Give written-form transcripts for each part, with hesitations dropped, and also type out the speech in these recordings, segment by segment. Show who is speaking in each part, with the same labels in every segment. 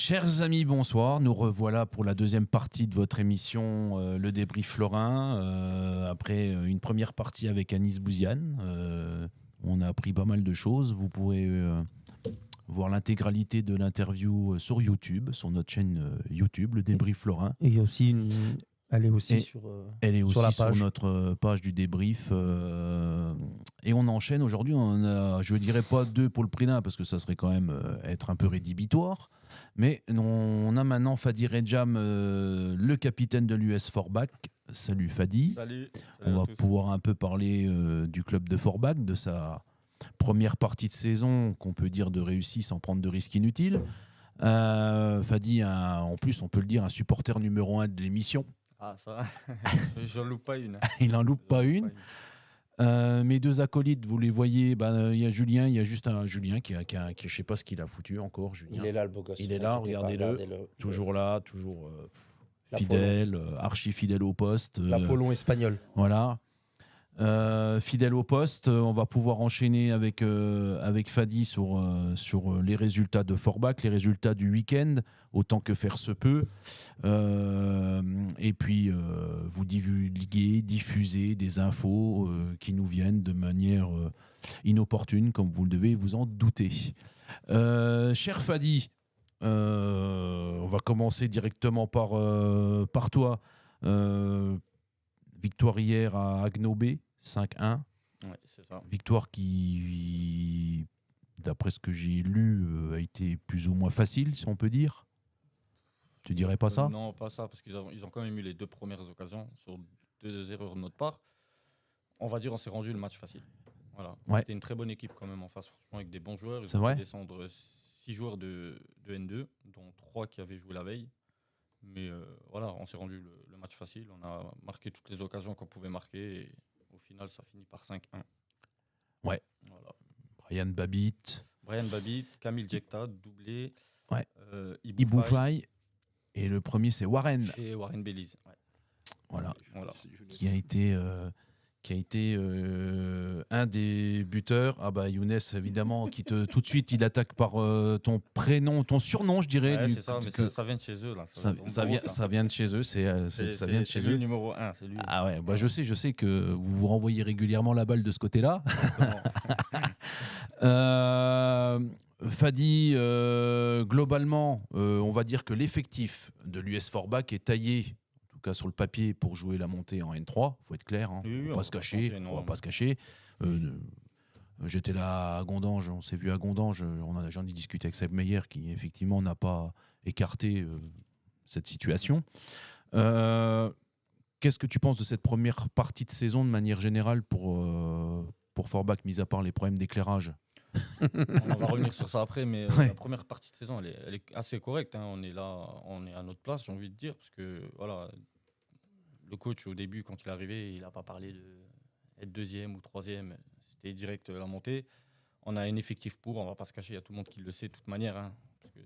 Speaker 1: Chers amis, bonsoir. Nous revoilà pour la deuxième partie de votre émission Le Débrief Florin. Après une première partie avec Anis Bouziane, on a appris pas mal de choses. Vous pourrez voir l'intégralité de l'interview sur YouTube, sur notre chaîne YouTube, Le Débrief Florin.
Speaker 2: Et il y a aussi elle est aussi
Speaker 1: Elle est aussi
Speaker 2: sur la
Speaker 1: sur
Speaker 2: page.
Speaker 1: notre page du débrief. Et on enchaîne aujourd'hui. On a, je ne dirais pas 2 pour le prix d'un, parce que ça serait quand même être un peu rédhibitoire. Mais on a maintenant Fadi Redjam, le capitaine de l'US Forbach. Salut Fadi.
Speaker 3: Salut.
Speaker 1: On va pouvoir un peu parler du club de Forbach, de sa première partie de saison, qu'on peut dire de réussie sans prendre de risques inutiles. Fadi, en plus, on peut le dire, un supporter numéro 1 de l'émission.
Speaker 3: Ah, ça, j'en loupe pas une.
Speaker 1: Il n'en loupe pas une. Mes deux acolytes, vous les voyez, il y a Julien, il y a juste un Julien qui je ne sais pas ce qu'il a foutu encore. Julien.
Speaker 2: Il est là, le beau gosse.
Speaker 1: Il est là, regardez-le. Toujours là, toujours fidèle, archi fidèle au poste.
Speaker 2: L'Apollon espagnol.
Speaker 1: Voilà. Fidèle au poste, on va pouvoir enchaîner avec Fadi sur les résultats de Forbach, les résultats du week-end, autant que faire se peut. Et puis, vous divulguer, diffuser des infos qui nous viennent de manière inopportune, comme vous le devez vous en douter. Cher Fadi, on va commencer directement par toi. Victoire hier à Agnobé, 5-1.
Speaker 3: Ouais, c'est ça.
Speaker 1: Victoire qui, d'après ce que j'ai lu, a été plus ou moins facile, si on peut dire. Tu dirais pas ça ?
Speaker 3: Non, pas ça, parce qu'ils ont quand même eu les 2 premières occasions sur 2 erreurs de notre part. On va dire on s'est rendu le match facile. Voilà.
Speaker 1: Ouais.
Speaker 3: C'était une très bonne équipe quand même en face, franchement, avec des bons joueurs. Ils
Speaker 1: C'est
Speaker 3: ont
Speaker 1: vrai
Speaker 3: fait descendre 6 joueurs de N2, dont 3 qui avaient joué la veille. Mais voilà, on s'est rendu le match facile. On a marqué toutes les occasions qu'on pouvait marquer. Et au final, ça finit par 5-1.
Speaker 1: Ouais.
Speaker 3: Voilà.
Speaker 1: Brian Babbitt.
Speaker 3: Brian Babbitt, Camille Djekta, doublé.
Speaker 1: Ouais.
Speaker 3: Ibou Faye.
Speaker 1: Et le premier, c'est Warren.
Speaker 3: Et Warren Belize. Ouais.
Speaker 1: Voilà.
Speaker 3: Qui
Speaker 1: Qui a été un des buteurs. Ah bah Younes, évidemment, tout de suite, il attaque par ton prénom, ton surnom, je dirais.
Speaker 3: Ouais, c'est ça, mais ça vient de chez eux. Là.
Speaker 1: Ça vient de chez eux. Ça vient de chez
Speaker 3: lui
Speaker 1: eux.
Speaker 3: Le numéro 1, c'est lui.
Speaker 1: Ah ouais, bah je sais que vous vous renvoyez régulièrement la balle de ce côté-là. Fadi, globalement, on va dire que l'effectif de l'US Forbach est taillé, en tout cas sur le papier, pour jouer la montée en N3. Il faut être clair, on ne va pas se cacher. J'étais là à Gondange, on s'est vu à Gondange, j'en ai discuté avec Seb Meyer qui effectivement n'a pas écarté cette situation. Qu'est-ce que tu penses de cette première partie de saison de manière générale pour Forbach, mis à part les problèmes d'éclairage?
Speaker 3: On va revenir sur ça après, mais la première partie de saison, elle est assez correcte. Hein. On est là, on est à notre place, j'ai envie de dire, parce que voilà, le coach au début, quand il est arrivé, il n'a pas parlé d'être 2e ou 3e. C'était direct la montée. On a un effectif pour, on va pas se cacher, il y a tout le monde qui le sait de toute manière, hein, parce que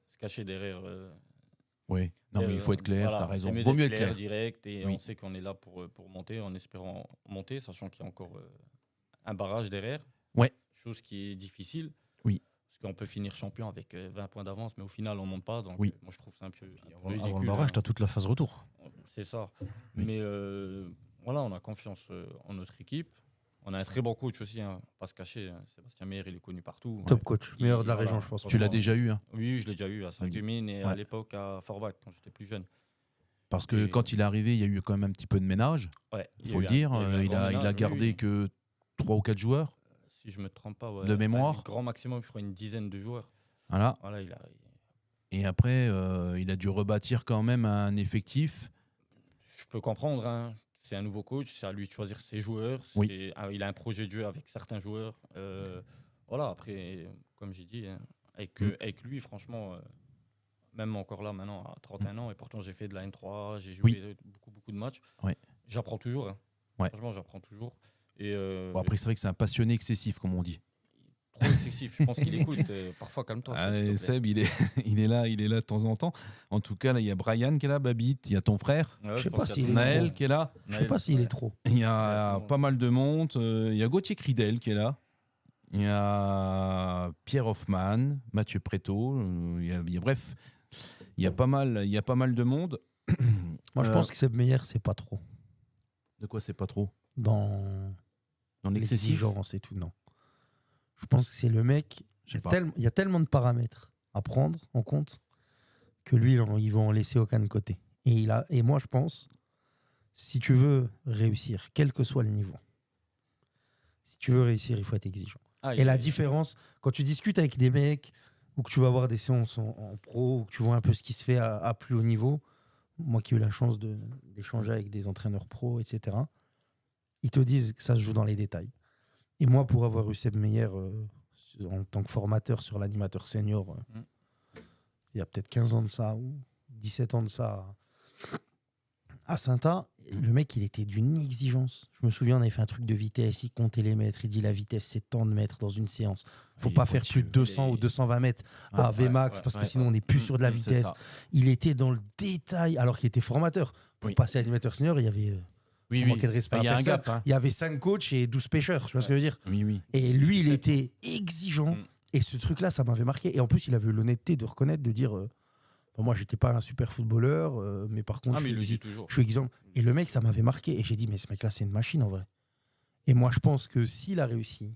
Speaker 3: se cacher derrière.
Speaker 1: Oui, non mais il faut être clair,
Speaker 3: voilà,
Speaker 1: t'as raison.
Speaker 3: Vaut mieux être clair, direct, et on sait qu'on est là pour monter, en espérant monter, sachant qu'il y a encore un barrage derrière.
Speaker 1: Ouais.
Speaker 3: Chose qui est difficile.
Speaker 1: Oui.
Speaker 3: Parce qu'on peut finir champion avec 20 points d'avance, mais au final, on ne monte pas. Donc,
Speaker 1: oui.
Speaker 3: Moi, je trouve ça un peu
Speaker 2: ridicule.
Speaker 3: Avant
Speaker 2: le barrage, tu as toute la phase retour.
Speaker 3: C'est ça.
Speaker 1: Oui.
Speaker 3: Mais voilà, on a confiance en notre équipe. On a un très bon coach aussi, hein, pas se cacher. Hein. Sébastien Meyer, il est connu partout.
Speaker 2: Top coach, meilleur de la région, je pense.
Speaker 1: Tu l'as déjà eu, hein?
Speaker 3: Oui, je l'ai déjà eu à Saint-Gumine et à l'époque à Forbach, quand j'étais plus jeune.
Speaker 1: Parce que quand il est arrivé, il y a eu quand même un petit peu de ménage.
Speaker 3: Ouais,
Speaker 1: il faut le dire. Il a gardé que 3 ou 4 joueurs.
Speaker 3: Si je ne me trompe pas,
Speaker 1: de mémoire.
Speaker 3: Grand maximum, je crois, une dizaine de joueurs.
Speaker 1: Voilà.
Speaker 3: Et
Speaker 1: après, il a dû rebâtir quand même un effectif.
Speaker 3: Je peux comprendre, hein. C'est un nouveau coach, c'est à lui de choisir ses joueurs.
Speaker 1: Oui.
Speaker 3: Il a un projet de jeu avec certains joueurs. Voilà, après, comme j'ai dit, hein, avec lui, franchement, même encore là maintenant à 31 ans, et pourtant j'ai fait de la N3, j'ai joué beaucoup de matchs.
Speaker 1: Oui.
Speaker 3: J'apprends toujours. Hein.
Speaker 1: Ouais.
Speaker 3: Franchement, j'apprends toujours. Et
Speaker 1: bon, après, c'est vrai que c'est un passionné excessif, comme on dit.
Speaker 3: Trop excessif. Je pense qu'il écoute. Parfois, calme-toi.
Speaker 1: Seb, il est là de temps en temps. En tout cas, là, il y a Brian qui est là, Babbitt, il y a ton frère.
Speaker 2: Je sais pas s'il est
Speaker 1: Naël qui est là.
Speaker 2: Je sais pas s'il est trop.
Speaker 1: Il y a pas mal de monde. Il y a Gauthier Cridel qui est là. Il y a Pierre Hoffman, Mathieu Préto. Bref, Il y a pas mal de monde.
Speaker 2: Moi, je pense que Seb Meyer, c'est pas trop.
Speaker 1: De quoi c'est pas trop
Speaker 2: Dans
Speaker 1: dans l'excessif.
Speaker 2: l'exigence et tout, non. Je pense que c'est le mec.
Speaker 1: Je sais pas.
Speaker 2: Il y a tellement de paramètres à prendre en compte que lui, ils vont en laisser aucun de côté. Et moi, je pense, si tu veux réussir, quel que soit le niveau, si tu veux réussir, il faut être exigeant. Et la différence, quand tu discutes avec des mecs ou que tu vas voir des séances en pro ou que tu vois un peu ce qui se fait à plus haut niveau, moi qui ai eu la chance d'échanger avec des entraîneurs pro, etc., ils te disent que ça se joue dans les détails. Et moi, pour avoir eu Seb Meyer en tant que formateur sur l'animateur senior, il y a peut-être 15 ans de ça ou 17 ans de ça à Saint-A, le mec, il était d'une exigence. Je me souviens, on avait fait un truc de vitesse, il comptait les mètres, il dit la vitesse, c'est tant de mètres dans une séance. Faut
Speaker 1: Il
Speaker 2: pas
Speaker 1: est
Speaker 2: faire
Speaker 1: pointu.
Speaker 2: plus de 200 ou 220 mètres à Vmax parce que sinon on n'est plus sur de la
Speaker 1: C'est
Speaker 2: vitesse.
Speaker 1: ça.
Speaker 2: Il était dans le détail alors qu'il était formateur. Pour
Speaker 1: Oui.
Speaker 2: passer animateur senior, il y avait
Speaker 1: Oui,
Speaker 2: sans
Speaker 1: oui.
Speaker 2: manquer de respect
Speaker 1: Il y
Speaker 2: à
Speaker 1: a un
Speaker 2: personne,
Speaker 1: gap. Hein.
Speaker 2: il y avait 5 coachs et 12 pêcheurs, tu vois ce que je veux dire.
Speaker 1: Oui, oui.
Speaker 2: Et lui, il
Speaker 3: 17.
Speaker 2: était exigeant.
Speaker 3: Mm.
Speaker 2: Et ce truc-là, ça m'avait marqué. Et en plus, il avait eu l'honnêteté de reconnaître, de dire bon, moi, j'étais pas un super footballeur, mais par contre,
Speaker 3: Ah, mais il le
Speaker 2: je
Speaker 3: dit toujours.
Speaker 2: suis exigeant. Et le mec, ça m'avait marqué. Et j'ai dit, mais ce mec-là, c'est une machine en vrai. Et moi, je pense que s'il a réussi,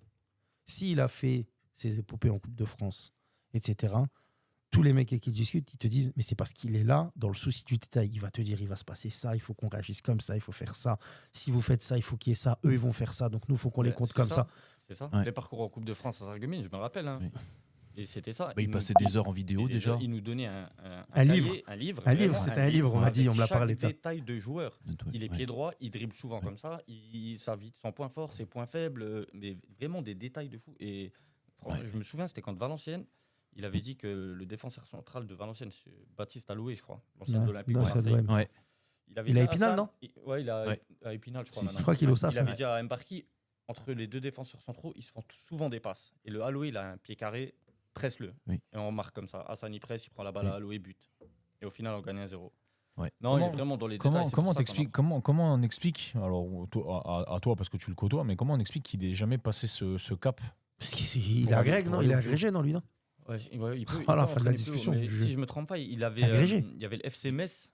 Speaker 2: s'il a fait ses épopées en Coupe de France, etc., tous les mecs avec qui discutent, ils te disent, mais c'est parce qu'il est là, dans le souci du détail. Il va te dire, il va se passer ça, il faut qu'on réagisse comme ça, il faut faire ça. Si vous faites ça, il faut qu'il y ait ça. Eux, ils vont faire ça. Donc nous, il faut qu'on les
Speaker 3: Ouais,
Speaker 2: compte
Speaker 3: c'est
Speaker 2: comme ça.
Speaker 3: C'est ça.
Speaker 1: Ouais.
Speaker 3: Les parcours en Coupe de France à Sarreguemines, je me rappelle. Hein.
Speaker 1: Oui.
Speaker 3: Et c'était ça.
Speaker 1: Bah, il
Speaker 3: nous-
Speaker 1: passait des heures en vidéo
Speaker 3: et
Speaker 1: déjà.
Speaker 3: Il nous donnait un
Speaker 2: livre.
Speaker 3: cahier, un livre.
Speaker 2: Un livre,
Speaker 3: vraiment,
Speaker 2: c'était un livre, on m'a dit,
Speaker 3: avec
Speaker 2: on me l'a
Speaker 3: chaque
Speaker 2: parlé de ça.
Speaker 3: détail de joueur. Il est
Speaker 1: Ouais.
Speaker 3: pied droit, il dribble souvent
Speaker 1: Ouais.
Speaker 3: comme ça, sa vie, son point fort, ses points faibles, mais vraiment des détails de fou. Et franchement,
Speaker 1: Ouais.
Speaker 3: je me souviens, c'était contre Valenciennes. Il avait dit que le défenseur central de Valenciennes, c'est Baptiste Alloué, je crois, l'ancien
Speaker 2: Ouais,
Speaker 3: de l'Olympique
Speaker 2: non,
Speaker 3: de
Speaker 2: ça
Speaker 3: Marseille.
Speaker 2: doit être-
Speaker 1: Ouais.
Speaker 3: avait
Speaker 2: Il a
Speaker 3: dit à
Speaker 2: Épinal,
Speaker 3: Hassan-
Speaker 2: non
Speaker 3: Ouais, il a
Speaker 1: Ouais.
Speaker 3: à Épinal, je crois.
Speaker 1: Si, si.
Speaker 3: maintenant.
Speaker 2: Je crois qu'il est au
Speaker 3: Il
Speaker 2: SAS.
Speaker 3: avait dit à Mbarki, entre les deux défenseurs centraux, ils se font souvent des passes. Et le Alloué, il a un pied carré, presse-le.
Speaker 1: Oui.
Speaker 3: Et on marque comme ça. Hassan, il presse, il prend la balle
Speaker 1: Oui.
Speaker 3: à Alloué, but. Et au final, on gagne 1-0.
Speaker 1: Ouais.
Speaker 3: Non, il est
Speaker 4: Comment-
Speaker 3: vraiment dans les
Speaker 4: Comment,
Speaker 3: détails. c'est
Speaker 4: comment,
Speaker 3: pour ça qu'on
Speaker 4: t'expliques-
Speaker 3: apprend.
Speaker 4: comment on explique, alors à toi parce que tu le côtoies, mais comment on explique qu'il n'ait jamais passé ce cap?
Speaker 2: Parce qu'il
Speaker 3: Pour
Speaker 2: est
Speaker 3: aller-
Speaker 2: agrég,
Speaker 3: pour
Speaker 2: non
Speaker 3: aller
Speaker 2: Il est
Speaker 3: au plus
Speaker 2: agrégé, non, lui, non
Speaker 3: Ouais, il peut,
Speaker 2: Ah, la
Speaker 3: il peut
Speaker 2: fin de la
Speaker 3: entraîner plus haut,
Speaker 2: discussion,
Speaker 3: mais
Speaker 2: je-
Speaker 3: si je me trompe pas, il avait,
Speaker 2: Agrégé.
Speaker 3: il y avait le FC Metz,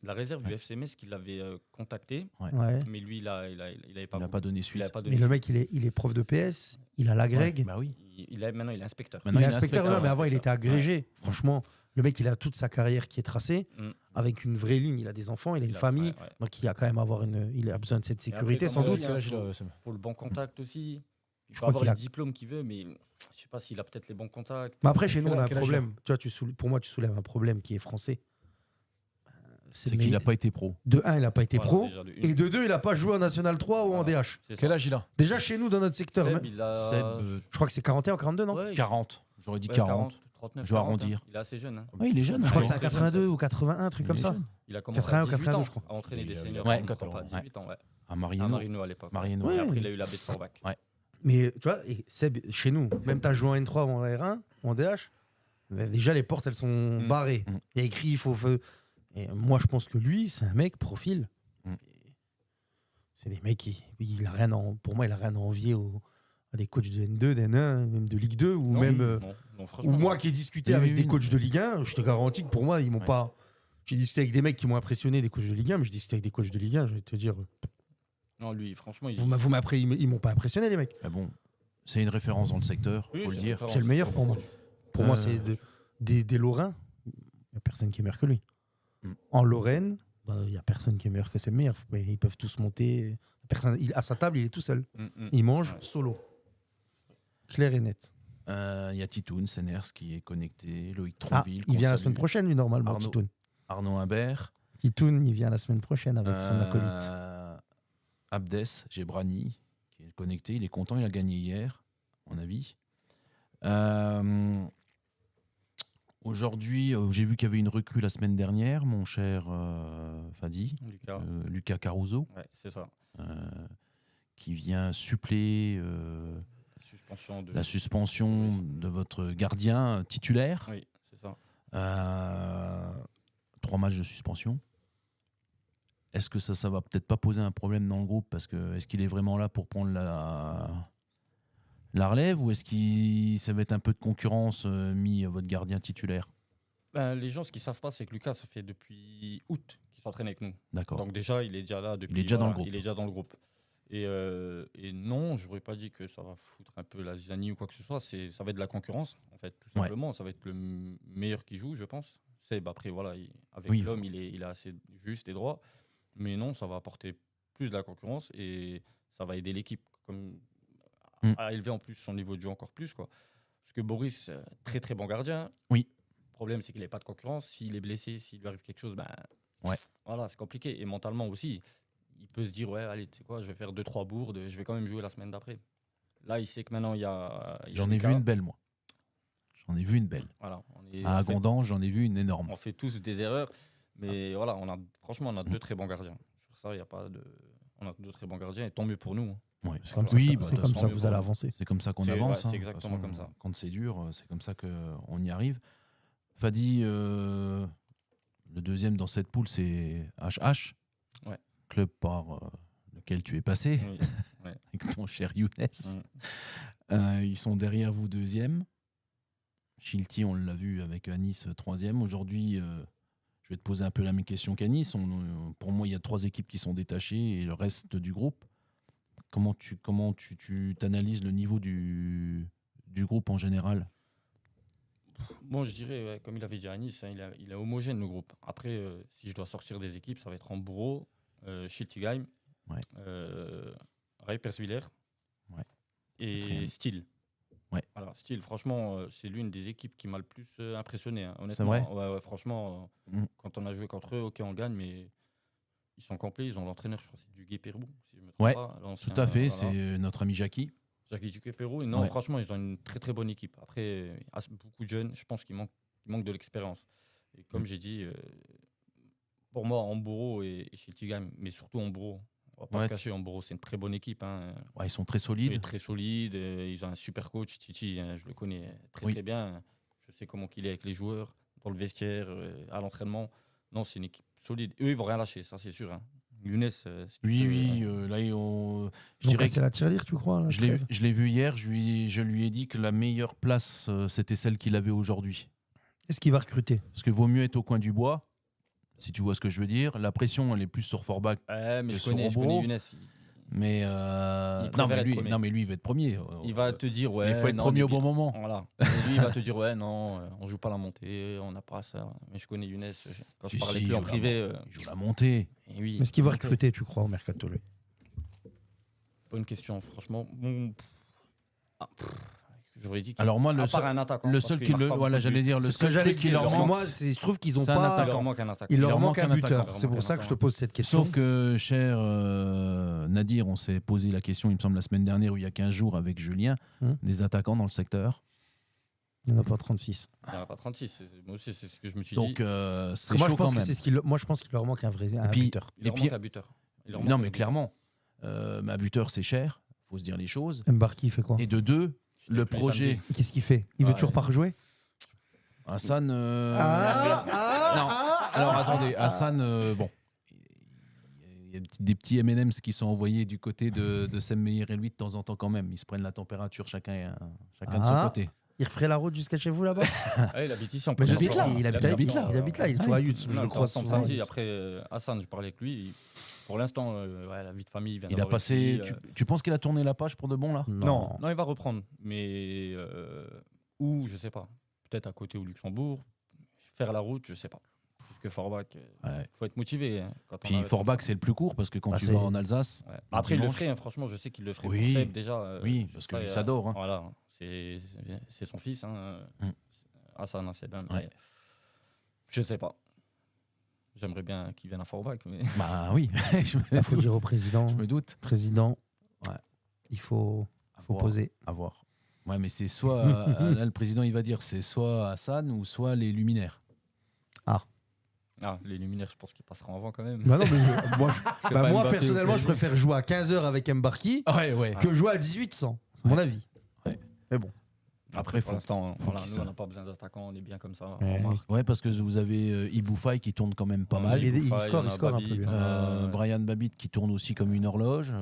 Speaker 3: la réserve du FC Metz qui l'avait contacté.
Speaker 2: Ouais.
Speaker 3: Mais lui, il avait pas
Speaker 1: Il n'a
Speaker 3: voulu.
Speaker 1: pas donné
Speaker 3: Il
Speaker 1: suite.
Speaker 3: avait pas
Speaker 2: Mais
Speaker 3: donné
Speaker 2: le
Speaker 3: suite.
Speaker 2: mec, il est prof de PS, il a l'agrég.
Speaker 1: Bah oui.
Speaker 3: Maintenant, il est inspecteur.
Speaker 1: Maintenant,
Speaker 2: Il est
Speaker 1: il est
Speaker 2: inspecteur,
Speaker 1: inspecteur,
Speaker 2: non, mais avant, il était agrégé.
Speaker 1: Ouais.
Speaker 2: Franchement, le mec, il a toute sa carrière qui est tracée,
Speaker 3: Mm.
Speaker 2: avec une vraie ligne. Il a des enfants, il a une famille.
Speaker 3: ouais, ouais.
Speaker 2: Donc, il a quand même il a besoin de cette
Speaker 3: Et après,
Speaker 2: sécurité,
Speaker 3: comme
Speaker 2: sans
Speaker 3: on
Speaker 2: doute.
Speaker 3: dit,
Speaker 4: Quel
Speaker 3: hein,
Speaker 4: âge il a, Seb
Speaker 3: faut le bon contact aussi. Il
Speaker 2: Je
Speaker 3: peut
Speaker 2: crois
Speaker 3: avoir
Speaker 2: qu'il
Speaker 3: les
Speaker 2: a-
Speaker 3: diplômes qu'il veut, mais je sais pas s'il a peut-être les bons contacts.
Speaker 2: Mais après, chez nous, on a un
Speaker 4: Quel âge il a
Speaker 2: problème. Tu vois, pour moi, tu soulèves un problème qui est français.
Speaker 1: C'est qu'il n'a pas été pro.
Speaker 2: De 1, il n'a pas été
Speaker 3: Voilà,
Speaker 2: pro.
Speaker 3: déjà, de une.
Speaker 2: Et de 2, il n'a pas joué en National 3 ou en
Speaker 3: Voilà.
Speaker 2: DH.
Speaker 3: C'est ça.
Speaker 4: Quel âge il a?
Speaker 2: Déjà, chez nous, dans notre secteur,
Speaker 3: Seb,
Speaker 2: même-
Speaker 3: il a...
Speaker 1: Seb,
Speaker 2: je crois que c'est 41 ou 42, non
Speaker 3: Ouais,
Speaker 1: 40. J'aurais dit
Speaker 3: ouais,
Speaker 1: 40.
Speaker 3: 39,
Speaker 1: Je vais
Speaker 3: 40,
Speaker 1: arrondir.
Speaker 3: hein. Il est assez jeune. Hein.
Speaker 1: Ouais, il est jeune.
Speaker 2: Je crois que c'est
Speaker 1: encore.
Speaker 2: à 82 ou 81, un truc
Speaker 1: Il
Speaker 2: comme
Speaker 1: est
Speaker 2: ça.
Speaker 1: jeune.
Speaker 3: Il a commencé
Speaker 2: 81
Speaker 3: à
Speaker 2: ou
Speaker 3: 18
Speaker 2: 82,
Speaker 3: ans
Speaker 2: je crois.
Speaker 3: à entraîner
Speaker 4: Il
Speaker 3: des
Speaker 4: a-
Speaker 3: seniors.
Speaker 1: ouais,
Speaker 3: je ne crois pas, 18 ans, ouais.
Speaker 1: À
Speaker 3: À
Speaker 1: Marino.
Speaker 3: Marino à l'époque.
Speaker 1: Marino.
Speaker 3: Et
Speaker 2: Ouais.
Speaker 3: après, il a eu la baie de Forbach.
Speaker 2: Mais tu vois, et Seb, chez nous, même tu as joué en N3 ou en R1 ou en DH, déjà les portes elles sont
Speaker 3: Mm.
Speaker 2: barrées.
Speaker 1: Mm.
Speaker 2: Il y a écrit, il faut. Et moi je pense que lui, c'est un mec profil.
Speaker 1: Mm.
Speaker 2: C'est des mecs qui. Pour moi, il a rien à envier à des coachs de N2, d'N1, même de Ligue 2, ou
Speaker 3: Non,
Speaker 2: même.
Speaker 3: non, non,
Speaker 2: Ou
Speaker 3: franchement,
Speaker 2: moi
Speaker 3: non.
Speaker 2: qui ai discuté
Speaker 1: Oui,
Speaker 2: avec
Speaker 1: oui,
Speaker 2: des
Speaker 1: oui.
Speaker 2: coachs de Ligue 1, je te garantis que pour moi, ils m'ont
Speaker 1: Ouais.
Speaker 2: pas. J'ai discuté avec des mecs qui m'ont impressionné, des coachs de Ligue 1, mais j'ai discuté avec des coachs de Ligue 1, je vais te dire.
Speaker 3: Non, lui, franchement, il.
Speaker 2: Ils m'ont pas impressionné, les mecs.
Speaker 1: Mais bon, c'est une référence dans le secteur,
Speaker 3: Oui,
Speaker 1: faut le
Speaker 3: c'est
Speaker 1: dire.
Speaker 3: une référence.
Speaker 2: C'est le meilleur pour moi. Pour moi, c'est
Speaker 1: Euh,
Speaker 2: des Lorrains. Il n'y a personne qui est meilleur que lui.
Speaker 1: Mm.
Speaker 2: En Lorraine, il n'y a personne qui est meilleur que Seb Meyer. Ils peuvent tous monter. À sa table, il est tout seul. Il mange
Speaker 3: Ouais.
Speaker 2: solo. Clair et net.
Speaker 1: Il y a Titoun, Seners qui est connecté, Loïc
Speaker 2: Ah,
Speaker 1: Tronville.
Speaker 2: il
Speaker 1: qu'on
Speaker 2: vient la
Speaker 1: salue,
Speaker 2: semaine prochaine, lui, normalement,
Speaker 1: Arnaud.
Speaker 2: Titoun.
Speaker 1: Arnaud Imbert.
Speaker 2: Titoun, il vient la semaine prochaine avec son acolyte.
Speaker 1: Abdes Gebrani qui est connecté. Il est content, il a gagné hier, à mon avis. Aujourd'hui, j'ai vu qu'il y avait une recrue la semaine dernière, mon cher Fadi,
Speaker 3: Lucas.
Speaker 1: Lucas Caruso,
Speaker 3: Ouais, c'est ça.
Speaker 1: qui vient suppléer
Speaker 3: Suspension de.
Speaker 1: la suspension
Speaker 3: Oui.
Speaker 1: de votre gardien titulaire.
Speaker 3: Oui, c'est ça.
Speaker 1: 3 matchs de suspension. Est-ce que ça va peut-être pas poser un problème dans le groupe parce que est-ce qu'il est vraiment là pour prendre la relève ou est-ce qu'il ça va être un peu de concurrence mis à votre gardien titulaire?
Speaker 3: Les gens, ce qu'ils savent pas, c'est que Lucas, ça fait depuis août qu'il s'entraîne avec nous.
Speaker 1: D'accord.
Speaker 3: Donc déjà, il est déjà là depuis.
Speaker 1: Il est déjà dans le groupe.
Speaker 3: Il est déjà dans le groupe. Et non, je n'aurais pas dit que ça va foutre un peu la zizanie ou quoi que ce soit. Ça va être de la concurrence, en fait, tout simplement. Ça va être le meilleur qui joue, je pense. Après, voilà, avec l'homme, il est assez juste et droit. Mais non, ça va apporter plus de la concurrence et ça va aider l'équipe à élever en plus son niveau de jeu encore plus, quoi. Parce que Boris, très très bon gardien.
Speaker 1: Oui.
Speaker 3: Le problème, c'est qu'il n'a pas de concurrence. S'il est blessé, s'il lui arrive quelque chose,
Speaker 1: ouais.
Speaker 3: Voilà, c'est compliqué. Et mentalement aussi, il peut se dire, ouais, allez, tu sais quoi, je vais faire 2-3 bourdes, je vais quand même jouer la semaine d'après. Là, il sait que maintenant, il y a
Speaker 1: J'en ai vu une belle, moi. J'en ai vu une belle.
Speaker 3: Voilà,
Speaker 1: à Gondange, j'en ai vu une énorme.
Speaker 3: On fait tous des erreurs, mais voilà, franchement, on a deux très bons gardiens. Sur ça, il n'y a pas de... On a deux très bons gardiens, et tant mieux pour nous.
Speaker 1: Ouais.
Speaker 2: C'est comme ça, c'est comme ça que vous allez avancer.
Speaker 1: C'est comme ça qu'on avance.
Speaker 3: C'est exactement comme ça.
Speaker 1: Quand c'est dur, c'est comme ça qu'on y arrive. Fadi, le deuxième dans cette poule, c'est HH.
Speaker 3: Ouais.
Speaker 1: Club par lequel tu es passé,
Speaker 3: oui. Ouais.
Speaker 1: avec ton cher Younes. Ils sont derrière vous deuxième. Shilty, on l'a vu avec Nice troisième. Aujourd'hui, je vais te poser un peu la même question qu'à Nice. Pour moi, il y a 3 équipes qui sont détachées et le reste du groupe. Comment tu t'analyses le niveau du groupe en général?
Speaker 3: Bon, je dirais, comme il avait dit à Nice, il est homogène le groupe. Après, si je dois sortir des équipes, ça va être Hamburo, Schiltigheim, Rijperswiller et Steele.
Speaker 1: Ouais.
Speaker 3: Voilà, Steele, franchement, c'est l'une des équipes qui m'a le plus impressionné. Honnêtement,
Speaker 1: c'est vrai.
Speaker 3: Ouais, franchement, quand on a joué contre eux, ok, on gagne, mais ils sont complets. Ils ont l'entraîneur, je crois, c'est Duguay Pérou, si je me trompe pas.
Speaker 1: Tout à fait, c'est notre ami Jackie.
Speaker 3: Jackie Duguay Pérou. Et non, franchement, ils ont une très très bonne équipe. Après, beaucoup de jeunes, je pense qu'il manque de l'expérience. Et comme j'ai dit, pour moi, Hamburo et Schiltigheim, mais surtout Hamburo. On va pas se cacher, Hamburo, c'est une très bonne équipe.
Speaker 1: Ils sont très solides.
Speaker 3: Très solides. Ils ont un super coach, Titi, je le connais très bien. Je sais comment il est avec les joueurs, dans le vestiaire, à l'entraînement. Non, c'est une équipe solide. Eux, ils vont rien lâcher, ça c'est sûr. Younes,
Speaker 1: là,
Speaker 2: je dirais que c'est la tirelire, tu crois là,
Speaker 1: je l'ai vu hier, je lui ai dit que la meilleure place, c'était celle qu'il avait aujourd'hui.
Speaker 2: Est-ce qu'il va recruter?
Speaker 1: Parce que vaut mieux être au coin du bois, si tu vois ce que je veux dire. La pression, elle est plus sur Forbach.
Speaker 3: Mais je connais Younes.
Speaker 1: Mais lui, il va être premier.
Speaker 3: Il va te dire, ouais.
Speaker 1: Il faut être premier au bon moment.
Speaker 3: Voilà. Lui, il va te dire, ouais, non, on joue pas la montée, on n'a pas ça. Mais je connais Younes. Quand je parlais avec lui en privé.
Speaker 1: Il joue la montée.
Speaker 2: Mais est-ce qu'il va recruter, tu crois, au mercato, lui?
Speaker 3: Bonne question, franchement. J'aurais dit
Speaker 1: alors moi,
Speaker 3: à part un attaquant,
Speaker 1: le seul qui le, voilà, j'allais dire le seul truc qui leur manque.
Speaker 2: Moi, je trouve qu'ils ont pas.
Speaker 3: Il
Speaker 2: leur manque un buteur. C'est pour ça que je te pose cette question.
Speaker 1: Sauf que, cher Nadir, on s'est posé la question, il me semble, la semaine dernière ou il y a 15 jours avec Julien, des attaquants dans le secteur.
Speaker 2: Il n'y en a pas 36.
Speaker 3: Il n'y en a pas 36. Moi aussi, c'est ce que je me suis
Speaker 1: dit. Donc, c'est chaud quand même.
Speaker 2: Moi, je pense qu'il leur manque un vrai buteur.
Speaker 3: Il leur manque un buteur.
Speaker 1: Non, mais clairement, un buteur, c'est cher. Il faut se dire les choses.
Speaker 2: Mbarki, il fait quoi?
Speaker 1: Et de deux, le projet.
Speaker 2: Qu'est-ce qu'il fait? Il veut toujours pas rejouer?
Speaker 1: Hassan. Non. Alors attendez, Hassan, bon. Il y a des petits M&M's qui sont envoyés du côté de Sem Meyer et lui de temps en temps quand même. Ils se prennent la température chacun de son côté.
Speaker 2: Il referait la route jusqu'à chez vous là-bas?
Speaker 3: Il habite ici en
Speaker 2: plus.
Speaker 3: Il
Speaker 2: habite là. Il est toujours à Yutz.
Speaker 3: Je crois samedi. Après Hassan, je parlais avec lui. Pour l'instant, la vie de famille vient.
Speaker 1: Il a passé. Tu penses qu'il a tourné la page pour de bon là?
Speaker 3: Non, il va reprendre. Mais où, je sais pas. Peut-être à côté au Luxembourg. Faire la route, je sais pas. Parce que Forbach, faut être motivé.
Speaker 1: Puis Forbach, c'est le plus court parce que quand tu vas en Alsace.
Speaker 3: Après, il le ferait. Franchement, je sais qu'il le ferait.
Speaker 1: Oui.
Speaker 3: Pour Seb, déjà.
Speaker 1: Oui, parce qu'il s'adore.
Speaker 3: Voilà. C'est son fils. Hassan, c'est bien. Je sais pas. J'aimerais bien qu'il vienne à Forbach. Mais...
Speaker 1: Bah oui.
Speaker 2: Il faut dire au président.
Speaker 1: Je me doute.
Speaker 2: Président, il faut poser.
Speaker 1: À voir. Ouais, mais c'est soit. Là, le président, il va dire c'est soit Hassan ou soit les luminaires.
Speaker 3: Les luminaires, je pense qu'ils passeront avant quand même.
Speaker 2: Bah non, mais moi personnellement, je préfère jouer à 15h avec Mbarki que jouer à 1800. C'est mon avis.
Speaker 1: Ouais.
Speaker 2: Mais bon.
Speaker 3: Après, pour l'instant, nous, on n'a pas besoin d'attaquants, on est bien comme ça.
Speaker 1: Ouais, parce que vous avez Iboufaï qui tourne quand même pas mal.
Speaker 2: Il score un peu.
Speaker 1: Brian Babbitt qui tourne aussi comme une horloge.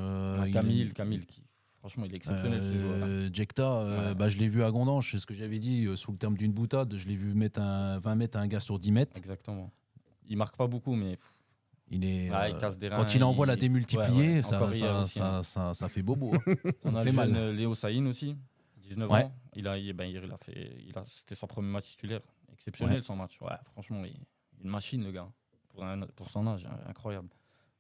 Speaker 3: Camille qui. Franchement, il est exceptionnel ce joueur.
Speaker 1: Jekta, je l'ai vu à Gondange, c'est ce que j'avais dit sous le terme d'une boutade. Je l'ai vu mettre 20 mètres à un gars sur 10 mètres.
Speaker 3: Exactement. Il marque pas beaucoup, mais
Speaker 1: Il est,
Speaker 3: il casse des reins.
Speaker 1: quand il envoie la démultiplier,
Speaker 3: Encore hier aussi,
Speaker 1: ça fait bobo. Hein.
Speaker 3: On a
Speaker 1: fait
Speaker 3: le
Speaker 1: mal.
Speaker 3: jeune Léo Saïn aussi, 19
Speaker 1: Ouais.
Speaker 3: ans. C'était son premier match titulaire. Exceptionnel son match. Ouais, franchement, une machine, le gars. Pour son âge, incroyable.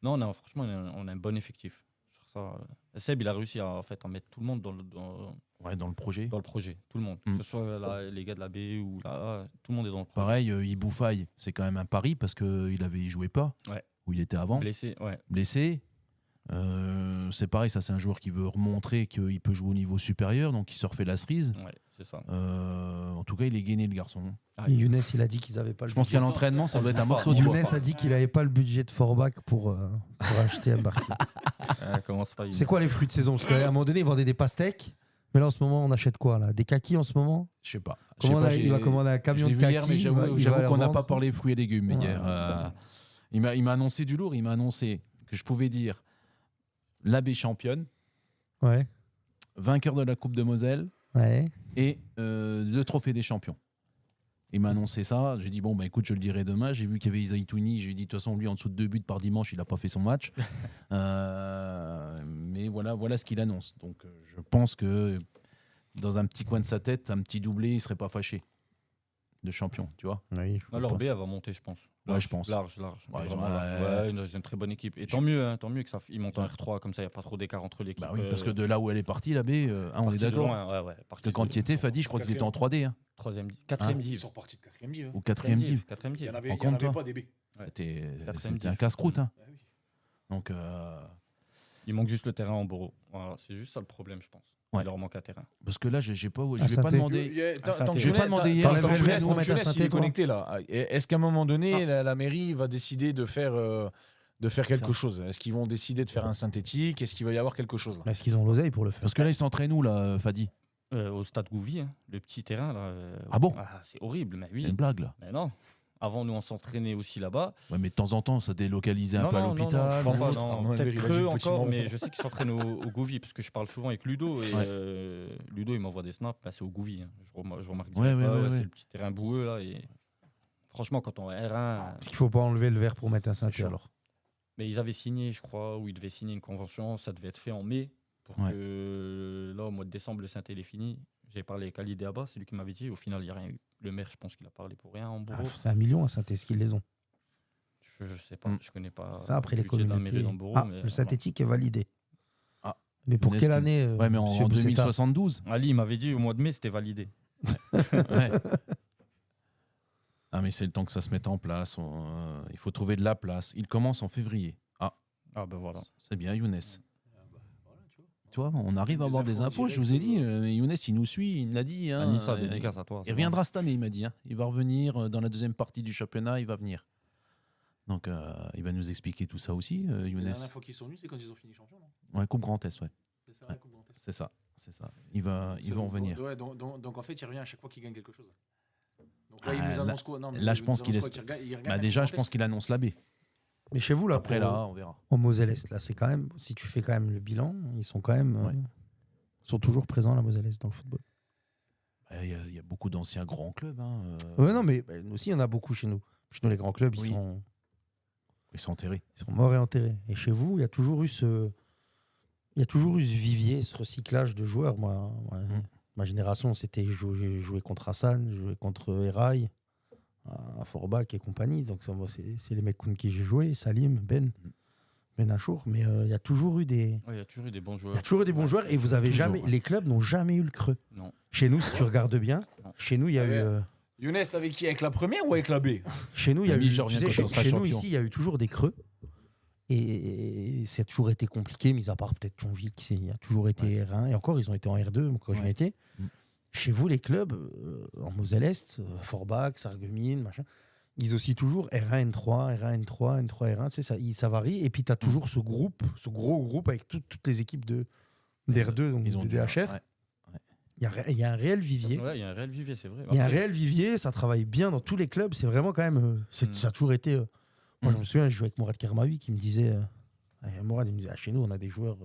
Speaker 3: Non, franchement, on a un bon effectif. Sur ça, Seb, il a réussi à mettre tout le monde dans
Speaker 1: Dans le projet.
Speaker 3: le projet. Tout le monde.
Speaker 1: Mm.
Speaker 3: Que ce soit les gars de la B ou la A, tout le monde est dans le projet.
Speaker 1: Pareil, Iboufaï, c'est quand même un pari parce qu'il jouait pas
Speaker 3: Ouais.
Speaker 1: où il était avant.
Speaker 3: Blessé, ouais.
Speaker 1: Blessé. C'est pareil, ça c'est un joueur qui veut remontrer qu'il peut jouer au niveau supérieur, donc il se refait la cerise.
Speaker 3: Ouais, c'est ça.
Speaker 1: En tout cas, il est gainé le garçon.
Speaker 3: Ah,
Speaker 2: Younes, il a dit qu'ils n'avaient pas le
Speaker 1: Je pense
Speaker 2: budget.
Speaker 1: qu'à l'entraînement, ça doit être un morceau de
Speaker 2: Younes
Speaker 1: bois.
Speaker 2: a dit qu'il n'avait pas le budget de Forbach pour acheter Mbarki.
Speaker 3: commence pas.
Speaker 2: C'est quoi les fruits de saison? Parce qu'à un moment donné, ils vendaient des pastèques. Mais là, en ce moment, on achète quoi là? Des kakis en ce moment?
Speaker 1: Je sais pas.
Speaker 2: Il va commander un camion de
Speaker 1: Je l'ai vu
Speaker 2: kakis.
Speaker 1: hier, mais
Speaker 2: il va
Speaker 1: j'avoue
Speaker 2: les
Speaker 1: qu'on n'a
Speaker 2: revendre.
Speaker 1: pas parlé fruits et légumes
Speaker 2: Ouais.
Speaker 1: hier. Il m'a annoncé du lourd. Il m'a annoncé que je pouvais dire l'AB championne,
Speaker 2: Ouais.
Speaker 1: vainqueur de la Coupe de Moselle
Speaker 2: Ouais.
Speaker 1: et le trophée des champions. Il m'a annoncé ça. J'ai dit, bon, écoute, je le dirai demain. J'ai vu qu'il y avait Isaïtouni. J'ai dit, de toute façon, lui, en dessous de 2 buts par dimanche, il n'a pas fait son match. Mais voilà ce qu'il annonce. Donc, je pense que dans un petit coin de sa tête, un petit doublé, il ne serait pas fâché de champion, tu vois.
Speaker 2: Oui,
Speaker 3: Alors B, elle va monter, je pense.
Speaker 1: Ouais, je pense.
Speaker 3: Large.
Speaker 1: Ouais,
Speaker 3: Mais
Speaker 1: ils
Speaker 3: vraiment
Speaker 1: ont-
Speaker 3: large. Ouais, c'est une très bonne équipe. Et tant mieux que ça, ils montent en R3, comme ça, il n'y a pas trop d'écart entre l'équipe.
Speaker 1: Bah oui, parce que de là où elle est partie, la B, on est d'accord.
Speaker 3: Parce
Speaker 1: Que quand tu y étais, Fadi, je crois qu'ils étaient en 3D. Hein,
Speaker 3: 4ème
Speaker 5: Ils
Speaker 3: div.
Speaker 5: sont repartis de 4ème div.
Speaker 1: ou 4e div.
Speaker 3: 4ème
Speaker 5: Il
Speaker 3: div.
Speaker 5: n'y en avait,
Speaker 1: Rends
Speaker 5: il y en
Speaker 1: compte,
Speaker 5: avait
Speaker 1: toi
Speaker 5: pas des B.
Speaker 3: Ouais.
Speaker 1: C'était
Speaker 3: Quatrième
Speaker 1: un
Speaker 3: div.
Speaker 1: casse-croûte. Hein.
Speaker 5: Ah oui.
Speaker 1: Donc,
Speaker 3: Il manque juste le terrain en Boro. Voilà, c'est juste ça le problème, je pense.
Speaker 1: Ouais.
Speaker 3: Il leur manque un terrain.
Speaker 1: parce que là, je vais pas
Speaker 2: Saint-Étienne.
Speaker 1: demander.
Speaker 2: Je vais
Speaker 1: pas demander hier,
Speaker 2: t'enlèverais le verre pour mettre à
Speaker 4: il est
Speaker 2: Saint-Étienne, toi
Speaker 4: connecté là. Est-ce qu'à un moment donné, la mairie va décider de faire quelque chose? Est-ce qu'ils vont décider de faire un synthétique? Est-ce qu'il va y avoir quelque chose là?
Speaker 2: Est-ce qu'ils ont l'oseille pour le faire?
Speaker 1: Parce que là, ils s'entraînent où, là, Fadi?
Speaker 3: Au stade Gouvy, hein, le petit terrain, là.
Speaker 1: Ah bon?
Speaker 3: C'est horrible, mais
Speaker 1: C'est
Speaker 3: oui.
Speaker 1: une blague, là.
Speaker 3: Mais non. Avant, nous, on s'entraînait aussi là-bas.
Speaker 1: Ouais, mais de temps en temps, ça délocalisait un peu à
Speaker 3: Non,
Speaker 1: l'hôpital.
Speaker 3: je crois pas,
Speaker 4: Ah,
Speaker 3: non.
Speaker 4: ouais,
Speaker 3: Peut-être
Speaker 4: il a
Speaker 3: Creux
Speaker 4: dit petit
Speaker 3: encore,
Speaker 4: moment.
Speaker 3: mais je sais qu'ils s'entraînent au Gouvy, parce que je parle souvent avec Ludo, et Ludo, il m'envoie des snaps, bah, c'est au Gouvy. Hein. Je remarque
Speaker 1: Ouais,
Speaker 3: direct,
Speaker 1: ouais.
Speaker 3: c'est le petit terrain boueux, là, et franchement, quand on R1...
Speaker 2: Parce qu'il faut pas enlever le verre pour mettre un Saint-Étienne alors.
Speaker 3: Mais ils avaient signé, je crois, ou ils devaient signer une convention, ça devait être fait en mai, pour
Speaker 1: Ouais.
Speaker 3: que là, au mois de décembre, le Saint-Étienne est fini. J'ai parlé avec Ali Deaba, c'est lui qui m'avait dit, au final, il n'y a rien eu. Le maire, je pense qu'il a parlé pour rien en Boro.
Speaker 2: C'est 1 million à Saint-Étienne, ce qu'ils les ont.
Speaker 3: Je sais pas, je connais pas.
Speaker 2: Ça, après
Speaker 3: le
Speaker 2: les
Speaker 3: budget de la
Speaker 2: communautés.
Speaker 3: mairie dans Boro,
Speaker 2: Ah,
Speaker 3: mais
Speaker 2: le
Speaker 3: voilà.
Speaker 2: synthétique est validé.
Speaker 1: Ah.
Speaker 2: Mais pour
Speaker 1: Younes
Speaker 2: quelle
Speaker 1: qui-
Speaker 2: année
Speaker 1: Ouais, mais
Speaker 2: monsieur
Speaker 1: en
Speaker 2: Boussetta
Speaker 1: 2072.
Speaker 3: Ali il m'avait dit au mois de mai, c'était validé.
Speaker 1: Ouais. Ah, mais c'est le temps que ça se mette en place. Il faut trouver de la place. Il commence en février. Ah,
Speaker 3: Ah ben voilà.
Speaker 1: c'est bien, Younes. Tu vois, on arrive à avoir des infos. Je vous ai dit, Younes, il nous suit. Il me l'a dit. Hein,
Speaker 3: Anissa, dédicace à toi.
Speaker 1: il reviendra cette année, il m'a dit. Hein. Il va revenir dans la deuxième partie du championnat. Il va venir. Donc, il va nous expliquer tout ça aussi,
Speaker 5: La
Speaker 1: Younes.
Speaker 5: dernière fois qu'ils sont venus, c'est quand ils ont fini champion, non?
Speaker 1: Ouais, Coupe Grand Est, ouais.
Speaker 5: C'est ça, la Coupe Grand Est.
Speaker 1: C'est ça. Il va en venir.
Speaker 5: Ouais, donc en fait, il revient à chaque fois qu'il gagne quelque chose. Donc là,
Speaker 1: Ah,
Speaker 5: il nous
Speaker 1: là-
Speaker 5: annonce quoi? Non, mais
Speaker 1: là,
Speaker 5: il
Speaker 1: je pense
Speaker 5: nous
Speaker 1: qu'il
Speaker 5: annonce
Speaker 1: est-
Speaker 5: quoi? Il regagne
Speaker 1: Bah,
Speaker 5: la
Speaker 1: déjà,
Speaker 5: Coupe
Speaker 1: je
Speaker 5: Grand
Speaker 1: pense
Speaker 5: Est.
Speaker 1: qu'il annonce la B.
Speaker 2: Mais chez vous, là,
Speaker 1: Après, là, on verra.
Speaker 2: en Moselle-Est, là, c'est quand même, si tu fais quand même le bilan, ils sont quand même,
Speaker 1: Ouais.
Speaker 2: sont toujours présents, la Moselle-Est, dans le football.
Speaker 1: Il y a beaucoup d'anciens grands clubs. Hein.
Speaker 2: Ouais, non, mais nous aussi, il y en a beaucoup chez nous. Chez nous, les grands clubs,
Speaker 1: Oui. Ils sont enterrés.
Speaker 2: ils sont morts et enterrés. Et chez vous, il y a toujours eu ce vivier, ce recyclage de joueurs. Ma génération, c'était jouer contre Hassan, jouer contre Eraï, à Forbach et compagnie. Donc, ça, moi, c'est les mecs contre qui j'ai joué, Salim, Ben Achour. Mais il y a toujours eu des.
Speaker 3: Ouais, il y a toujours eu des bons
Speaker 2: Il y
Speaker 3: joueurs.
Speaker 2: a toujours eu des bons joueurs et vous avez
Speaker 1: Toujours,
Speaker 2: jamais.
Speaker 1: ouais.
Speaker 2: Les clubs n'ont jamais eu le creux.
Speaker 3: Non.
Speaker 2: Chez nous, si tu regardes bien,
Speaker 3: Non.
Speaker 2: chez nous, il y a
Speaker 4: Ah
Speaker 2: eu.
Speaker 4: ouais. Younes avec qui? Avec la première ou avec la B?
Speaker 2: Chez nous, il y a
Speaker 1: Ami,
Speaker 2: eu.
Speaker 1: je
Speaker 2: Tu
Speaker 1: reviens
Speaker 2: sais,
Speaker 1: quand
Speaker 2: chez
Speaker 1: on sera
Speaker 2: nous,
Speaker 1: champion.
Speaker 2: ici, il y a eu toujours des creux. Et ça a toujours été compliqué, mis à part peut-être Thionville, qui a toujours été R1. Et encore, ils ont été en R2 quand j'y étais.
Speaker 1: Mm.
Speaker 2: Chez vous, les clubs, en Moselle-Est, Forbach, Sarreguemines, machin, ils oscillent toujours R1, N3, R1, N3, N3, R1. Tu sais, ça varie. Et puis, tu as toujours ce gros groupe avec toutes les équipes d'R2, donc
Speaker 1: Ils ont
Speaker 2: de
Speaker 1: dû-
Speaker 2: DHR.
Speaker 1: ouais.
Speaker 2: Il y a un réel vivier.
Speaker 3: Ouais, il y a un réel vivier, c'est vrai.
Speaker 2: Il y a un
Speaker 3: Après,
Speaker 2: réel vivier, ça travaille bien dans tous les clubs. C'est vraiment quand même. Ça a toujours été. Moi, je me souviens, je jouais avec Mourad Kermaoui qui me disait. Mourad, il me disait, chez nous, on a des joueurs.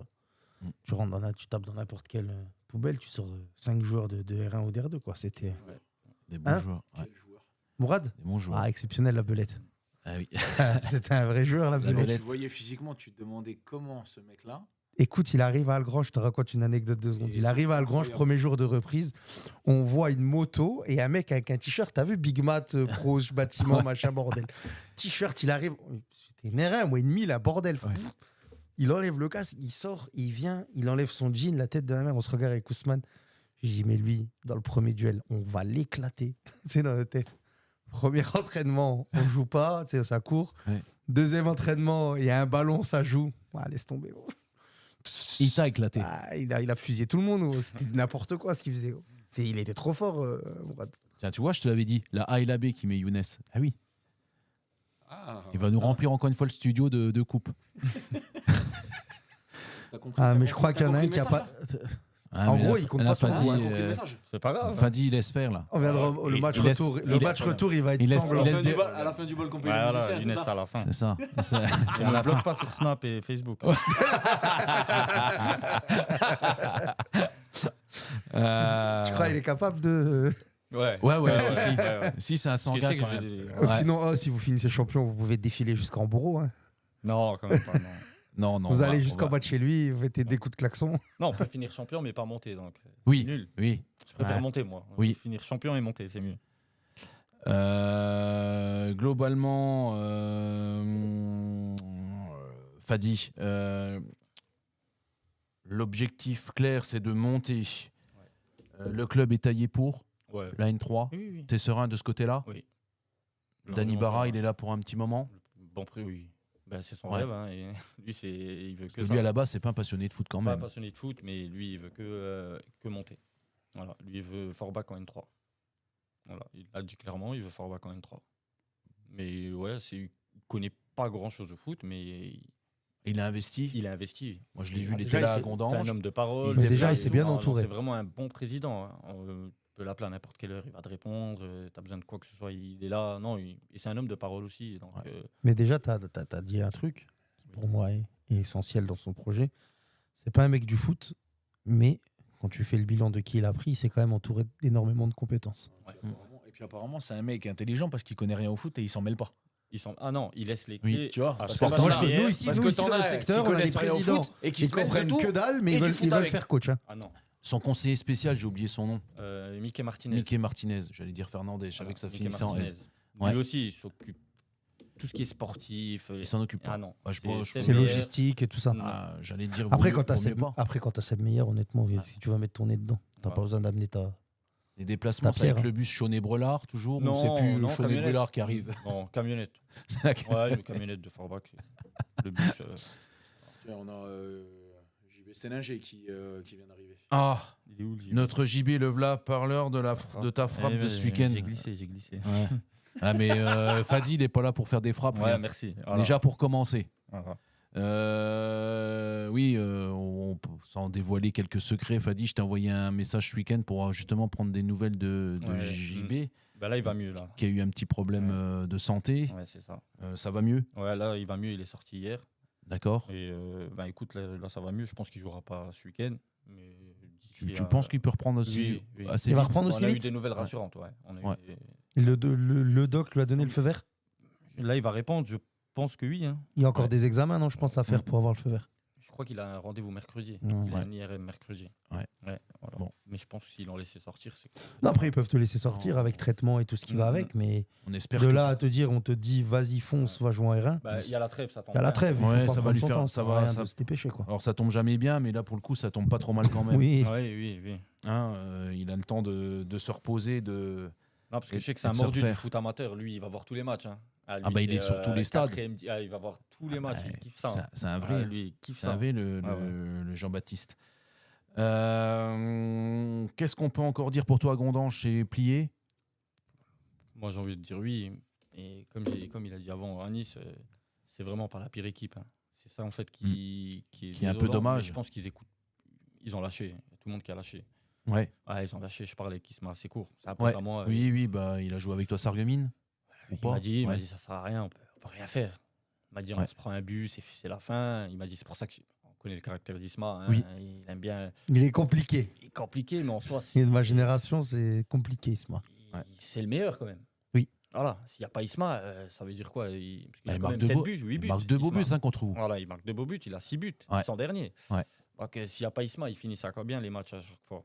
Speaker 2: Tu rentres tu tapes dans n'importe quelle poubelle, tu sors 5 joueurs de R1 ou d'R2. Quoi. C'était
Speaker 1: Des bons
Speaker 2: Hein
Speaker 1: joueurs. Ouais,
Speaker 5: Quel joueur.
Speaker 2: Mourad.
Speaker 1: des bons joueurs.
Speaker 2: Ah, exceptionnel la belette.
Speaker 1: Ah oui.
Speaker 2: C'était un vrai joueur la
Speaker 1: La
Speaker 2: belette.
Speaker 1: belette.
Speaker 5: Tu voyais physiquement, tu te demandais comment ce mec-là.
Speaker 2: Écoute, il arrive à Algrange, je te raconte une anecdote de secondes.
Speaker 5: Et
Speaker 2: Il
Speaker 5: c'est
Speaker 2: arrive à Algrange,
Speaker 5: incroyable.
Speaker 2: premier jour de reprise, on voit une moto et un mec avec un t-shirt. T'as vu Big Mat, pro, bâtiment, machin, bordel. T-shirt, il arrive. C'était une R1, moi, une 1000, un bordel.
Speaker 1: Ouais.
Speaker 2: Pff, il enlève le casque, il sort, il vient, il enlève son jean, la tête de la mer. On se regarde avec Ousmane. J'ai dit, mais lui, dans le premier duel, on va l'éclater. C'est dans notre tête. Premier entraînement, on joue pas, tu sais, ça court.
Speaker 1: Ouais.
Speaker 2: Deuxième entraînement, il y a un ballon, ça joue. Ah, laisse tomber. Gros.
Speaker 1: Il t'a éclaté.
Speaker 2: Ah, il a fusillé tout le monde. Gros. C'était n'importe quoi ce qu'il faisait. Gros. Il était trop fort, Mourad.
Speaker 1: Tiens, tu vois, je te l'avais dit, la A et la B qui met Younes. Ah oui,
Speaker 5: Ah,
Speaker 1: il va nous remplir encore une fois le studio de coupes.
Speaker 5: t'as compris,
Speaker 2: Ah,
Speaker 5: t'as
Speaker 2: mais je crois
Speaker 5: compris-
Speaker 2: qu'il y en a
Speaker 5: t'as
Speaker 2: un qui a
Speaker 5: compris
Speaker 2: pas.
Speaker 5: le message,
Speaker 1: Ah,
Speaker 2: En
Speaker 1: mais
Speaker 2: gros,
Speaker 1: là,
Speaker 2: il compte
Speaker 1: là,
Speaker 2: pas sur
Speaker 1: Fadi,
Speaker 2: vous,
Speaker 5: hein. T'as compris le message.
Speaker 3: C'est pas grave.
Speaker 1: Fadi, il laisse faire là.
Speaker 2: On viendra, le
Speaker 1: Il-
Speaker 2: match
Speaker 1: il laisse-
Speaker 2: retour,
Speaker 1: il-
Speaker 2: le match retour, il va être
Speaker 1: il laisse-
Speaker 2: sanglant.
Speaker 1: il
Speaker 5: À la
Speaker 1: laisse
Speaker 5: fin du
Speaker 1: des-
Speaker 5: bal- à la fin du bal qu'on paye
Speaker 3: Voilà,
Speaker 5: les musiciens, c'est
Speaker 3: Younes
Speaker 5: ça
Speaker 3: à la fin.
Speaker 1: C'est ça. C'est
Speaker 3: On
Speaker 1: à
Speaker 3: ne
Speaker 1: la
Speaker 3: bloque
Speaker 1: fin.
Speaker 3: pas sur Snap et Facebook.
Speaker 2: Tu crois qu'il est capable de.
Speaker 3: Ouais.
Speaker 1: Ouais, si, si.
Speaker 3: ouais.
Speaker 1: Si, c'est un
Speaker 3: Parce que je
Speaker 1: sangha
Speaker 3: sais que
Speaker 1: quand
Speaker 3: je vais
Speaker 1: même.
Speaker 3: les-
Speaker 1: Ouais.
Speaker 2: Sinon, si vous finissez champion, vous pouvez défiler jusqu'en bourreau. Hein.
Speaker 3: Non, quand même pas. Non,
Speaker 1: Non,
Speaker 2: Vous
Speaker 1: on
Speaker 2: allez
Speaker 1: va-
Speaker 2: jusqu'en
Speaker 1: on va-
Speaker 2: bas de chez lui, vous mettez des coups de klaxon.
Speaker 3: non, on peut finir champion, mais pas monter. Donc c'est
Speaker 1: Oui.
Speaker 3: nul.
Speaker 1: Oui.
Speaker 3: Je préfère
Speaker 1: Ouais.
Speaker 3: monter, moi.
Speaker 1: Oui.
Speaker 3: Finir champion et monter, c'est mieux.
Speaker 1: Globalement, Fadi, l'objectif clair, c'est de monter. Le club est taillé pour
Speaker 3: Ouais.
Speaker 1: la N3.
Speaker 3: Oui, oui.
Speaker 1: T'es serein de ce côté-là?
Speaker 3: Oui.
Speaker 1: Dani
Speaker 3: Largement
Speaker 1: Barra,
Speaker 3: ça.
Speaker 1: il est là pour un petit moment.
Speaker 3: Bon prix, oui. Ben, c'est son
Speaker 1: Ouais.
Speaker 3: rêve. Hein, et lui, il veut que
Speaker 1: Parce que
Speaker 3: ça.
Speaker 1: lui, à la base, c'est pas un passionné de foot quand
Speaker 3: Pas
Speaker 1: même.
Speaker 3: passionné de foot, mais lui, il veut que monter. Voilà. Lui, il veut Forbach en N3. Voilà. Il a dit clairement, il veut Forbach en N3. Mais ouais, il connaît pas grand-chose au foot, mais
Speaker 1: Il a investi.
Speaker 3: il a investi.
Speaker 1: Moi, je l'ai vu, il
Speaker 2: déjà,
Speaker 1: était là à
Speaker 2: c'est-
Speaker 3: C'est un
Speaker 1: Gondange.
Speaker 3: homme de parole.
Speaker 1: Mais déjà,
Speaker 2: il
Speaker 3: c'est
Speaker 2: s'est bien
Speaker 3: tout.
Speaker 2: entouré.
Speaker 3: C'est vraiment un bon président. Hein. On peut l'appeler à n'importe quelle heure, il va te répondre. Tu as besoin de quoi que ce soit, il est là. Non, et c'est un homme de parole aussi. Donc,
Speaker 1: Ouais.
Speaker 2: Mais déjà, tu as dit un truc qui, pour moi, est essentiel dans son projet. C'est pas un mec du foot, mais quand tu fais le bilan de qui il a pris, il s'est quand même entouré d'énormément de compétences.
Speaker 5: Et puis apparemment, c'est un mec intelligent parce qu'il connaît rien au foot et il s'en mêle pas.
Speaker 3: Ah non, il laisse les
Speaker 1: Oui.
Speaker 3: clés.
Speaker 5: Tu vois,
Speaker 3: à
Speaker 5: parce
Speaker 3: son
Speaker 5: que
Speaker 2: Moi,
Speaker 3: partenaire.
Speaker 2: je peux- nous, ici,
Speaker 5: Parce
Speaker 2: nous,
Speaker 5: que
Speaker 2: ici,
Speaker 5: t'en
Speaker 2: dans notre
Speaker 5: as
Speaker 2: secteur,
Speaker 5: qui
Speaker 2: on a des
Speaker 5: connaissent rien au
Speaker 2: présidents
Speaker 5: foot et qui
Speaker 2: Ils
Speaker 5: se mêlent de
Speaker 2: comprennent
Speaker 5: tout.
Speaker 2: que dalle, mais
Speaker 5: et
Speaker 2: ils
Speaker 5: du
Speaker 2: veulent,
Speaker 5: foot
Speaker 2: ils veulent
Speaker 5: avec.
Speaker 2: faire coach. Hein.
Speaker 3: Ah non,
Speaker 1: Son conseiller spécial, j'ai oublié son nom.
Speaker 3: Mickey Martinez.
Speaker 1: Mickey Martinez. J'allais dire Fernandez. Je savais
Speaker 3: Voilà,
Speaker 1: que ça
Speaker 3: Mickey
Speaker 1: finissait en
Speaker 3: Martinez.
Speaker 1: S. Ouais.
Speaker 3: Lui aussi, il s'occupe tout ce qui est sportif.
Speaker 1: Il s'en occupe pas.
Speaker 3: Ah non.
Speaker 1: Ouais, je
Speaker 3: C'est-
Speaker 1: pense-
Speaker 3: c'est
Speaker 2: C'est
Speaker 3: meilleur.
Speaker 2: logistique et tout ça.
Speaker 3: Non.
Speaker 1: Ah, j'allais dire.
Speaker 2: Après,
Speaker 1: vaut
Speaker 2: quand
Speaker 1: mieux- vaut mieux pas.
Speaker 2: t'as Seb Meyer, honnêtement, si tu vas mettre ton nez dedans, t'as
Speaker 3: Ouais.
Speaker 2: pas besoin d'amener ta.
Speaker 1: Les déplacements,
Speaker 2: Ta
Speaker 1: c'est avec
Speaker 2: pierre,
Speaker 1: le bus Chaunet-Brelard, toujours.
Speaker 3: Non,
Speaker 1: ou c'est plus
Speaker 3: non,
Speaker 1: Chaunet-Brelard
Speaker 3: camionnette.
Speaker 1: qui arrive.
Speaker 3: Non, camionnette.
Speaker 1: C'est la-
Speaker 3: Ouais, le camionnette de Forbach. Le bus.
Speaker 5: Tu vois, on a JB Steninger qui vient d'arriver.
Speaker 1: Ah,
Speaker 3: Il est où le JB?
Speaker 1: notre JB Levla, parleur de ta frappe
Speaker 3: Eh
Speaker 1: de
Speaker 3: ouais,
Speaker 1: ce week-end.
Speaker 3: J'ai glissé.
Speaker 1: Ouais. Ah, mais Fadi, il n'est pas là pour faire des frappes.
Speaker 3: Ouais,
Speaker 1: lui.
Speaker 3: merci. Voilà.
Speaker 1: Déjà pour commencer.
Speaker 3: Voilà.
Speaker 1: Oui, sans dévoiler quelques secrets, Fadi, je t'ai envoyé un message ce week-end pour justement prendre des nouvelles de
Speaker 3: Ouais.
Speaker 1: JB,
Speaker 3: Bah là, il va mieux, là.
Speaker 1: qui a eu un petit problème de santé.
Speaker 3: Ouais, c'est ça.
Speaker 1: Ça va mieux?
Speaker 3: Ouais, là, il va mieux. Il est sorti hier.
Speaker 1: D'accord.
Speaker 3: Et bah écoute, là, ça va mieux. Je pense qu'il jouera pas ce week-end. Mais
Speaker 1: Tu penses qu'il peut reprendre aussi
Speaker 3: Oui, oui.
Speaker 1: assez
Speaker 2: Il va
Speaker 1: vite?
Speaker 2: reprendre
Speaker 3: On
Speaker 2: aussi
Speaker 3: a eu
Speaker 2: vite
Speaker 3: des nouvelles rassurantes, ouais. On a eu
Speaker 1: Ouais.
Speaker 2: Le doc lui a donné le feu vert.
Speaker 3: Là, il va répondre. Je pense que oui. Hein.
Speaker 2: Il y a encore
Speaker 3: Ouais.
Speaker 2: des examens, non, je pense, à faire pour avoir le feu vert.
Speaker 3: Je crois qu'il a un rendez-vous mercredi.
Speaker 2: Ouais.
Speaker 3: Il a un IRM mercredi.
Speaker 1: Ouais.
Speaker 3: Voilà.
Speaker 1: Bon.
Speaker 3: Mais je pense que s'ils l'ont laissé sortir, c'est cool.
Speaker 2: Non, après, ils peuvent te laisser sortir
Speaker 1: Non.
Speaker 2: avec traitement et tout ce qui va
Speaker 3: Mhm.
Speaker 2: avec, mais
Speaker 1: On espère
Speaker 2: de
Speaker 1: que-
Speaker 2: là à te dire, on te dit, vas-y, fonce, va jouer en R1.
Speaker 3: Bah, il y a la trêve, ça tombe.
Speaker 2: Il y a la
Speaker 3: bien.
Speaker 2: trêve, il
Speaker 1: Ouais,
Speaker 2: faut pas
Speaker 1: ça va
Speaker 2: prendre
Speaker 1: lui
Speaker 2: son
Speaker 1: faire-
Speaker 2: temps,
Speaker 1: ça
Speaker 2: sert
Speaker 1: va-
Speaker 2: à rien
Speaker 1: ça-
Speaker 2: de se dépêcher, quoi.
Speaker 1: Alors ça tombe jamais bien, mais là pour le coup ça tombe pas trop mal quand même.
Speaker 2: Oui,
Speaker 3: Oui.
Speaker 1: Hein, il a le temps de se reposer,
Speaker 3: Non, parce que
Speaker 1: Et-
Speaker 3: je sais que
Speaker 1: et
Speaker 3: c'est un
Speaker 1: de se
Speaker 3: mordu du
Speaker 1: refaire.
Speaker 3: foot amateur. Lui, il va voir tous les matchs. Hein. Lui,
Speaker 1: Ah bah, il
Speaker 3: c'est,
Speaker 1: est sur tous les stades.
Speaker 3: 4e, il va voir tous les matchs.
Speaker 1: Ouais,
Speaker 3: Il kiffe ça.
Speaker 1: c'est
Speaker 3: hein.
Speaker 1: c'est un vrai.
Speaker 3: Lui, il kiffe
Speaker 1: C'est
Speaker 3: ça.
Speaker 1: un vrai, le
Speaker 3: Ah ouais.
Speaker 1: le Jean-Baptiste. Qu'est-ce qu'on peut encore dire pour toi, Gondange? C'est plié?
Speaker 3: Moi, j'ai envie de dire oui. Et comme il a dit avant, à Nice, c'est vraiment pas la pire équipe. Hein. C'est ça, en fait, qui
Speaker 1: Qui est un peu
Speaker 3: désolant,
Speaker 1: dommage.
Speaker 3: mais je pense qu'ils écoutent. Ils ont lâché. Il y a tout le monde qui a lâché.
Speaker 1: Ouais.
Speaker 3: Ah, ils ont lâché. Je parlais qui se met assez court. C'est un peu
Speaker 1: Ouais.
Speaker 3: à moi.
Speaker 1: Oui, bah il a joué avec toi Sarreguemines ou
Speaker 3: Il
Speaker 1: pas?
Speaker 3: m'a dit,
Speaker 1: Ouais.
Speaker 3: ça sert à rien. On peut rien faire. Il m'a dit, on
Speaker 1: Ouais.
Speaker 3: se prend un but, c'est la fin. Il m'a dit, c'est pour ça que on connaît le caractère d'Isma. Hein,
Speaker 1: Oui.
Speaker 3: Il aime bien.
Speaker 2: Il est compliqué.
Speaker 3: Il est compliqué, mais en soi,
Speaker 2: Et de ma génération, c'est compliqué, Isma.
Speaker 3: c'est le meilleur quand même.
Speaker 2: Oui.
Speaker 3: Voilà, s'il n'y a pas Isma, ça veut dire quoi? Parce qu'il
Speaker 1: Bah,
Speaker 3: a
Speaker 1: il
Speaker 3: quand
Speaker 1: marque
Speaker 3: même
Speaker 1: deux
Speaker 3: 7
Speaker 1: beaux-
Speaker 3: buts, 8
Speaker 1: Il
Speaker 3: buts.
Speaker 1: marque 2 beaux
Speaker 3: Isma.
Speaker 1: buts contre vous.
Speaker 3: Voilà, il marque 2 beaux buts, il a 6 buts,
Speaker 1: Ouais.
Speaker 3: 100 derniers.
Speaker 1: Ouais.
Speaker 3: Donc, s'il n'y a pas Isma, ils finissent à bien les matchs à chaque fois.
Speaker 1: Ouais.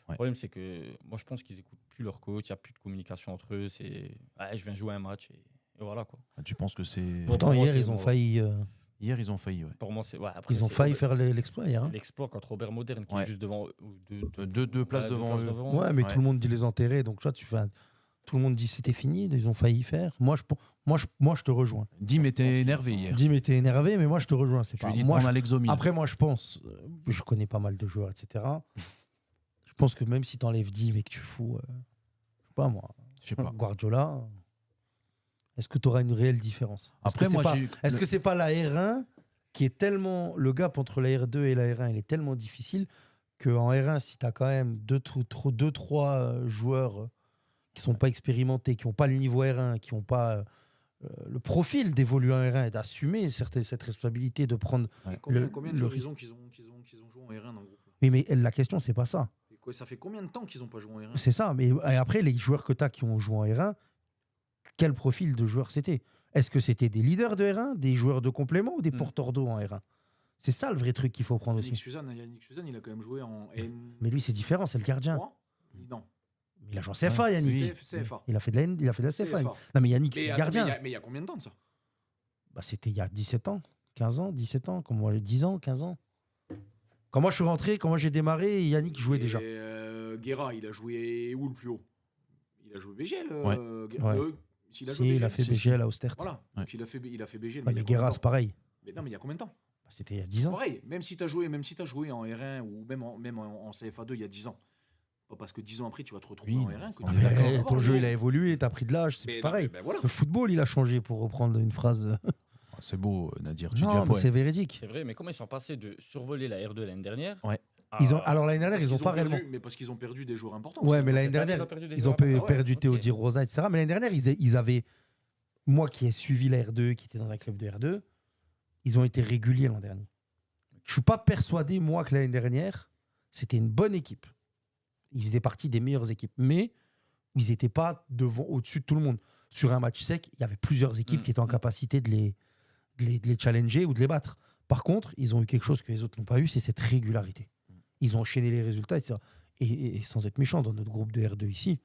Speaker 3: Le problème, c'est que moi, je pense qu'ils n'écoutent plus leur coach, il n'y a plus de communication entre eux. C'est je viens jouer un match et voilà quoi.
Speaker 1: Ah, tu penses que c'est.
Speaker 2: Pourtant,
Speaker 3: pour moi,
Speaker 2: hier,
Speaker 3: c'est
Speaker 2: ils ont
Speaker 3: bon.
Speaker 2: failli,
Speaker 1: Hier, ils ont failli. Ouais.
Speaker 3: Pour moi, c'est. Après,
Speaker 2: ils ont
Speaker 3: c'est
Speaker 2: failli
Speaker 3: Robert-
Speaker 2: faire l'exploit hier. Hein.
Speaker 3: l'exploit contre Robert Moderne qui
Speaker 1: Ouais.
Speaker 3: est juste devant eux.
Speaker 1: Deux places devant eux.
Speaker 2: Ouais, mais tout le monde dit les enterrer. Donc, toi, tout le monde dit c'était fini. Ils ont failli faire. Moi, je te rejoins.
Speaker 1: Dim était
Speaker 3: pense qu'ils
Speaker 1: énervé
Speaker 3: sont-
Speaker 1: hier.
Speaker 2: Dim était énervé, mais moi, je te rejoins. C'est
Speaker 1: Je lui
Speaker 2: pas.
Speaker 1: ai dit de
Speaker 2: Moi,
Speaker 1: prendre
Speaker 2: je-
Speaker 1: Alexomil.
Speaker 2: Après, moi, je pense. Je connais pas mal de joueurs, etc. Je pense que même si tu enlèves Dim et que tu fous. Je sais pas moi.
Speaker 1: Je sais pas.
Speaker 2: Guardiola. Est-ce que tu auras une réelle différence?
Speaker 1: Après, moi, j'ai.
Speaker 2: Est-ce que c'est pas la R1 qui est tellement. Le gap entre la R2 et la R1, il est tellement difficile qu'en R1, si tu as quand même 2-3 joueurs qui sont pas expérimentés, qui n'ont pas le niveau R1, qui n'ont pas le profil d'évoluer en R1 et d'assumer cette responsabilité de prendre.
Speaker 5: Combien de
Speaker 2: le
Speaker 5: joueurs
Speaker 2: risque.
Speaker 5: ils ont qu'ils ont joué en R1 dans le groupe là
Speaker 2: Oui, mais la question, c'est pas ça.
Speaker 5: Et quoi, ça fait combien de temps qu'ils n'ont pas joué en R1?
Speaker 2: C'est ça. Mais et après, les joueurs que tu as qui ont joué en R1, quel profil de joueurs c'était? Est-ce que c'était des leaders de R1, des joueurs de complément ou des porteurs d'eau en R1? C'est ça le vrai truc qu'il faut prendre
Speaker 5: Yannick
Speaker 2: aussi.
Speaker 5: Suzanne, il a quand même joué en N3.
Speaker 2: Mais lui, c'est différent, c'est le gardien.
Speaker 5: Non.
Speaker 2: Il a joué en CFA, Yannick.
Speaker 5: CFA.
Speaker 2: Il a fait de la CFA.
Speaker 5: CFA.
Speaker 2: Non, mais Yannick,
Speaker 5: Mais
Speaker 2: c'est le
Speaker 5: attends,
Speaker 2: gardien.
Speaker 5: mais il y a combien de temps de ça?
Speaker 2: Bah, c'était il y a 17 ans, 15 ans, 17 ans, comme moi, 10 ans, 15 ans. Quand moi je suis rentré, quand moi j'ai démarré, Yannick jouait déjà.
Speaker 5: Guerra, il a joué où le plus haut? Il a joué BGL.
Speaker 1: Ouais.
Speaker 5: S'il a
Speaker 2: Si,
Speaker 5: joué
Speaker 2: il a
Speaker 5: BGL,
Speaker 2: fait BGL à Ostert.
Speaker 5: Voilà.
Speaker 1: Ouais.
Speaker 5: Donc, il a fait BGL.
Speaker 2: Ouais,
Speaker 5: il y
Speaker 2: mais
Speaker 5: a combien
Speaker 2: Guerra,
Speaker 5: de
Speaker 2: c'est
Speaker 5: temps?
Speaker 2: pareil.
Speaker 5: Mais non, mais il y a combien de temps?
Speaker 2: Bah, c'était il y a 10 ans.
Speaker 5: Pareil, même si tu as joué en R1 ou même en CFA2 il y a 10 ans. Pas parce que 10 ans après, tu vas te retrouver
Speaker 1: Oui,
Speaker 5: en R1. que
Speaker 1: on
Speaker 5: tu
Speaker 1: est
Speaker 5: vas
Speaker 1: d'accord.
Speaker 5: avoir
Speaker 2: Ton
Speaker 5: le
Speaker 2: jeu, il
Speaker 5: niveau.
Speaker 2: a évolué, t'as pris de l'âge, c'est
Speaker 5: Mais
Speaker 2: plus
Speaker 5: non,
Speaker 2: pareil.
Speaker 5: mais voilà.
Speaker 2: Le football, il a changé, pour reprendre une phrase.
Speaker 1: C'est beau, Nadir. Tu dis
Speaker 2: Non,
Speaker 1: un
Speaker 2: mais
Speaker 1: poète.
Speaker 2: c'est véridique.
Speaker 3: C'est vrai, mais comment ils sont passés de survoler la R2 l'année dernière
Speaker 1: Ouais.
Speaker 2: Alors l'année dernière, ils ont pas réellement.
Speaker 5: Mais parce qu'ils ont perdu des joueurs importants.
Speaker 2: Ouais,
Speaker 5: aussi.
Speaker 2: mais l'année
Speaker 3: C'est pas
Speaker 2: dernière,
Speaker 3: qu'ils ont perdu des
Speaker 2: ils ont
Speaker 3: joueurs importants.
Speaker 2: perdu
Speaker 3: Ouais,
Speaker 2: Théodire
Speaker 3: ok.
Speaker 2: Rosa, etc. Mais l'année dernière, ils avaient. Moi qui ai suivi la R2, qui était dans un club de R2, ils ont été réguliers l'an dernier. Je suis pas persuadé, moi, que l'année dernière, c'était une bonne équipe. Ils faisaient partie des meilleures équipes. Mais ils n'étaient pas au-dessus de tout le monde. Sur un match sec, il y avait plusieurs équipes qui étaient en capacité de les challenger ou de les battre. Par contre, ils ont eu quelque chose que les autres n'ont pas eu, c'est cette régularité. Ils ont enchaîné les résultats, etc. Et sans être méchant, dans notre groupe de R2 ici,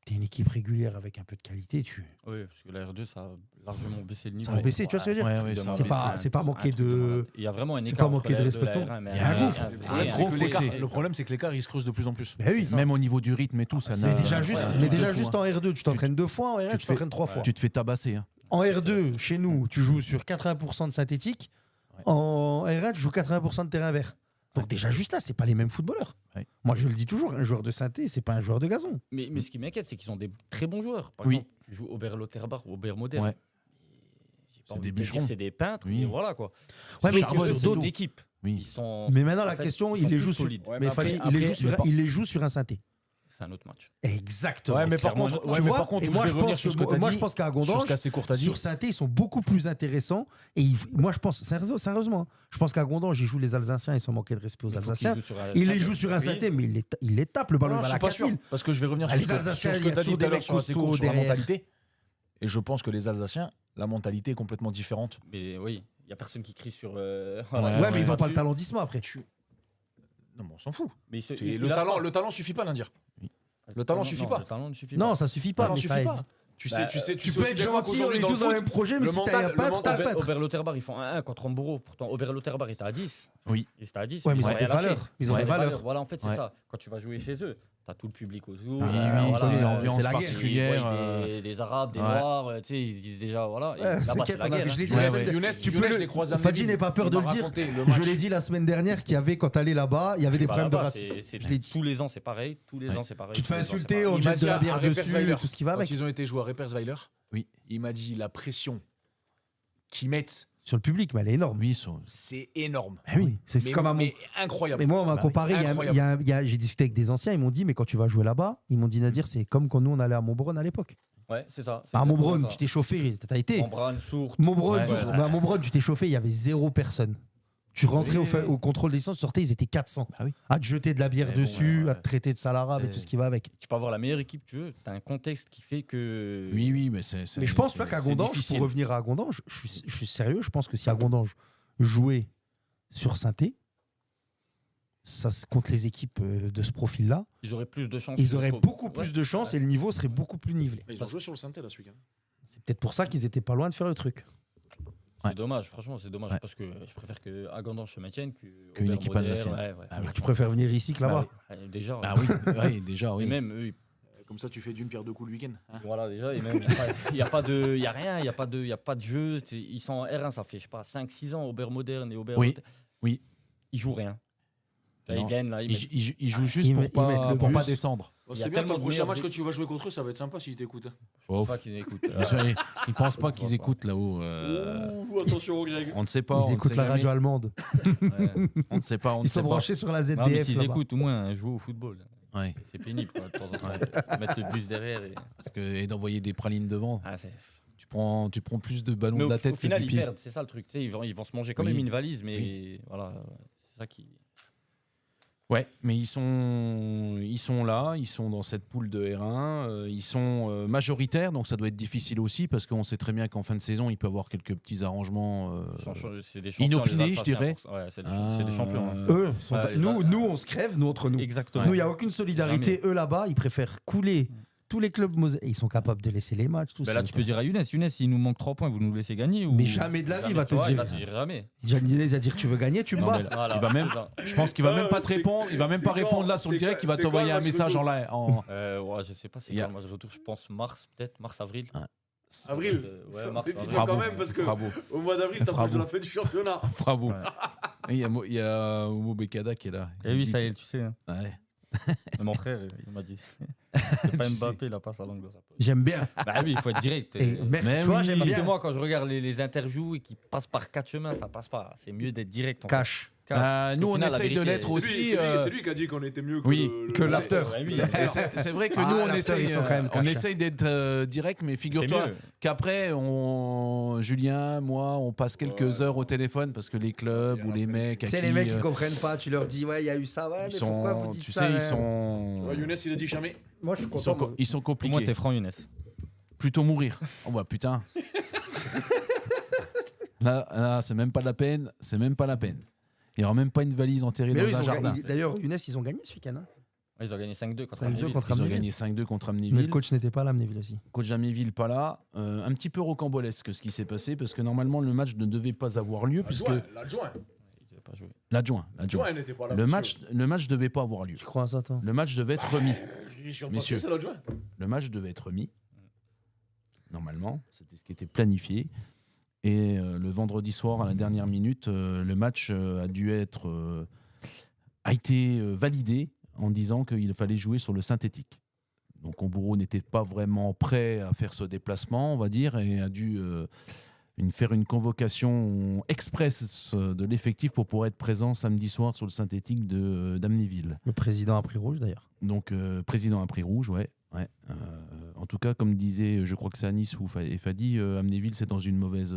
Speaker 2: tu es une équipe régulière avec un peu de qualité,
Speaker 3: Oui, parce que la R2, ça a largement baissé le niveau.
Speaker 2: ça a baissé, tu vois ce que je veux dire?
Speaker 1: Ouais, ça a
Speaker 2: C'est
Speaker 1: baissé.
Speaker 2: pas manquer de...
Speaker 3: Il y a vraiment un
Speaker 2: c'est
Speaker 3: écart.
Speaker 2: pas manquer
Speaker 3: entre
Speaker 2: de
Speaker 3: la R2 et
Speaker 2: respect.
Speaker 3: la R1, mais
Speaker 2: Il y a un gouffre.
Speaker 3: vrai,
Speaker 1: Le
Speaker 3: un
Speaker 1: gros
Speaker 3: gros
Speaker 1: fossé.
Speaker 3: écart.
Speaker 4: Le problème, c'est que l'écart, il se creuse de plus en plus.
Speaker 2: Mais oui,
Speaker 1: Même au niveau du rythme et tout, ça
Speaker 2: mais
Speaker 1: n'a-
Speaker 2: déjà
Speaker 1: Ouais.
Speaker 2: juste en R2, tu t'entraînes 2 fois, en R1, tu t'entraînes 3 fois.
Speaker 1: Tu te fais tabasser. Hein.
Speaker 2: En R2, chez nous, tu joues sur 80% de synthétique.
Speaker 1: Ouais.
Speaker 2: En R1, tu joues 80% de terrain vert. Donc déjà juste là, c'est pas les mêmes footballeurs.
Speaker 1: Ouais.
Speaker 2: Moi, je le dis toujours, un joueur de synthé, c'est pas un joueur de gazon.
Speaker 3: Mais ce qui m'inquiète, c'est qu'ils ont des très bons joueurs. Par
Speaker 1: Oui.
Speaker 3: exemple, tu joues Oberlotterbach ou Obermodern.
Speaker 1: Ouais.
Speaker 3: J'ai pas
Speaker 1: C'est
Speaker 3: envie
Speaker 1: des
Speaker 3: de te dire
Speaker 1: bûcherons.
Speaker 3: c'est des peintres,
Speaker 1: Oui.
Speaker 3: mais voilà quoi.
Speaker 2: Ouais, mais
Speaker 3: Sur
Speaker 2: c'est
Speaker 3: d'autres
Speaker 2: d'autres
Speaker 3: équipes.
Speaker 1: Oui.
Speaker 3: Ils sont.
Speaker 2: Mais maintenant,
Speaker 3: en
Speaker 2: la
Speaker 3: fait,
Speaker 2: question,
Speaker 3: ils
Speaker 2: il
Speaker 3: sont
Speaker 2: les
Speaker 3: plus
Speaker 2: joue sur...
Speaker 3: solides.
Speaker 5: Ouais,
Speaker 2: mais
Speaker 5: mais
Speaker 2: Fadi,
Speaker 5: après-
Speaker 2: il les joue sur un synthé.
Speaker 3: C'est un autre match.
Speaker 2: Exactement.
Speaker 4: Ouais, mais par
Speaker 3: clairement
Speaker 4: contre,
Speaker 3: un autre
Speaker 2: Tu
Speaker 4: ouais, mais
Speaker 2: vois,
Speaker 4: par contre,
Speaker 2: et
Speaker 4: je
Speaker 2: moi
Speaker 4: vais
Speaker 2: je
Speaker 4: revenir
Speaker 2: pense
Speaker 4: sur ce que t'as
Speaker 2: moi
Speaker 4: dit,
Speaker 2: je pense qu'à
Speaker 4: sur
Speaker 2: Gondange,
Speaker 4: ce qu'Assez Court a dit.
Speaker 2: sur synthé, ils sont beaucoup plus intéressants. Et moi je pense, sérieusement, hein, je pense qu'à Gondange, ils jouent les Alsaciens, ils sont manqués de respect aux
Speaker 3: Il faut qu'ils
Speaker 2: Alsaciens.
Speaker 3: jouent sur un
Speaker 2: Il les
Speaker 3: synthé.
Speaker 2: joue sur un
Speaker 3: Oui.
Speaker 2: synthé, mais il les tape, le ballon
Speaker 4: Non,
Speaker 2: va
Speaker 4: je
Speaker 2: à
Speaker 4: suis
Speaker 2: la
Speaker 4: pas sûr.
Speaker 2: 4000.
Speaker 4: Parce que je vais revenir
Speaker 2: Ah,
Speaker 4: sur
Speaker 2: les
Speaker 4: ce que
Speaker 2: Alsaciens,
Speaker 4: sur ce
Speaker 2: il y
Speaker 4: que
Speaker 2: a
Speaker 4: tu as dit
Speaker 2: toujours
Speaker 4: tout à
Speaker 2: des
Speaker 4: l'heure
Speaker 2: mecs
Speaker 4: sur Assez Court,
Speaker 2: costauds
Speaker 4: sur la
Speaker 2: derrière.
Speaker 4: mentalité. Et je pense que les Alsaciens, la mentalité est complètement différente.
Speaker 3: Mais oui, il n'y a personne qui crie sur.
Speaker 2: Ouais,
Speaker 1: Ouais,
Speaker 2: mais ils n'ont pas le
Speaker 3: là-dessus.
Speaker 2: talent d'Isma après.
Speaker 4: Non, mais on s'en fout.
Speaker 3: Mais
Speaker 4: Et le talent suffit pas, Nadir. Le talent suffit pas.
Speaker 3: Le talent ne suffit
Speaker 2: Non,
Speaker 3: pas.
Speaker 2: ça suffit
Speaker 4: Le
Speaker 2: pas,
Speaker 4: talent
Speaker 2: mais
Speaker 4: suffit
Speaker 2: ça aide.
Speaker 4: pas. Tu
Speaker 3: Bah,
Speaker 4: sais
Speaker 2: Tu
Speaker 4: sais
Speaker 2: peux
Speaker 4: aussi
Speaker 2: être
Speaker 4: bien
Speaker 2: gentil, on
Speaker 4: qu'aujourd'hui,
Speaker 2: est
Speaker 4: dans
Speaker 2: tous dans le
Speaker 4: foot,
Speaker 2: même projet, mais
Speaker 4: le
Speaker 2: si
Speaker 4: mental-
Speaker 2: t'as un
Speaker 4: le
Speaker 2: peintre, t'as
Speaker 4: mental-
Speaker 2: le peintre.
Speaker 3: Oberlotterbach, ils font 1-1 contre Hamburo. Pourtant, Oberlotterbach était à 10.
Speaker 1: Oui.
Speaker 3: Ils étaient à 10.
Speaker 2: Ouais, mais
Speaker 3: ils
Speaker 2: ils ont
Speaker 3: ont
Speaker 2: des
Speaker 3: rien lâché.
Speaker 2: valeurs. Ils ont des valeurs.
Speaker 3: Voilà, en fait, c'est
Speaker 1: Ouais.
Speaker 3: ça. Quand tu vas jouer chez eux, t'as tout le public autour.
Speaker 1: Oui, oui,
Speaker 2: c'est l'ambiance
Speaker 3: c'est
Speaker 1: particulière,
Speaker 3: Ils voient des Arabes, des
Speaker 1: ouais.
Speaker 3: Noirs, tu sais, ils se disent déjà, voilà. Et
Speaker 2: Ouais,
Speaker 3: là-bas, c'est
Speaker 2: t'inquiète,
Speaker 3: la guerre.
Speaker 2: je l'ai dit
Speaker 1: Ouais,
Speaker 2: la
Speaker 1: ouais.
Speaker 2: semaine
Speaker 4: Younes,
Speaker 2: tu peux
Speaker 4: Younes,
Speaker 2: le-
Speaker 4: je l'ai croisé à
Speaker 2: Fadji
Speaker 4: Médine.
Speaker 2: n'est pas peur
Speaker 4: Il
Speaker 2: de
Speaker 4: m'a
Speaker 2: le dire.
Speaker 4: raconté le
Speaker 2: Je
Speaker 4: match.
Speaker 2: l'ai dit la semaine dernière qu'il y avait, quand t'allais là-bas, il y avait des
Speaker 3: Tu vas
Speaker 2: problèmes de
Speaker 3: là-bas,
Speaker 2: racisme.
Speaker 3: c'est-
Speaker 2: Je l'ai dit.
Speaker 3: Tous les ans, c'est pareil. Tous les
Speaker 1: Ouais.
Speaker 3: ans, c'est pareil.
Speaker 2: Tu te
Speaker 3: tous
Speaker 2: fais
Speaker 3: les ans, c'est
Speaker 2: insulter,
Speaker 3: pareil.
Speaker 2: on
Speaker 4: Il
Speaker 2: te
Speaker 4: m'a
Speaker 2: jette
Speaker 4: dit
Speaker 2: de la
Speaker 4: à
Speaker 2: bière dessus,
Speaker 4: Repersweiler,
Speaker 2: tout ce qui va
Speaker 4: quand
Speaker 2: avec.
Speaker 4: ils ont été joués à Repersweiler,
Speaker 1: Oui.
Speaker 4: il m'a dit la pression qu'ils mettent,
Speaker 2: Sur le public, mais elle est énorme.
Speaker 1: Oui,
Speaker 4: c'est énorme.
Speaker 2: Ah oui, c'est
Speaker 4: Mais-
Speaker 2: comme à mon...
Speaker 4: mais incroyable.
Speaker 2: Mais moi, on m'a
Speaker 1: Bah
Speaker 2: comparé, j'ai discuté avec des anciens, ils m'ont dit, mais quand tu vas jouer là-bas, ils m'ont dit, Nadir, c'est comme quand nous, on allait à Montbronn à l'époque.
Speaker 3: Ouais, c'est ça. c'est
Speaker 2: À
Speaker 3: exactement
Speaker 2: Montbronn,
Speaker 3: ça.
Speaker 2: tu t'es chauffé, t'as été.
Speaker 3: Montbronn, Sourdes.
Speaker 2: Montbronn,
Speaker 1: Ouais, ouais.
Speaker 2: à Montbronn, tu t'es chauffé, il y avait 0 personne. Tu rentrais
Speaker 1: Oui.
Speaker 2: au contrôle des licences, tu sortais, ils étaient 400.
Speaker 1: Ah oui.
Speaker 2: À te jeter de la bière
Speaker 1: Mais bon,
Speaker 2: dessus,
Speaker 1: ouais.
Speaker 2: à te traiter de sale arabe et
Speaker 1: C'est-
Speaker 2: tout ce qui va avec.
Speaker 3: Tu peux avoir la meilleure équipe que tu veux. Tu as un contexte qui fait que.
Speaker 1: Oui, mais c'est.
Speaker 2: Mais je pense tu vois, qu'à
Speaker 1: c'est
Speaker 2: Gondange,
Speaker 1: difficile.
Speaker 2: pour revenir à Gondange, je suis sérieux, je pense que si à Gondange jouait sur synthé, ça, contre les équipes de ce profil-là,
Speaker 3: Ils auraient plus de chances.
Speaker 2: ils
Speaker 3: je
Speaker 2: auraient
Speaker 3: trouve.
Speaker 2: beaucoup
Speaker 3: Ouais.
Speaker 2: plus de chances et le niveau serait beaucoup plus nivelé.
Speaker 5: Ils ont joué sur le synthé là ce week-end.
Speaker 2: C'est peut-être pour ça qu'ils étaient pas loin de faire le truc.
Speaker 3: C'est
Speaker 1: Ouais.
Speaker 3: dommage, franchement, c'est dommage
Speaker 1: Ouais.
Speaker 3: parce que je préfère que Agandange se maintienne
Speaker 1: Qu'une
Speaker 3: Aubert
Speaker 1: équipe
Speaker 3: Moderne,
Speaker 1: alsacienne.
Speaker 3: ouais, ouais.
Speaker 1: Ah oui.
Speaker 2: Tu préfères venir ici que là-bas.
Speaker 3: Bah oui, déjà.
Speaker 1: Ah oui, oui, déjà, oui.
Speaker 3: Et même eux,
Speaker 5: Comme ça, tu fais d'une pierre deux coups le week-end. Hein.
Speaker 3: voilà, déjà, et même, il n'y a pas de. Il y a rien, il n'y a, pas de jeu. Ils sont en R1, ça fait, je sais pas, 5-6 ans, Aubert Moderne et Aubert.
Speaker 1: Oui, oui.
Speaker 3: Ils jouent rien. Là,
Speaker 1: Non.
Speaker 3: ils viennent là.
Speaker 1: Ils jouent juste
Speaker 2: Ils
Speaker 1: pour
Speaker 2: mettent le
Speaker 1: pour pas
Speaker 2: bus.
Speaker 1: descendre.
Speaker 5: Bon,
Speaker 3: Il y a
Speaker 5: c'est bien,
Speaker 3: tellement
Speaker 5: le
Speaker 3: de
Speaker 5: prochain
Speaker 3: meilleurs
Speaker 5: match
Speaker 3: dé-
Speaker 5: que tu vas jouer contre eux, ça va être sympa s'ils t'écoutent. hein.
Speaker 3: Je pense pas qu'ils écoutent.
Speaker 1: Bien sûr, ils pensent pas
Speaker 3: Je
Speaker 1: qu'ils
Speaker 3: pense
Speaker 1: écoutent là-haut.
Speaker 5: Ouh, attention, Greg.
Speaker 1: On ne sait pas.
Speaker 2: Ils
Speaker 1: on ne
Speaker 2: écoutent
Speaker 1: sait
Speaker 2: la
Speaker 1: jamais.
Speaker 2: radio allemande.
Speaker 3: Ouais.
Speaker 1: On ne sait pas. On ne
Speaker 2: Ils
Speaker 1: sait
Speaker 2: sont
Speaker 1: pas.
Speaker 2: branchés sur la
Speaker 3: Non, mais
Speaker 2: ZDF.
Speaker 3: s'ils
Speaker 2: là-bas.
Speaker 3: écoutent, au moins, jouer au football.
Speaker 1: Ouais.
Speaker 3: C'est pénible, quoi, de temps en temps. Mettre le bus derrière.
Speaker 1: Parce que et d'envoyer des pralines devant,
Speaker 3: Ah, c'est-
Speaker 1: tu prends plus de ballons
Speaker 3: Mais
Speaker 1: de
Speaker 3: au,
Speaker 1: la tête
Speaker 3: au final,
Speaker 1: que
Speaker 3: ils
Speaker 1: du pied.
Speaker 3: perdent, c'est ça le truc. Tu sais, ils vont se manger quand
Speaker 1: Oui.
Speaker 3: même une valise, mais voilà, c'est ça qui.
Speaker 1: Ouais, mais ils sont là, ils sont dans cette poule de R1, ils sont majoritaires, donc ça doit être difficile aussi parce qu'on sait très bien qu'en fin de saison, il peut y avoir quelques petits arrangements.
Speaker 3: C'est des champions.
Speaker 1: inopinés,
Speaker 3: les
Speaker 1: je
Speaker 3: Alsaciens,
Speaker 1: dirais.
Speaker 3: pour ça. Ouais, c'est des champions. hein.
Speaker 2: Eux, sont
Speaker 3: Ouais,
Speaker 2: pas-
Speaker 3: les
Speaker 2: nous, on se crève, nous entre nous.
Speaker 3: Exactement.
Speaker 2: Nous, il n'y a aucune solidarité. Eux, là-bas, ils préfèrent couler tous les clubs. Et ils sont capables de laisser les matchs. Tout
Speaker 3: Ben
Speaker 2: ça.
Speaker 3: là, tu peux dire à Younes, il nous manque 3 points, vous nous laissez gagner ou...
Speaker 2: Mais jamais de la vie, il va te
Speaker 3: Jamais,
Speaker 2: dire.
Speaker 3: Il va te dire jamais.
Speaker 2: Yannis va dire tu veux gagner, tu me
Speaker 1: Non,
Speaker 2: bats.
Speaker 1: mais là,
Speaker 3: Voilà,
Speaker 1: il va même-
Speaker 3: c'est ça.
Speaker 1: Je pense qu'il va même pas te
Speaker 5: c'est-
Speaker 1: répondre, il va même
Speaker 5: c'est
Speaker 1: pas
Speaker 5: quand-
Speaker 1: répondre là sur le
Speaker 5: c'est
Speaker 1: direct,
Speaker 5: quand-
Speaker 1: il va
Speaker 5: c'est
Speaker 1: t'envoyer
Speaker 5: quand
Speaker 1: un
Speaker 5: le match
Speaker 1: message
Speaker 5: retour
Speaker 1: en live. En...
Speaker 3: Ouais, je sais pas, c'est
Speaker 1: Il y a-
Speaker 3: quand le match de retour, je pense mars, peut-être, mars-avril.
Speaker 5: Avril.
Speaker 3: Ouais, mars,
Speaker 5: Méfie-toi
Speaker 3: avril.
Speaker 5: quand même parce que
Speaker 1: Bravo.
Speaker 5: au mois d'avril, t'approches
Speaker 1: Bravo.
Speaker 5: de la fin du championnat.
Speaker 1: Bravo.
Speaker 3: Ouais.
Speaker 1: Et il y a Omo Bekada qui est là.
Speaker 3: Et oui, ça y est, tu sais. hein.
Speaker 1: Ouais.
Speaker 3: Mais mon frère, il m'a dit c'est pas
Speaker 2: Tu sais.
Speaker 3: Mbappé, il a pas sa langue dans sa poche.
Speaker 2: J'aime bien.
Speaker 3: Bah oui, il faut être direct.
Speaker 2: Et merde,
Speaker 1: Mais
Speaker 2: tu vois,
Speaker 1: oui,
Speaker 2: j'aime
Speaker 3: Parce que
Speaker 2: bien.
Speaker 3: moi, quand je regarde les interviews et qu'ils passent par 4 chemins, ça passe pas. C'est mieux d'être direct. en fait.
Speaker 2: Cash.
Speaker 3: Parce
Speaker 1: nous,
Speaker 3: qu'au
Speaker 1: on
Speaker 3: final, la
Speaker 1: essaye de
Speaker 3: vérité,
Speaker 1: l'être
Speaker 3: c'est
Speaker 1: aussi.
Speaker 5: C'est lui qui a dit qu'on était mieux que
Speaker 1: oui,
Speaker 2: que l'after.
Speaker 3: Ouais, oui.
Speaker 1: C'est vrai que
Speaker 2: Ah,
Speaker 1: nous, on
Speaker 2: l'after,
Speaker 1: essaye,
Speaker 2: ils sont quand même
Speaker 1: on
Speaker 2: cash,
Speaker 1: essaye d'être direct, mais
Speaker 3: C'est
Speaker 1: figure-toi
Speaker 3: mieux.
Speaker 1: qu'après, Julien, moi, on passe quelques heures au téléphone parce que les clubs ou les mecs. à
Speaker 2: C'est
Speaker 1: qui,
Speaker 2: les mecs qui comprennent pas, tu leur dis ouais, il y a eu ça, ouais,
Speaker 1: ils
Speaker 2: mais pourquoi vous
Speaker 1: sont,
Speaker 2: dites
Speaker 1: tu
Speaker 2: ça
Speaker 1: sais,
Speaker 2: ouais.
Speaker 3: Oh,
Speaker 5: Younes, il a dit jamais.
Speaker 2: Moi, je suis
Speaker 1: ils sont,
Speaker 2: content. moi.
Speaker 1: ils sont
Speaker 3: Pour moi, t'es
Speaker 1: compliqués.
Speaker 3: franc, Younes.
Speaker 1: Plutôt mourir. Oh bah putain. Là, c'est même pas la peine. C'est même pas la peine. Il n'y aura même pas une valise enterrée
Speaker 2: Mais eux,
Speaker 1: dans
Speaker 2: ils
Speaker 1: un
Speaker 2: ont
Speaker 1: jardin.
Speaker 2: gagné- D'ailleurs, Younes, ils ont gagné ce week-end. Hein.
Speaker 3: Ouais, ils ont gagné 5-2 contre
Speaker 2: 5-2
Speaker 3: Amnéville.
Speaker 2: contre
Speaker 1: Ils ont
Speaker 2: Amnéville.
Speaker 1: gagné 5-2 contre
Speaker 2: Mais le
Speaker 1: Amnéville.
Speaker 2: coach n'était pas là, Amnéville aussi.
Speaker 1: Coach Amnéville pas là. Un petit peu rocambolesque ce qui s'est passé parce que normalement le match ne devait pas avoir lieu puisque
Speaker 5: L'adjoint.
Speaker 3: Il devait pas jouer.
Speaker 1: l'adjoint.
Speaker 5: L'adjoint, il n'était pas là.
Speaker 1: Le
Speaker 5: monsieur.
Speaker 1: match devait pas avoir lieu.
Speaker 2: Tu crois à ça, toi
Speaker 1: Le match devait être remis.
Speaker 5: Il est sur le
Speaker 1: Messieurs.
Speaker 5: papier, c'est l'adjoint.
Speaker 1: Le match devait être remis. Normalement, c'était ce qui était planifié. Et le vendredi soir, à la dernière minute, le match a été validé en disant qu'il fallait jouer sur le synthétique. Donc Homburo n'était pas vraiment prêt à faire ce déplacement, on va dire, et a dû faire une convocation express de l'effectif pour pouvoir être présent samedi soir sur le synthétique d'Amnéville.
Speaker 2: Le président a pris rouge, d'ailleurs.
Speaker 1: Donc, président a pris rouge, ouais. En tout cas, comme disait, je crois que c'est Anis ou Fadi, Amnéville, c'est dans une mauvaise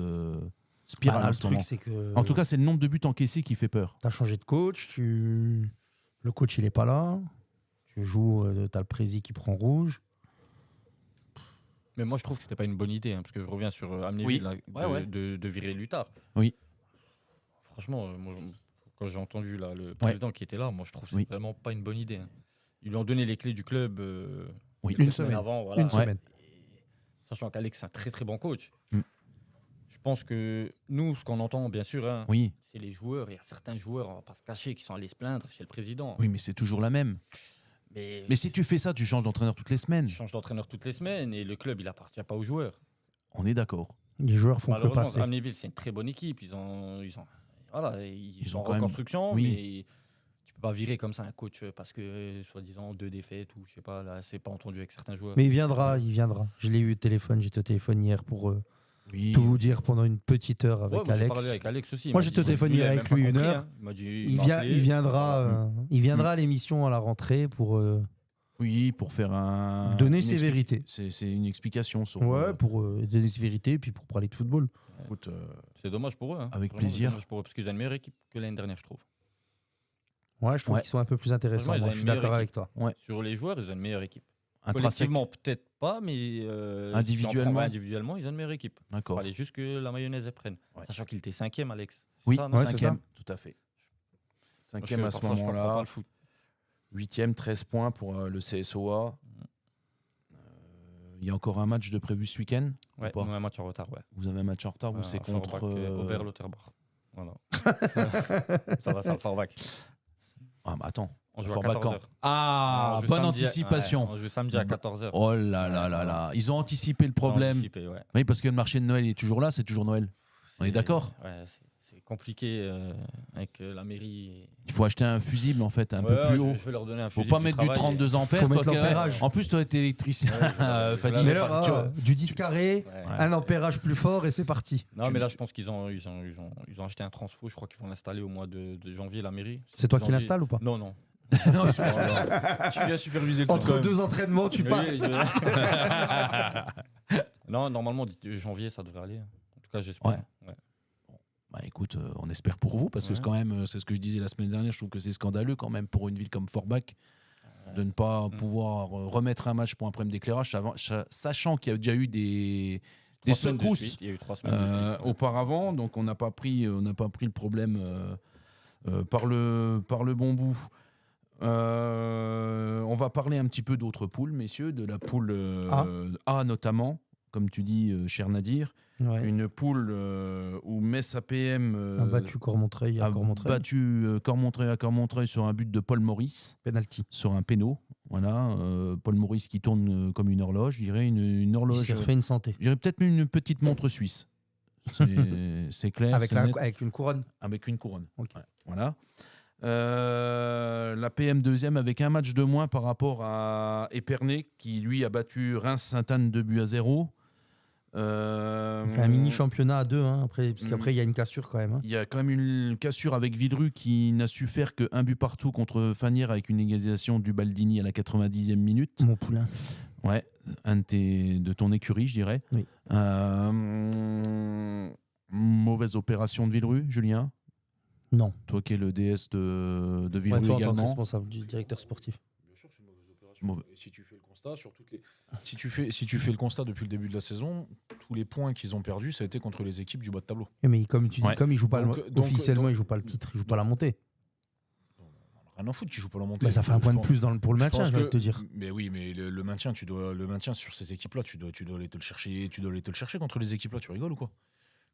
Speaker 1: spirale
Speaker 2: Bah,
Speaker 1: en
Speaker 2: le
Speaker 1: ce
Speaker 2: truc,
Speaker 1: moment.
Speaker 2: c'est que.
Speaker 1: En tout cas, c'est le nombre de buts encaissés qui fait peur.
Speaker 2: T'as changé de coach, le coach, il est pas là. Tu joues, t'as le prési qui prend rouge.
Speaker 3: Mais moi, je trouve que c'était pas une bonne idée, hein, parce que je reviens sur
Speaker 1: Oui.
Speaker 3: Amnéville, là,
Speaker 1: Ouais, ouais.
Speaker 3: de virer Luthard.
Speaker 1: Oui.
Speaker 3: Franchement, moi, quand j'ai entendu là, le président qui était là, moi, je trouve que c'est
Speaker 1: Oui.
Speaker 3: vraiment pas une bonne idée. hein. Ils lui ont donné les clés du club
Speaker 1: Oui.
Speaker 3: quelques
Speaker 2: Une
Speaker 3: semaines
Speaker 2: semaine.
Speaker 3: avant. Voilà.
Speaker 2: Une semaine.
Speaker 3: Sachant qu'Alex, c'est un très très bon coach.
Speaker 1: Mm.
Speaker 3: Je pense que nous, ce qu'on entend, bien sûr, hein,
Speaker 1: Oui,
Speaker 3: c'est les joueurs. Il y a certains joueurs, on va pas se cacher, qui sont allés se plaindre chez le président.
Speaker 1: oui, mais c'est toujours la même.
Speaker 3: Mais
Speaker 1: si tu fais ça, tu changes d'entraîneur toutes les semaines.
Speaker 3: tu changes d'entraîneur toutes les semaines et le club, il appartient pas aux joueurs.
Speaker 1: On est d'accord.
Speaker 2: Les joueurs font que
Speaker 3: Malheureusement,
Speaker 2: passer.
Speaker 3: Amnéville, c'est une très bonne équipe. Ils sont
Speaker 1: Ils
Speaker 3: sont
Speaker 1: ont
Speaker 3: en
Speaker 1: quand même-
Speaker 3: reconstruction,
Speaker 1: oui.
Speaker 3: mais tu peux pas virer comme ça un coach parce que, soi-disant, 2 défaites ou je sais pas, là, c'est pas entendu avec certains joueurs.
Speaker 2: Mais il viendra, il viendra. Je l'ai eu au téléphone, j'étais au téléphone hier pour
Speaker 1: Oui.
Speaker 2: tout vous dire pendant une petite heure avec
Speaker 3: Ouais, moi, j'ai
Speaker 2: Alex.
Speaker 3: parlé avec Alex aussi. il
Speaker 2: Moi,
Speaker 3: m'a
Speaker 2: j'étais
Speaker 3: dit-
Speaker 2: au téléphone
Speaker 3: lui, il
Speaker 2: hier
Speaker 3: a
Speaker 2: avec
Speaker 3: même
Speaker 2: lui
Speaker 3: pas
Speaker 2: une
Speaker 3: compris,
Speaker 2: heure.
Speaker 3: hein. Il m'a dit,
Speaker 2: Il
Speaker 3: m'a appelé.
Speaker 2: viendra à l'émission à la rentrée pour
Speaker 1: Oui, pour faire un.
Speaker 2: Donner
Speaker 1: une
Speaker 2: ses
Speaker 1: expli-
Speaker 2: vérités.
Speaker 1: C'est une explication sur.
Speaker 2: Ouais, pour donner ses vérités et puis pour parler de football.
Speaker 1: Écoute,
Speaker 3: C'est dommage pour eux. Hein.
Speaker 1: Avec
Speaker 3: Vraiment, c'est
Speaker 1: plaisir.
Speaker 3: dommage pour eux, parce qu'ils ont une meilleure équipe que l'année dernière, je trouve.
Speaker 2: Ouais, je trouve
Speaker 1: Ouais.
Speaker 2: qu'ils sont un peu plus intéressants.
Speaker 3: Franchement, ils
Speaker 2: Moi,
Speaker 3: ont
Speaker 2: je suis
Speaker 3: une meilleure
Speaker 2: d'accord
Speaker 3: équipe.
Speaker 2: avec toi.
Speaker 3: Sur les joueurs, ils ont une meilleure équipe.
Speaker 1: intrinsèque.
Speaker 3: Collectivement, peut-être pas, mais
Speaker 1: Individuellement.
Speaker 3: individuellement, ils ont une meilleure équipe. Il
Speaker 1: D'accord.
Speaker 3: fallait juste que la mayonnaise elle prenne.
Speaker 1: Ouais.
Speaker 3: Sachant qu'il était 5e, Alex.
Speaker 1: Oui,
Speaker 3: ça, non
Speaker 2: ouais, c'est
Speaker 1: 5e, tout à fait.
Speaker 3: Moi,
Speaker 1: 5e à ce
Speaker 3: parfois, je comprends pas
Speaker 1: moment-là.
Speaker 3: le foot.
Speaker 1: 8e, 13 points pour le CSOA. Il y a encore un match de prévu ce week-end.
Speaker 3: Ouais,
Speaker 1: pas
Speaker 3: nous, un match en retard, ouais.
Speaker 1: Vous avez un match en retard ou c'est contre
Speaker 3: Aubert Lauterbach. Voilà. Ça va, ça, le Forbach.
Speaker 1: Ah, bah attends.
Speaker 3: On joue à
Speaker 1: Forbach
Speaker 3: 14h.
Speaker 1: quand Ah, bonne anticipation.
Speaker 3: On joue samedi à 14h.
Speaker 1: Oh là là là là. Ils ont anticipé le problème. Oui, parce que le marché de Noël est toujours là, c'est toujours Noël. On est d'accord.
Speaker 3: Ouais, c'est compliqué avec la mairie.
Speaker 1: Il faut acheter un fusible en fait, un peu plus haut.
Speaker 3: Je vais leur donner un
Speaker 1: Faut
Speaker 3: fusible
Speaker 1: pas mettre du
Speaker 3: travail.
Speaker 1: 32 ampères.
Speaker 2: Faut mettre
Speaker 1: toi, qui-
Speaker 2: l'ampérage.
Speaker 1: En plus, toi, t'es électricien. Fadi.
Speaker 2: Mais là,
Speaker 1: Tu vois,
Speaker 2: du 10 carré,
Speaker 3: Ouais.
Speaker 2: un ampérage plus fort et c'est parti.
Speaker 3: Non, mais là, je pense qu'ils ont acheté un transfo. Je crois qu'ils vont l'installer au mois de janvier, la mairie.
Speaker 2: C'est toi
Speaker 3: Ils
Speaker 2: qui
Speaker 3: ont dit-
Speaker 2: l'installes ou pas?
Speaker 3: Non, non.
Speaker 1: Non, c'est-
Speaker 4: Tu viens superviser le
Speaker 2: Entre
Speaker 4: truc.
Speaker 2: deux entraînements, tu passes.
Speaker 3: Non, normalement, janvier, ça devrait aller. En tout cas, j'espère. Ouais.
Speaker 1: Bah écoute, on espère pour vous parce que
Speaker 3: Ouais.
Speaker 1: c'est quand même, c'est ce que je disais la semaine dernière. Je trouve que c'est scandaleux quand même pour une ville comme Forbach de ne pas pouvoir remettre un match pour un problème d'éclairage, sachant qu'il y a déjà eu des
Speaker 3: 3 semaines de
Speaker 1: secousses
Speaker 3: suite. Il y a eu 3 semaines de suite.
Speaker 1: auparavant, donc on n'a pas pris le problème par le bon bout. On va parler un petit peu d'autres poules, messieurs, de la poule A notamment, comme tu dis, cher Nadir.
Speaker 2: Ouais.
Speaker 1: Une poule où Metz APM
Speaker 2: A battu Cormontreuil à Cormontreuil.
Speaker 1: battu Cormontreuil à Cormontreuil sur un but de Paul Maurice,
Speaker 2: Penalty.
Speaker 1: sur un péno. Voilà, Paul Maurice qui tourne comme une horloge, je dirais une
Speaker 2: Il
Speaker 1: horloge.
Speaker 2: s'est refait une santé.
Speaker 1: Je dirais peut-être une petite montre suisse. C'est clair.
Speaker 2: Avec,
Speaker 1: c'est
Speaker 2: la-
Speaker 1: net.
Speaker 2: avec une couronne.
Speaker 1: Avec une couronne.
Speaker 2: Ok.
Speaker 1: Ouais, voilà. La PM deuxième avec un match de moins par rapport à Épernay qui lui a battu Reims-Sainte-Anne 2-0.
Speaker 2: Donc, un mini championnat à deux, hein, après, parce qu'après il y a une cassure quand même. Hein.
Speaker 1: Il y a quand même une cassure avec Villerupt qui n'a su faire qu'un but partout contre Fanière avec une égalisation du Baldini à la 90e minute.
Speaker 2: Mon poulain.
Speaker 1: Ouais, de ton écurie, je dirais.
Speaker 2: Oui.
Speaker 1: Mauvaise opération de Villerupt, Julien.
Speaker 2: Non.
Speaker 1: Toi qui es le DS de
Speaker 2: Ouais,
Speaker 1: Villerupt
Speaker 2: toi en tant que
Speaker 1: également.
Speaker 2: responsable du directeur sportif.
Speaker 4: Bien sûr, c'est une mauvaise opération.
Speaker 1: Mauvais.
Speaker 4: Et si tu fais le constat sur toutes les, si tu fais le constat depuis le début de la saison, tous les points qu'ils ont perdus, ça a été contre les équipes du bas de tableau.
Speaker 2: Mais comme tu dis,
Speaker 1: Ouais.
Speaker 2: comme il joue pas
Speaker 4: Donc,
Speaker 2: officiellement, il joue pas le titre, il joue pas la montée.
Speaker 4: Rien à foutre, qui joue pas la montée.
Speaker 2: Bah, ça fait un point de
Speaker 4: Je
Speaker 2: plus pour le
Speaker 4: je
Speaker 2: maintien,
Speaker 4: pense
Speaker 2: je vais
Speaker 4: que-
Speaker 2: te dire.
Speaker 4: Mais oui, mais le maintien, le maintien sur ces équipes-là, tu dois aller te le chercher, contre les équipes-là. Tu rigoles ou quoi?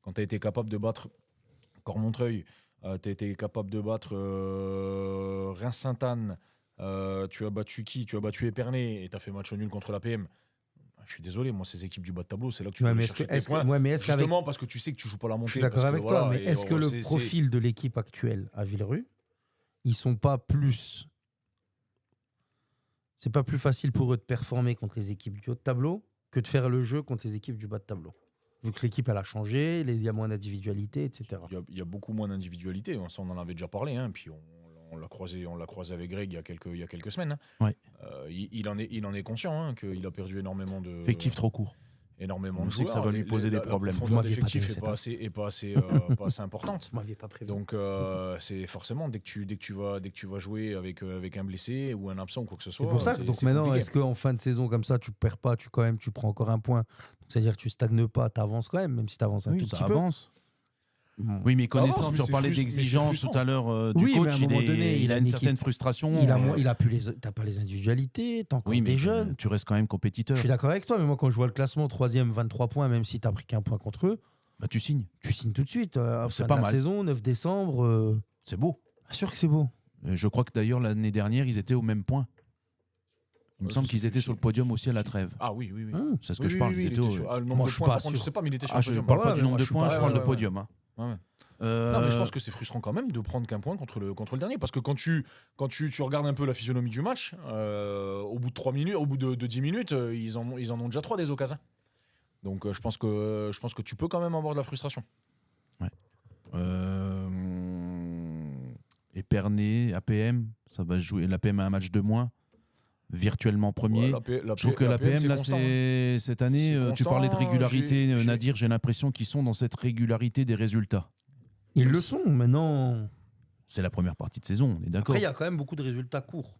Speaker 4: Quand tu as été capable de battre Cormontreuil, tu as été capable de battre Reims-Sainte-Anne, tu as battu qui? Tu as battu Épernay et tu as fait match nul contre la PM. Je suis désolé, moi, ces équipes du bas de tableau, c'est là que tu
Speaker 2: Ouais,
Speaker 4: dois
Speaker 2: mais
Speaker 4: aller
Speaker 2: est-ce que,
Speaker 4: chercher tes
Speaker 2: est-ce que-
Speaker 4: points.
Speaker 2: ouais, mais est-ce qu'avec-
Speaker 4: Justement parce que tu sais que tu joues pas la montée.
Speaker 2: je suis d'accord
Speaker 4: parce que
Speaker 2: avec
Speaker 4: voilà,
Speaker 2: toi, mais
Speaker 4: et
Speaker 2: est-ce que le
Speaker 4: c'est-
Speaker 2: profil de l'équipe actuelle à Villerupt, ils sont pas plus. C'est pas plus facile pour eux de performer contre les équipes du haut de tableau que de faire le jeu contre les équipes du bas de tableau. Vu que l'équipe elle a changé, il y a moins d'individualité, etc.
Speaker 4: Il y a beaucoup moins d'individualité. Ça, on en avait déjà parlé. Hein, puis on l'a croisé avec Greg il y a quelques semaines. Hein.
Speaker 1: Ouais.
Speaker 4: Il en est conscient hein, qu'il a perdu énormément de
Speaker 1: Effectif trop court.
Speaker 4: énormément
Speaker 1: On
Speaker 4: de
Speaker 1: sait que ça
Speaker 4: joueurs.
Speaker 1: va lui poser des
Speaker 4: La
Speaker 1: problèmes.
Speaker 2: Vous
Speaker 4: profondeur
Speaker 2: m'aviez pas
Speaker 4: d'effectif
Speaker 2: donné
Speaker 4: est
Speaker 2: cette
Speaker 4: pas assez importante.
Speaker 2: Vous m'aviez pas prévu.
Speaker 4: Donc c'est forcément dès que tu vas jouer avec un blessé ou un absent ou quoi que ce soit.
Speaker 2: C'est pour ça que donc maintenant,
Speaker 4: compliqué.
Speaker 2: est-ce qu'en fin de saison comme ça, tu perds pas, tu prends encore un point. C'est-à-dire que tu stagnes pas, tu avances quand même si tu avances un
Speaker 1: Oui,
Speaker 2: tout
Speaker 1: ça
Speaker 2: petit peu.
Speaker 1: avance.
Speaker 2: Bon.
Speaker 1: Oui, mais
Speaker 4: avance,
Speaker 1: connaissant,
Speaker 4: mais
Speaker 1: tu
Speaker 4: c'est
Speaker 1: parlais
Speaker 4: mais c'est
Speaker 1: d'exigence
Speaker 4: frustrant.
Speaker 1: tout à l'heure du
Speaker 2: Oui, mais
Speaker 1: coach,
Speaker 2: à un moment donné,
Speaker 1: il a
Speaker 2: il a
Speaker 1: une
Speaker 2: une
Speaker 1: certaine
Speaker 2: équipe-
Speaker 1: frustration.
Speaker 2: Il a plus t'as pas les individualités, t'as encore
Speaker 1: Oui, mais
Speaker 2: des jeunes.
Speaker 1: tu restes quand même compétiteur.
Speaker 2: Je suis d'accord avec toi, mais moi quand je vois le classement 3e, 23 points, même si t'as pris qu'un point contre eux,
Speaker 1: Bah, tu signes.
Speaker 2: tu signes tout de suite.
Speaker 1: C'est
Speaker 2: Fin
Speaker 1: pas
Speaker 2: de la
Speaker 1: mal.
Speaker 2: saison, 9 décembre.
Speaker 1: C'est beau.
Speaker 2: Bien sûr que c'est beau.
Speaker 1: Je crois que d'ailleurs l'année dernière, ils étaient au même point. Il me
Speaker 4: Je
Speaker 1: semble
Speaker 4: sais
Speaker 1: qu'ils
Speaker 4: plus
Speaker 1: étaient
Speaker 4: si-
Speaker 1: sur le podium aussi à la trêve.
Speaker 4: Ah oui.
Speaker 1: C'est ce que
Speaker 4: Oui,
Speaker 1: je
Speaker 4: oui,
Speaker 1: parle.
Speaker 4: oui,
Speaker 1: Ils
Speaker 4: il
Speaker 1: étaient
Speaker 4: était
Speaker 1: au-
Speaker 4: sur- le nombre
Speaker 2: Moi,
Speaker 4: de
Speaker 2: je suis
Speaker 4: points,
Speaker 2: pas
Speaker 4: par contre, je
Speaker 2: sûr.
Speaker 4: sais pas, mais il était sur
Speaker 1: Ah,
Speaker 4: le
Speaker 1: je ne
Speaker 4: podium.
Speaker 1: parle
Speaker 2: Ouais,
Speaker 1: pas
Speaker 2: mais
Speaker 1: du
Speaker 2: moi,
Speaker 1: nombre
Speaker 2: je
Speaker 1: de
Speaker 2: suis
Speaker 1: points,
Speaker 2: pas-
Speaker 1: je parle de
Speaker 4: ouais,
Speaker 1: podium. Hein.
Speaker 4: Ouais.
Speaker 1: Euh,
Speaker 4: Non, mais je pense que c'est frustrant quand même de prendre qu'un point contre le dernier. Parce que quand tu regardes un peu la physionomie du match, au bout de 3 minutes, au bout de 10 minutes, ils en ont déjà 3 des occasions. Donc je pense que tu peux quand même avoir de la frustration.
Speaker 1: Épernay, APM, ça va se jouer. L'APM a un match de moins. virtuellement premier. Je trouve que l'APM, là, cette année,
Speaker 4: C'est
Speaker 1: tu
Speaker 4: constant,
Speaker 1: parlais de régularité,
Speaker 4: j'ai-
Speaker 1: Nadir, j'ai l'impression qu'ils sont dans cette régularité des résultats.
Speaker 2: Ils le sont, maintenant.
Speaker 1: C'est la première partie de saison, on est d'accord.
Speaker 2: Après, il y a quand même beaucoup de résultats courts.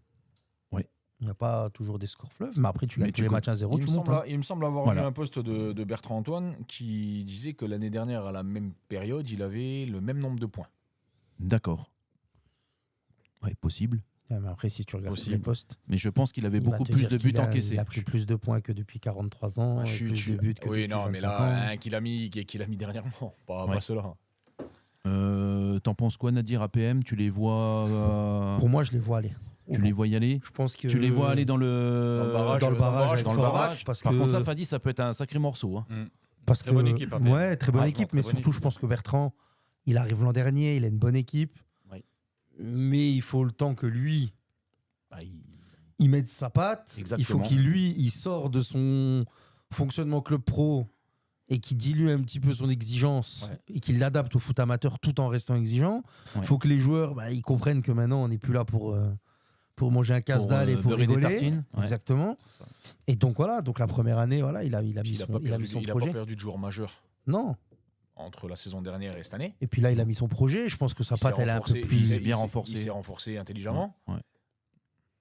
Speaker 1: Oui.
Speaker 2: Il n'y a pas toujours des scores fleuves, mais après, tu gagnes
Speaker 1: Mais
Speaker 2: tous les matchs à 0, tu montes. Hein.
Speaker 4: Il me semble avoir
Speaker 1: Voilà.
Speaker 4: vu un post de Bertrand Antoine qui disait que l'année dernière, à la même période, il avait le même nombre de points.
Speaker 1: D'accord. Oui, possible.
Speaker 2: Ouais, mais après, si tu regardes
Speaker 4: Possible.
Speaker 2: les postes,
Speaker 1: Mais je pense qu'il avait
Speaker 2: il va
Speaker 1: beaucoup
Speaker 2: te
Speaker 1: plus
Speaker 2: dire
Speaker 1: de
Speaker 2: qu'il
Speaker 1: buts
Speaker 2: a-
Speaker 1: encaissés.
Speaker 2: Il a pris plus de points que depuis 43 ans, et plus de buts que
Speaker 4: Oui,
Speaker 2: depuis
Speaker 4: non, mais
Speaker 2: 25
Speaker 4: là,
Speaker 2: ans.
Speaker 4: un qu'il a mis dernièrement, pas
Speaker 1: Ouais.
Speaker 4: cela.
Speaker 1: T'en penses quoi, Nadir, APM? Tu les vois,
Speaker 2: Pour moi, je les vois aller.
Speaker 1: tu les vois y aller?
Speaker 2: Je pense que
Speaker 1: Tu les vois aller dans le
Speaker 4: barrage,
Speaker 2: dans le barrage avec
Speaker 1: dans le
Speaker 2: Forbach,
Speaker 1: barrage.
Speaker 2: parce
Speaker 1: Par
Speaker 2: que
Speaker 1: contre, ça, Fadi, ça peut être un sacré morceau. Hein.
Speaker 2: parce
Speaker 3: Très
Speaker 2: que
Speaker 3: bonne équipe, APM.
Speaker 2: ouais, très bonne
Speaker 3: Ah,
Speaker 2: équipe,
Speaker 3: très
Speaker 2: mais
Speaker 3: bonne
Speaker 2: surtout,
Speaker 3: équipe.
Speaker 2: je pense que Bertrand, il arrive l'an dernier, il a une bonne équipe,
Speaker 1: Oui.
Speaker 2: mais il faut le temps que lui,
Speaker 1: Bah,
Speaker 2: il mette sa patte.
Speaker 1: Exactement.
Speaker 2: Il faut qu'il sort de son fonctionnement club pro et qu'il dilue un petit peu son exigence
Speaker 1: Ouais.
Speaker 2: et qu'il l'adapte au foot amateur tout en restant exigeant. Il
Speaker 1: Ouais.
Speaker 2: faut que les joueurs ils comprennent que maintenant, on n'est plus là pour manger un casse-dalle et pour
Speaker 1: beurrer des
Speaker 2: rigoler.
Speaker 1: tartines. Ouais.
Speaker 2: Exactement.
Speaker 3: C'est ça.
Speaker 2: Et donc voilà, donc la première année, voilà, il a mis
Speaker 4: Puis
Speaker 2: son, il a mis son
Speaker 4: il a
Speaker 2: projet.
Speaker 4: pas perdu de joueur majeur
Speaker 2: Non.
Speaker 4: entre la saison dernière et cette année.
Speaker 2: Et puis là, il a mis son projet. Je pense que sa
Speaker 4: Il s'est
Speaker 2: patte, elle est un peu
Speaker 4: renforcé-
Speaker 2: plus.
Speaker 1: il s'est
Speaker 4: il
Speaker 1: bien
Speaker 4: s'est-
Speaker 1: renforcé.
Speaker 4: Il s'est renforcé intelligemment.
Speaker 1: Ouais.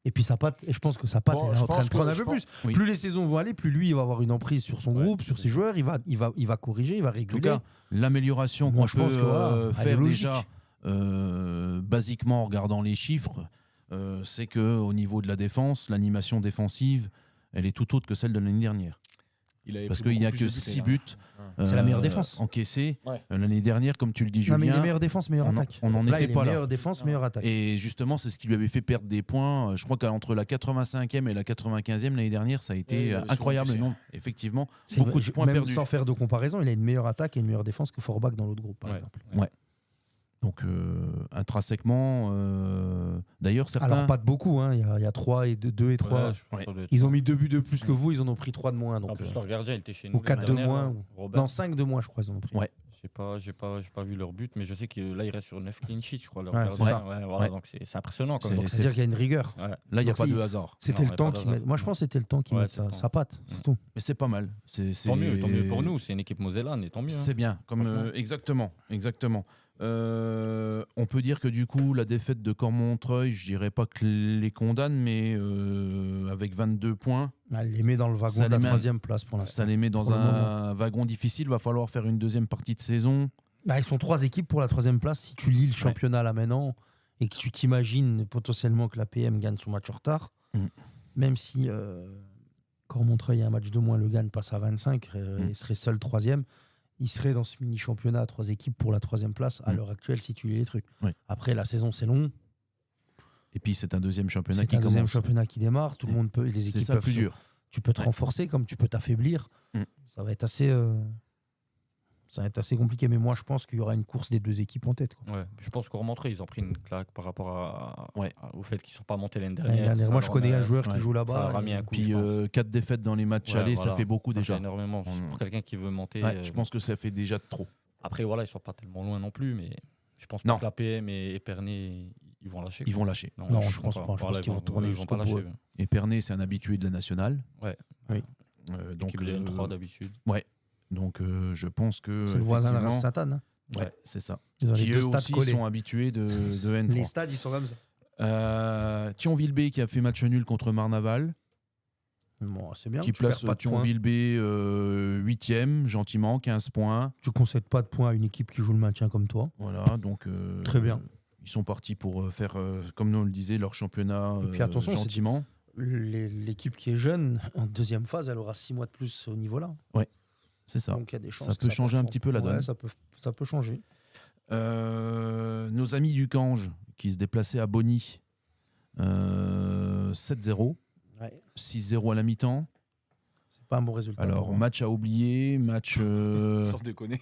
Speaker 2: Et puis sa patte, et je pense que sa patte,
Speaker 4: Bon,
Speaker 2: elle est
Speaker 4: je
Speaker 2: en train
Speaker 4: pense
Speaker 2: de prendre
Speaker 4: que-
Speaker 2: un
Speaker 4: je
Speaker 2: peu plus.
Speaker 1: Oui.
Speaker 2: Plus les saisons vont aller, plus lui, il va avoir une emprise sur son
Speaker 4: Ouais,
Speaker 2: groupe, sur ses joueurs. Il va corriger, il va
Speaker 1: En tout
Speaker 2: réguler.
Speaker 1: cas, l'amélioration
Speaker 2: Moi,
Speaker 1: qu'on
Speaker 2: je pense
Speaker 1: peut
Speaker 2: que voilà, elle est
Speaker 1: faire
Speaker 2: logique.
Speaker 1: déjà, basiquement en regardant les chiffres, c'est que au niveau de la défense, l'animation défensive, elle est tout autre que celle de l'année dernière.
Speaker 4: Il avait
Speaker 1: Parce
Speaker 4: pris
Speaker 1: qu'il n'y a
Speaker 4: beaucoup
Speaker 1: que
Speaker 4: plus de
Speaker 1: 6
Speaker 4: l'année
Speaker 1: buts
Speaker 2: C'est la meilleure défense.
Speaker 1: encaissés.
Speaker 4: Ouais.
Speaker 1: L'année dernière, comme tu le dis,
Speaker 2: Non, mais il est
Speaker 1: Julien.
Speaker 2: meilleure défense, meilleure
Speaker 1: on en-
Speaker 2: attaque.
Speaker 1: on en
Speaker 2: Là,
Speaker 1: était
Speaker 2: il est
Speaker 1: pas là.
Speaker 2: meilleure défense, meilleure attaque.
Speaker 1: Et justement, c'est ce qui lui avait fait perdre des points. Je crois qu'entre la 85e et la 95e l'année dernière, ça a
Speaker 4: Ouais,
Speaker 1: été
Speaker 4: il avait
Speaker 1: incroyable.
Speaker 4: souvent
Speaker 1: Non, effectivement,
Speaker 2: C'est-
Speaker 1: beaucoup de points
Speaker 2: même
Speaker 1: perdus.
Speaker 2: sans faire de comparaison, il a une meilleure attaque et une meilleure défense que Forbach dans l'autre groupe, par
Speaker 3: Ouais.
Speaker 2: exemple.
Speaker 1: Ouais. Donc, intrinsèquement, d'ailleurs, certains.
Speaker 2: Alors, pas de beaucoup. Hein. Il y a 3 et 2 et 3. Ils ont mis 2 buts de plus que vous, ils en ont pris 3 de moins. Donc,
Speaker 3: En plus, leur gardien, il était chez nous.
Speaker 2: ou 4 de
Speaker 3: l'année dernière,
Speaker 2: moins.
Speaker 3: hein, Robert.
Speaker 2: Non, 5 de moins, je crois, ils en ont pris.
Speaker 1: Ouais.
Speaker 3: J'ai pas vu leur but, mais je sais que là, il reste sur 9 clean sheets, je crois. Leur
Speaker 2: Ouais,
Speaker 3: gardien.
Speaker 2: c'est ça.
Speaker 3: Ouais, voilà,
Speaker 1: Ouais.
Speaker 3: donc c'est impressionnant quand
Speaker 1: C'est-
Speaker 3: même.
Speaker 2: Donc, c'est-à-dire qu'il y a une rigueur.
Speaker 3: Ouais.
Speaker 1: Là, il n'y a
Speaker 2: Donc,
Speaker 1: pas
Speaker 2: si-
Speaker 1: de hasard.
Speaker 2: C'était
Speaker 3: Non,
Speaker 2: le
Speaker 3: mais
Speaker 2: temps
Speaker 3: pas
Speaker 2: qu'ils
Speaker 3: d'hasard.
Speaker 2: mettent. Moi, je pense que c'était le temps qu'ils
Speaker 3: Ouais,
Speaker 2: mettent
Speaker 3: c'est le temps.
Speaker 2: sa patte. C'est tout.
Speaker 1: Mais c'est pas mal.
Speaker 3: Tant mieux pour nous. C'est une équipe mosellane et tant mieux. hein.
Speaker 1: C'est bien. Comme,
Speaker 3: Franchement.
Speaker 1: exactement. On peut dire que du coup, la défaite de Cormontreuil, je dirais pas que les condamne, mais avec 22 points,
Speaker 2: Elle les met dans le wagon
Speaker 1: Ça
Speaker 2: de la
Speaker 1: les met-
Speaker 2: 3e place pour l'instant.
Speaker 1: ça les met dans
Speaker 2: Pour le
Speaker 1: un wagon difficile. Va falloir faire une deuxième partie de saison.
Speaker 2: Ils sont 3 équipes pour la 3e place. Si tu lis le championnat là maintenant et que tu t'imagines potentiellement que la PM gagne son match en retard,
Speaker 1: Mm.
Speaker 2: même si Cormontreuil a un match de moins, le gagne passe à 25, il serait seul 3e. Il serait dans ce mini-championnat à 3 équipes pour la 3e place à
Speaker 1: Mm.
Speaker 2: l'heure actuelle si tu lis les trucs.
Speaker 1: Oui.
Speaker 2: Après, la saison, c'est long.
Speaker 1: Et puis, c'est un deuxième championnat
Speaker 2: C'est
Speaker 1: qui
Speaker 2: un deuxième
Speaker 1: commence.
Speaker 2: championnat qui démarre. Tout le monde peut, les
Speaker 1: C'est
Speaker 2: équipes
Speaker 1: ça le
Speaker 2: peuvent
Speaker 1: plus
Speaker 2: se-
Speaker 1: dur.
Speaker 2: Tu peux te
Speaker 1: Ouais.
Speaker 2: renforcer comme tu peux t'affaiblir.
Speaker 1: Mm.
Speaker 2: Ça va être assez compliqué. Mais moi, je pense qu'il y aura une course des 2 équipes en tête. Quoi.
Speaker 3: Ouais, je pense qu'au remontré, ils ont pris une claque par rapport
Speaker 1: Ouais.
Speaker 3: au fait qu'ils ne sont pas montés l'année
Speaker 2: L'année
Speaker 3: dernière.
Speaker 2: dernière,
Speaker 3: Ça
Speaker 2: moi, je
Speaker 3: leur
Speaker 2: connais
Speaker 3: a-
Speaker 2: un joueur qui
Speaker 1: ouais.
Speaker 2: joue
Speaker 3: Ça
Speaker 2: là-bas.
Speaker 3: leur a mis un coup, je
Speaker 1: Puis
Speaker 3: pense.
Speaker 1: 4 défaites dans les matchs
Speaker 3: Ouais,
Speaker 1: allés,
Speaker 3: voilà.
Speaker 1: ça fait beaucoup
Speaker 3: Ça fait
Speaker 1: déjà.
Speaker 3: énormément.
Speaker 1: On-
Speaker 3: Pour quelqu'un qui veut monter.
Speaker 1: Ouais, je pense que ça fait déjà de trop.
Speaker 3: Après, voilà, ils sont pas tellement loin non plus, mais je pense
Speaker 1: Non.
Speaker 3: pas que la PM et Épernay, ils vont lâcher.
Speaker 1: Ils vont lâcher.
Speaker 2: Non, je pense pas. Je pense
Speaker 3: Voilà,
Speaker 2: qu'ils vont tourner
Speaker 3: ils vont
Speaker 2: jusqu'au
Speaker 3: pas
Speaker 2: bout.
Speaker 3: lâcher.
Speaker 1: Épernay, c'est un habitué de la nationale.
Speaker 3: Ouais.
Speaker 2: Oui.
Speaker 1: Donc,
Speaker 3: Équipe de N3 d'habitude.
Speaker 1: donc je pense que.
Speaker 2: C'est le voisin de
Speaker 1: effectivement-
Speaker 2: Sainte-Anne. Hein.
Speaker 1: Ouais, c'est ça.
Speaker 2: Ils ont les
Speaker 1: Qui
Speaker 2: 2
Speaker 1: eux
Speaker 2: stades
Speaker 1: aussi
Speaker 2: collés.
Speaker 1: sont habitués de N3.
Speaker 2: Les stades, ils sont comme ça.
Speaker 1: Thionville B qui a fait match nul contre Marnaval,
Speaker 2: Bon, c'est bien.
Speaker 1: qui
Speaker 2: tu perds
Speaker 1: place
Speaker 2: pas de points.
Speaker 1: Thionville B 8e, gentiment, 15 points.
Speaker 2: Tu concèdes pas de points à une équipe qui joue le maintien comme toi.
Speaker 1: Voilà, donc.
Speaker 2: Très bien.
Speaker 1: Ils sont partis pour faire, comme nous on le disait, leur championnat
Speaker 2: Et puis attention, c'est-
Speaker 1: gentiment.
Speaker 2: L'équipe qui est jeune, en 2e phase, elle aura 6 mois de plus au niveau-là.
Speaker 1: C'est ça.
Speaker 2: Donc il y a des chances
Speaker 1: Ça
Speaker 2: que
Speaker 1: peut changer un
Speaker 2: performe.
Speaker 1: petit peu la donne.
Speaker 2: Ouais, ça peut changer.
Speaker 1: Nos amis du Cange qui se déplaçaient à Bonny, 7-0,
Speaker 2: Ouais.
Speaker 1: 6-0 à la mi-temps.
Speaker 2: C'est pas un bon résultat.
Speaker 1: Alors, match à oublier, match,
Speaker 4: Sans déconner.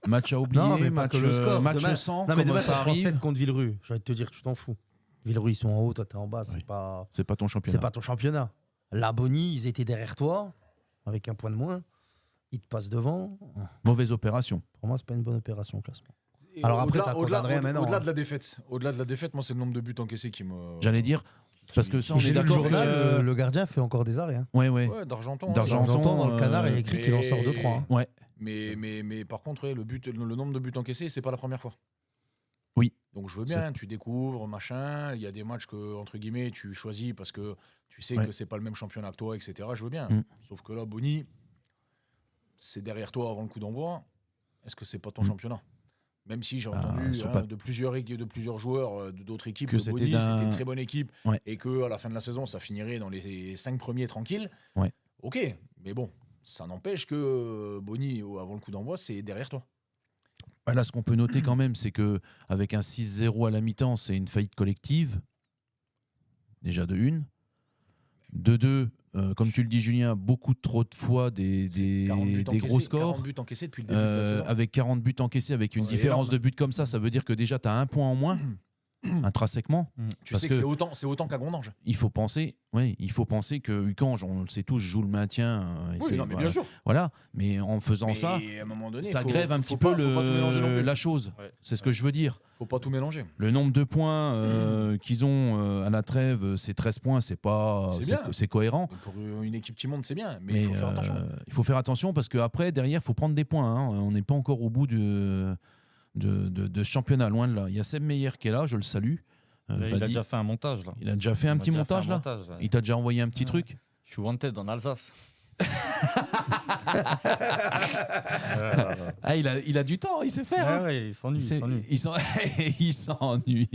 Speaker 1: match à oublier,
Speaker 2: Non, mais pas
Speaker 1: match,
Speaker 2: que le score.
Speaker 1: match
Speaker 2: Demain-
Speaker 1: sans,
Speaker 2: non, mais
Speaker 1: comme
Speaker 2: demain,
Speaker 1: ça
Speaker 2: ça
Speaker 1: arrive.
Speaker 2: 7 contre Villerue. J'ai envie de te dire que tu t'en fous. Villerue, ils sont en haut, toi, t'es en bas.
Speaker 1: Oui.
Speaker 2: C'est
Speaker 1: C'est pas ton championnat.
Speaker 2: pas ton championnat. La Bonny, ils étaient derrière toi, avec un point de moins. Ils te passent devant.
Speaker 1: Mauvaise opération.
Speaker 2: Pour moi, c'est pas une bonne opération au classement.
Speaker 4: Et
Speaker 2: Alors après,
Speaker 4: au-delà-
Speaker 2: ça
Speaker 4: au-delà
Speaker 2: condamnerait maintenant,
Speaker 4: Au-delà
Speaker 2: hein.
Speaker 4: de la défaite, moi, c'est le nombre de buts encaissés qui me.
Speaker 1: J'allais dire, Parce que ça, on
Speaker 2: J'ai
Speaker 1: est
Speaker 2: lu le
Speaker 1: d'accord
Speaker 2: journal,
Speaker 1: que...
Speaker 2: le gardien fait encore des arrêts. Hein.
Speaker 1: Ouais, ouais.
Speaker 4: Ouais, d'Argenton.
Speaker 1: D'Argenton.
Speaker 2: J'entends dans le canard, il y a écrit
Speaker 4: mais-
Speaker 2: qu'il en sort 2-3. Hein.
Speaker 1: Ouais.
Speaker 4: Mais par contre, ouais, le nombre de buts encaissés, c'est pas la première fois.
Speaker 1: Oui.
Speaker 4: Donc je veux bien, tu découvres, machin. Il y a des matchs que, entre guillemets, tu choisis parce que tu sais
Speaker 1: Ouais.
Speaker 4: que c'est pas le même championnat que toi, etc. Je veux bien.
Speaker 1: Mm.
Speaker 4: Sauf que là, Bonny, c'est derrière toi avant le coup d'envoi. Est-ce que c'est pas ton
Speaker 1: Mm.
Speaker 4: championnat? Même si j'ai
Speaker 1: Ah,
Speaker 4: entendu
Speaker 1: sur
Speaker 4: hein,
Speaker 1: pas-
Speaker 4: de plusieurs joueurs d'autres équipes
Speaker 1: Que
Speaker 4: que
Speaker 1: c'était
Speaker 4: Bonny,
Speaker 1: d'un-
Speaker 4: c'était une très bonne équipe
Speaker 1: Ouais.
Speaker 4: et que à la fin de la saison, ça finirait dans les 5 premiers tranquilles.
Speaker 1: Ouais.
Speaker 4: Ok, mais bon, ça n'empêche que Bonny, avant le coup d'envoi, c'est derrière toi.
Speaker 1: Bah là, ce qu'on peut noter quand même, c'est que avec un 6-0 à la mi-temps, c'est une faillite collective. Déjà de une. De deux, comme tu le dis, Julien, beaucoup trop de fois des
Speaker 4: 40 buts
Speaker 1: gros
Speaker 4: encaissés,
Speaker 1: scores.
Speaker 4: 40 buts encaissés depuis le début de la saison.
Speaker 1: Avec 40 buts encaissés, avec une
Speaker 4: C'est
Speaker 1: différence
Speaker 4: énorme.
Speaker 1: de buts comme ça veut dire que déjà tu as un point en moins, intrinsèquement.
Speaker 4: Tu
Speaker 1: parce
Speaker 4: sais que,
Speaker 1: que-
Speaker 4: c'est autant qu'à Gondange.
Speaker 1: Il faut penser que Ucange, on le sait tous, joue le maintien. Et c'est-
Speaker 4: non, mais
Speaker 1: voilà.
Speaker 4: bien sûr.
Speaker 1: Voilà, mais en faisant
Speaker 4: Mais
Speaker 1: ça,
Speaker 4: à un moment donné,
Speaker 1: ça
Speaker 4: faut-
Speaker 1: grève un
Speaker 4: faut
Speaker 1: petit
Speaker 4: pas-
Speaker 1: peu
Speaker 4: faut pas tout mélanger non plus.
Speaker 1: la chose.
Speaker 3: Ouais.
Speaker 1: C'est ce que je veux dire.
Speaker 4: Faut pas tout mélanger.
Speaker 1: Le nombre de points qu'ils ont à la trêve, c'est 13 points, c'est pas,
Speaker 4: C'est bien.
Speaker 1: c'est cohérent.
Speaker 4: Et pour une équipe qui monte, c'est bien, mais,
Speaker 1: Mais
Speaker 4: il faut faire attention.
Speaker 1: il faut faire attention parce qu'après, derrière, il faut prendre des points. Hein. On n'est pas encore au bout de ce championnat, loin de là. Il y a Seb Meyer qui est là, je le salue.
Speaker 3: Il a
Speaker 1: Fadi.
Speaker 3: déjà fait un montage là.
Speaker 1: Il a déjà fait un
Speaker 3: Il m'a
Speaker 1: petit
Speaker 3: déjà fait
Speaker 1: montage là.
Speaker 3: là.
Speaker 1: Il t'a déjà envoyé un petit
Speaker 3: Ouais.
Speaker 1: truc.
Speaker 3: Je suis wanted en Alsace.
Speaker 1: Ah, il a du temps, il sait faire. hein.
Speaker 3: Ouais, il s'ennuie.
Speaker 1: Il s'ennuie.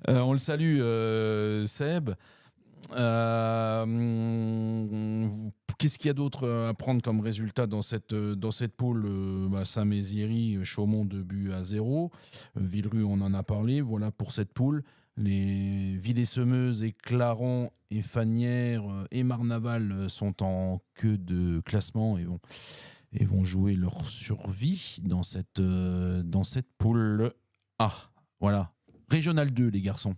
Speaker 1: On le salue, Seb. Qu'est-ce qu'il y a d'autre à prendre comme résultat dans cette poule Saint-Mézières, Chaumont 2-0. Villerue, on en a parlé. Voilà pour cette poule. Les Villers-Semeuse et Clarens et Fagnières et Marnaval sont en queue de classement et vont jouer leur survie dans cette poule A. Voilà. Régional 2, les garçons.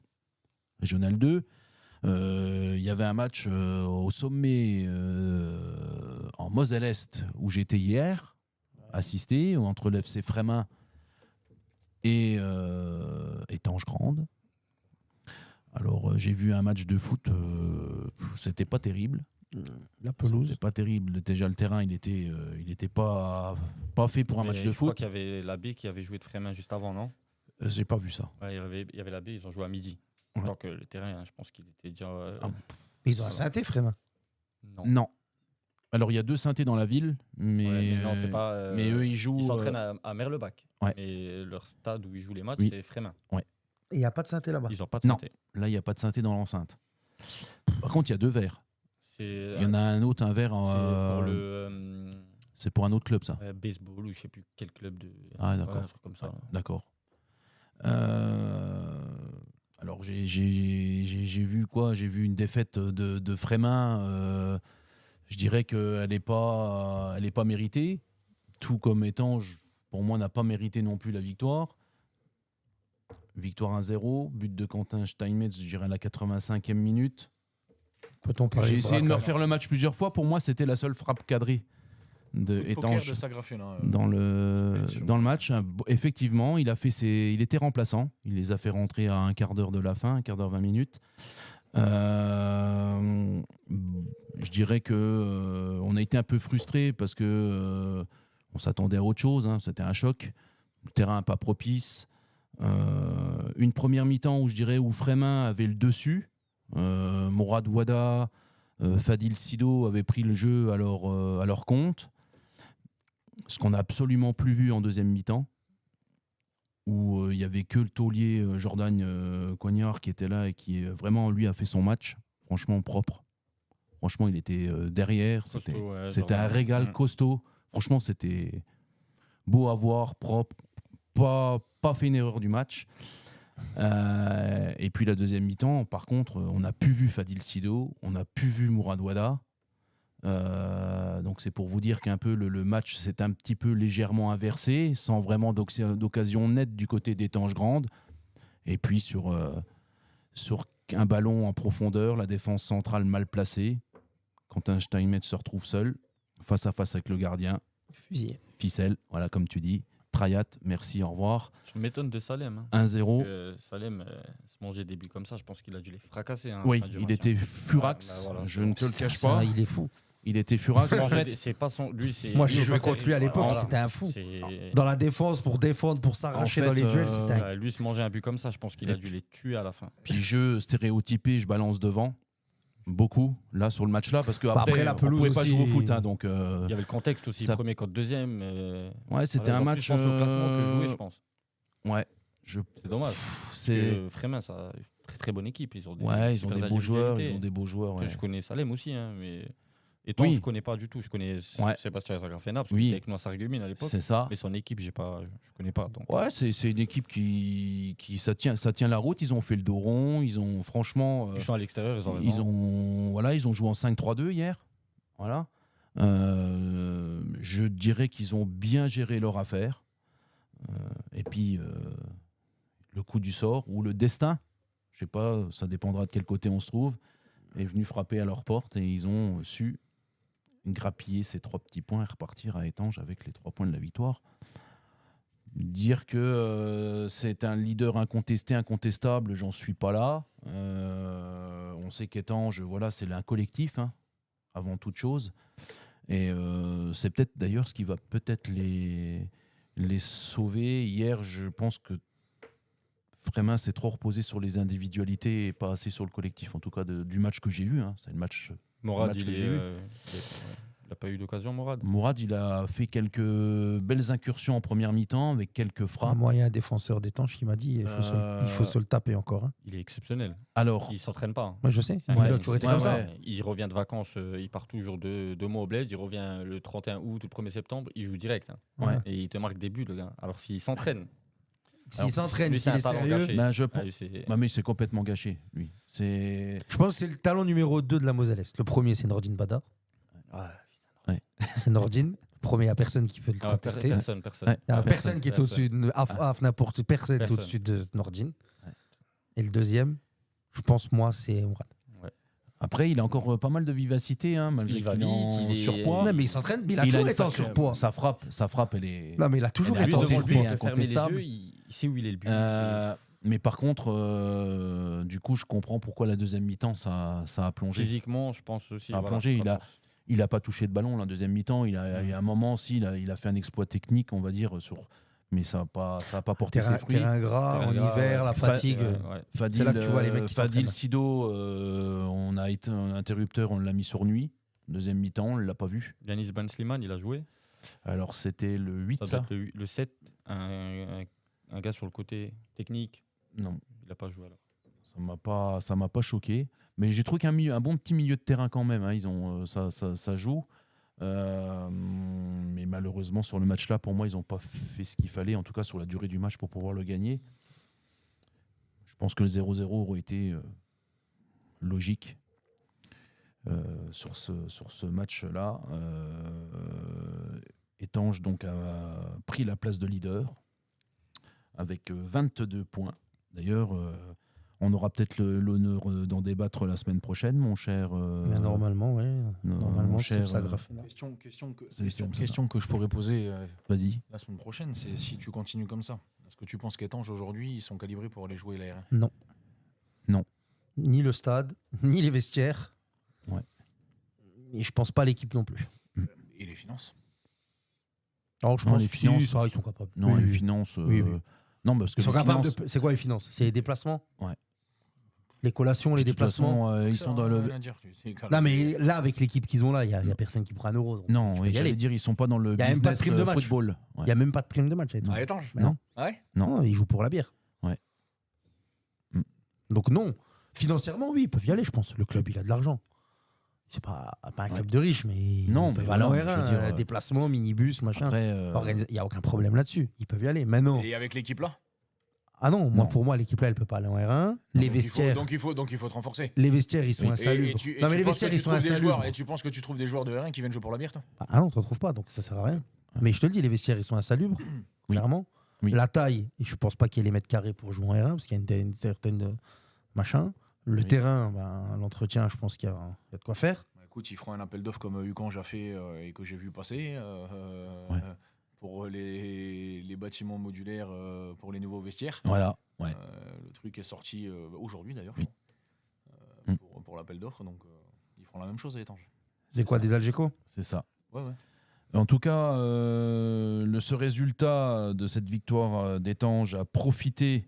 Speaker 1: Régional 2. Il y avait un match au sommet en Moselle-Est où j'étais hier, assisté, entre l'FC Frémin et Tange-Grande. Alors, j'ai vu un match de foot, c'était pas terrible.
Speaker 2: La pelouse.
Speaker 1: C'était pas terrible. Déjà, le terrain, il était pas fait pour un match de
Speaker 3: Je crois
Speaker 1: foot.
Speaker 3: qu'il y avait l'abbé qui avait joué de Frémin juste avant, non?
Speaker 1: J'ai pas vu ça.
Speaker 3: Ouais, il y avait l'abbé, ils ont joué à midi.
Speaker 1: Ouais.
Speaker 3: Donc le terrain, je pense qu'il était déjà.
Speaker 1: Ah,
Speaker 2: Ils ont un synthé, Frémin.
Speaker 3: non.
Speaker 1: Non. Alors, il y a 2 synthés dans la ville, mais,
Speaker 3: Ouais, mais non, c'est pas.
Speaker 1: mais eux, ils jouent.
Speaker 3: Ils s'entraînent à Merlebach.
Speaker 1: Ouais.
Speaker 3: Mais leur stade où ils jouent les matchs,
Speaker 1: Oui.
Speaker 3: c'est Frémin.
Speaker 2: Et il n'y a pas de synthé là-bas.
Speaker 3: Ils n'ont pas de
Speaker 1: Non.
Speaker 3: synthé.
Speaker 1: Là, il n'y a pas de synthé dans l'enceinte. Par contre, il y a 2 verres.
Speaker 3: C'est
Speaker 1: Il y en a un autre, un verre.
Speaker 3: pour
Speaker 1: C'est pour un autre club, ça.
Speaker 3: baseball ou je sais plus quel club de.
Speaker 1: Ah, d'accord.
Speaker 3: Ouais, un truc comme ça.
Speaker 1: D'accord. Alors, j'ai vu quoi? J'ai vu une défaite de Frémin. Je dirais qu'elle n'est pas méritée. Tout comme Étange, pour moi, n'a pas mérité non plus la victoire. Victoire 1-0. But de Quentin Steinmetz, je dirais à la 85e minute.
Speaker 2: Peut-on parler
Speaker 1: J'ai
Speaker 2: de
Speaker 1: essayé de me
Speaker 2: braquage
Speaker 1: refaire le match plusieurs fois. Pour moi, c'était la seule frappe cadrée de
Speaker 4: Coup de poker
Speaker 1: Étange
Speaker 4: de Sagrafien, hein.
Speaker 1: dans le
Speaker 4: sûr.
Speaker 1: match. Effectivement, il était remplaçant. Il les a fait rentrer à un quart d'heure de la fin, un quart d'heure, 20 minutes. Je dirais que on a été un peu frustrés parce que on s'attendait à autre chose. Hein. C'était un choc. Le terrain pas propice. Une première mi-temps où Frémin avait le dessus. Mourad Ouada, Fadil Sido avaient pris le jeu à leur compte. Ce qu'on n'a absolument plus vu en deuxième mi-temps, où il n'y avait que le taulier Jordan Coignard qui était là et qui vraiment, lui, a fait son match. Franchement propre. Franchement, il était derrière.
Speaker 3: Costaud, ouais,
Speaker 1: C'était un
Speaker 3: Jordan.
Speaker 1: régal costaud. Franchement, c'était beau à voir, propre. Pas fait une erreur du match. Et puis la deuxième mi-temps, par contre, on n'a plus vu Fadil Sido, on n'a plus vu Mourad Ouada. Donc c'est pour vous dire qu'un peu le match s'est un petit peu légèrement inversé, sans vraiment d'occasion nette du côté d'Étange Grande. Et puis sur un ballon en profondeur, la défense centrale mal placée, Quentin Steinmetz se retrouve seul, face à face avec le gardien.
Speaker 2: Fusillé.
Speaker 1: Ficelle, voilà, comme tu dis. Strayat, merci, au revoir.
Speaker 3: Je m'étonne de Salem.
Speaker 1: 1-0.
Speaker 3: Salem se mangeait des buts comme ça, je pense qu'il a dû les fracasser.
Speaker 1: Oui, il était furax,
Speaker 3: Bah, voilà,
Speaker 1: je ne te le cache
Speaker 2: Ça,
Speaker 1: pas.
Speaker 2: il est fou.
Speaker 1: Il était furax. En fait,
Speaker 3: c'est pas son. Lui, c'est.
Speaker 2: Moi, j'ai
Speaker 3: lui,
Speaker 2: joué contre lui à l'époque,
Speaker 3: voilà.
Speaker 2: c'était un fou.
Speaker 3: C'est-
Speaker 2: Dans la défense, pour défendre, pour s'arracher
Speaker 1: En fait,
Speaker 2: dans les duels, c'était un...
Speaker 3: Lui se manger un but comme ça, je pense qu'il a dû les tuer à la fin.
Speaker 1: puis jeu stéréotypé, je balance devant. Beaucoup, là, sur le match-là, parce qu'après,
Speaker 2: après, la
Speaker 1: on
Speaker 2: pelouse
Speaker 1: pouvait pas
Speaker 2: aussi-
Speaker 1: jouer au foot. Hein, donc,
Speaker 3: Il y avait le contexte aussi,
Speaker 1: ça-
Speaker 3: premier contre deuxième.
Speaker 1: ouais, c'était un match.
Speaker 3: Je pense au classement que jouer, je pense.
Speaker 1: Ouais,
Speaker 3: C'est dommage.
Speaker 1: c'est.
Speaker 3: Frémin, ça a une très très bonne équipe. Ils ont des,
Speaker 1: Ouais, ils ont
Speaker 3: super
Speaker 1: des beaux joueurs.
Speaker 3: individualités.
Speaker 1: Ils ont des beaux joueurs.
Speaker 3: Après,
Speaker 1: Ouais.
Speaker 3: je connais Salem aussi, hein, mais. Étant,
Speaker 1: Oui.
Speaker 3: je connais pas du tout. Je connais
Speaker 1: Ouais.
Speaker 3: Sébastien Zagrafena, parce
Speaker 1: Oui.
Speaker 3: qu'il était avec nous à Sarreguemines à l'époque.
Speaker 1: C'est ça.
Speaker 3: Mais son équipe, je connais pas. Donc.
Speaker 1: Ouais, c'est une équipe qui ça tient la route. Ils ont fait le dos rond. Ils ont franchement.
Speaker 3: Ils sont à l'extérieur, ils ont
Speaker 1: Ils
Speaker 3: raison.
Speaker 1: ont joué en 5-3-2 hier. Voilà. Je dirais qu'ils ont bien géré leur affaire. Et puis, le coup du sort ou le destin, je sais pas, ça dépendra de quel côté on se trouve, est venu frapper à leur porte et ils ont su grappiller ces 3 petits points et repartir à Étanges avec les 3 points de la victoire. Dire que c'est un leader incontesté, incontestable, j'en suis pas là. On sait qu'Étanges, voilà, c'est un collectif, hein, avant toute chose. Et c'est peut-être d'ailleurs ce qui va peut-être les sauver. Hier, je pense que Frémin s'est trop reposé sur les individualités et pas assez sur le collectif, en tout cas du match que j'ai vu. Hein. C'est le match.
Speaker 3: Morad,
Speaker 1: match
Speaker 3: il
Speaker 1: que j'ai vu.
Speaker 3: n'a pas eu d'occasion, Morad.
Speaker 1: Mourad, il a fait quelques belles incursions en première mi-temps avec quelques
Speaker 2: Un
Speaker 1: frappes.
Speaker 2: moyen défenseur d'étanche qui m'a dit il faut se le taper encore. Hein.
Speaker 3: Il est exceptionnel.
Speaker 1: Alors,
Speaker 3: Il s'entraîne pas. hein.
Speaker 2: Moi, je sais.
Speaker 3: C'est un
Speaker 2: Il
Speaker 3: gars
Speaker 2: a
Speaker 3: qui-
Speaker 2: toujours été
Speaker 1: ouais,
Speaker 2: comme
Speaker 1: ouais.
Speaker 2: ça.
Speaker 3: Il revient de vacances, il part toujours 2 mois au bled, il revient le 31 août ou le 1er septembre, il joue direct. hein.
Speaker 1: Ouais.
Speaker 3: Et il te marque des buts, le gars. Alors s'il s'entraîne.
Speaker 2: S'il s'entraîne,
Speaker 3: lui, c'est
Speaker 2: s'il est
Speaker 3: un talent
Speaker 2: sérieux.
Speaker 3: gâché.
Speaker 1: ben, je
Speaker 3: Ah, lui, c'est-
Speaker 1: bah, mais c'est complètement gâché, lui. C'est
Speaker 2: Je pense que c'est le talent numéro 2 de la Moselle Est. Le premier, c'est Nordine Badar.
Speaker 3: Ah,
Speaker 2: C'est Nordine. Le premier, il n'y a personne qui peut le contester.
Speaker 3: personne.
Speaker 1: Ouais.
Speaker 2: Il n'y a personne qui est au-dessus de n'importe personne est
Speaker 3: Personne.
Speaker 2: au-dessus de Nordine.
Speaker 1: Ouais.
Speaker 2: Et le deuxième, je pense, moi, c'est Mourad.
Speaker 1: Après, il a encore pas mal de vivacité, hein, malgré
Speaker 3: Il va
Speaker 1: qu'il est en
Speaker 3: vite, il est-
Speaker 1: surpoids.
Speaker 2: Non, mais il s'entraîne, mais il a
Speaker 1: Il
Speaker 2: toujours
Speaker 1: une
Speaker 2: été en
Speaker 1: sacrée-
Speaker 2: surpoids.
Speaker 1: Sa frappe, elle est.
Speaker 2: Non, mais il a toujours
Speaker 1: Elle a
Speaker 2: été
Speaker 3: Lui,
Speaker 2: en
Speaker 1: tenté
Speaker 3: devant
Speaker 1: ce
Speaker 3: lui,
Speaker 1: point
Speaker 3: il peut fermer les
Speaker 1: incontestable.
Speaker 3: yeux, il sait où il est le but.
Speaker 1: Mais par contre, du coup, je comprends pourquoi la deuxième mi-temps, ça a plongé.
Speaker 3: Physiquement, je pense aussi.
Speaker 1: Ça a plongé, Il n'a pas touché de ballon la deuxième mi-temps. Il y a un moment aussi, il a fait un exploit technique, on va dire, mais ça n'a pas porté ses fruits.
Speaker 2: Terrain gras, en hiver, la fatigue.
Speaker 1: Fadil,
Speaker 2: C'est là que tu vois les mecs qui
Speaker 1: Fadil
Speaker 2: s'entraînent.
Speaker 1: Sido, on a été un interrupteur, on l'a mis sur nuit. Deuxième mi-temps, on ne l'a pas vu.
Speaker 3: Yanis Ben Slimane, il a joué.
Speaker 1: Alors c'était le 8,
Speaker 3: Ça
Speaker 1: ça,
Speaker 3: doit être le 7. Un gars sur le côté technique.
Speaker 1: Non,
Speaker 3: Il n'a pas joué alors.
Speaker 1: ça m'a pas choqué. Mais j'ai trouvé un bon petit milieu de terrain quand même. Hein. Ils ont, ça joue. Mais malheureusement, sur le match-là, pour moi, ils n'ont pas fait ce qu'il fallait, en tout cas sur la durée du match, pour pouvoir le gagner. Je pense que le 0-0 aurait été logique sur ce match-là. Étanges donc, a pris la place de leader avec 22 points. D'ailleurs, on aura peut-être l'honneur d'en débattre la semaine prochaine, mon cher.
Speaker 2: Mais normalement, oui. Normalement,
Speaker 1: mon
Speaker 2: c'est
Speaker 1: cher,
Speaker 2: ça grave.
Speaker 4: Question que je pourrais poser
Speaker 1: Vas-y.
Speaker 4: la semaine prochaine, c'est si tu continues comme ça. Est-ce que tu penses qu'Étanges aujourd'hui, ils sont calibrés pour aller jouer la R1?
Speaker 2: Non.
Speaker 1: Non.
Speaker 2: Ni le stade, ni les vestiaires.
Speaker 1: Ouais.
Speaker 2: Et je pense pas l'équipe non plus.
Speaker 4: Et les finances?
Speaker 2: Alors, je
Speaker 1: Non,
Speaker 2: pense
Speaker 1: les
Speaker 2: que
Speaker 1: finances-
Speaker 2: si, ça, ils sont capables.
Speaker 1: Non,
Speaker 2: Oui,
Speaker 1: les
Speaker 2: oui.
Speaker 1: finances.
Speaker 2: Oui, oui.
Speaker 1: Non, parce que
Speaker 2: Ils sont
Speaker 1: les
Speaker 2: capables
Speaker 1: finances,
Speaker 2: de... C'est quoi les finances? C'est les déplacements?
Speaker 1: Ouais.
Speaker 2: Les collations, les
Speaker 1: de toute
Speaker 2: déplacements.
Speaker 1: façon, ils sont dans le.
Speaker 4: Rien à dire, c'est carré.
Speaker 2: Non, mais là, avec l'équipe qu'ils ont là, il n'y a personne qui prend un euro. donc
Speaker 1: Non,
Speaker 2: tu peux
Speaker 1: et
Speaker 2: y
Speaker 1: j'allais
Speaker 2: aller.
Speaker 1: dire, ils sont pas dans le
Speaker 2: Y a même pas de
Speaker 1: business
Speaker 2: prime de match.
Speaker 1: football.
Speaker 2: Il
Speaker 1: Ouais.
Speaker 2: n'y a même pas de prime de match.
Speaker 4: À Étanges?
Speaker 2: Bah non.
Speaker 4: Ah ouais?
Speaker 2: Non, ils jouent pour la bière.
Speaker 1: Ouais. Mm.
Speaker 2: Donc non, financièrement, oui, ils peuvent y aller, je pense. Le club, il a de l'argent. C'est pas un club de riches, mais
Speaker 1: Non,
Speaker 2: ils peuvent
Speaker 1: mais
Speaker 2: aller en
Speaker 1: voilà, je veux
Speaker 2: R1,
Speaker 1: dire,
Speaker 2: déplacement, minibus, machin.
Speaker 1: Après,
Speaker 2: Il n'y a aucun problème là-dessus. Ils peuvent y aller. Maintenant,
Speaker 4: Et avec l'équipe là?
Speaker 2: ah non, moi,
Speaker 1: Non.
Speaker 2: pour moi, l'équipe là, elle peut pas aller en R1. Les vestiaires,
Speaker 4: Donc il faut te renforcer.
Speaker 2: les vestiaires, ils sont
Speaker 1: Oui.
Speaker 2: insalubres. Non, mais les vestiaires, ils sont insalubres.
Speaker 4: Et tu penses que tu trouves des joueurs de R1 qui viennent jouer pour la bière, toi?
Speaker 2: Ah non, tu ne trouves pas, donc ça sert à rien. Mais je te le dis, les vestiaires, ils sont insalubres, clairement.
Speaker 1: Oui.
Speaker 2: La taille, je pense pas qu'il y ait les mètres carrés pour jouer en R1, parce qu'il y a une certaine machin. Le
Speaker 1: Oui.
Speaker 2: terrain, l'entretien, je pense qu'il y a de quoi faire.
Speaker 4: Bah, écoute, ils feront un appel d'offres comme Ucange a fait et que j'ai vu passer.
Speaker 1: Ouais.
Speaker 5: pour les bâtiments modulaires pour les nouveaux vestiaires.
Speaker 1: Voilà. Ouais.
Speaker 5: Le truc est sorti aujourd'hui d'ailleurs,
Speaker 1: Oui.
Speaker 5: je crois, pour l'appel d'offres. Donc ils feront la même chose à Étanges.
Speaker 2: C'est quoi, des Algeco?
Speaker 1: C'est ça.
Speaker 5: Ouais.
Speaker 1: En tout cas, ce résultat de cette victoire d'Étanges a profité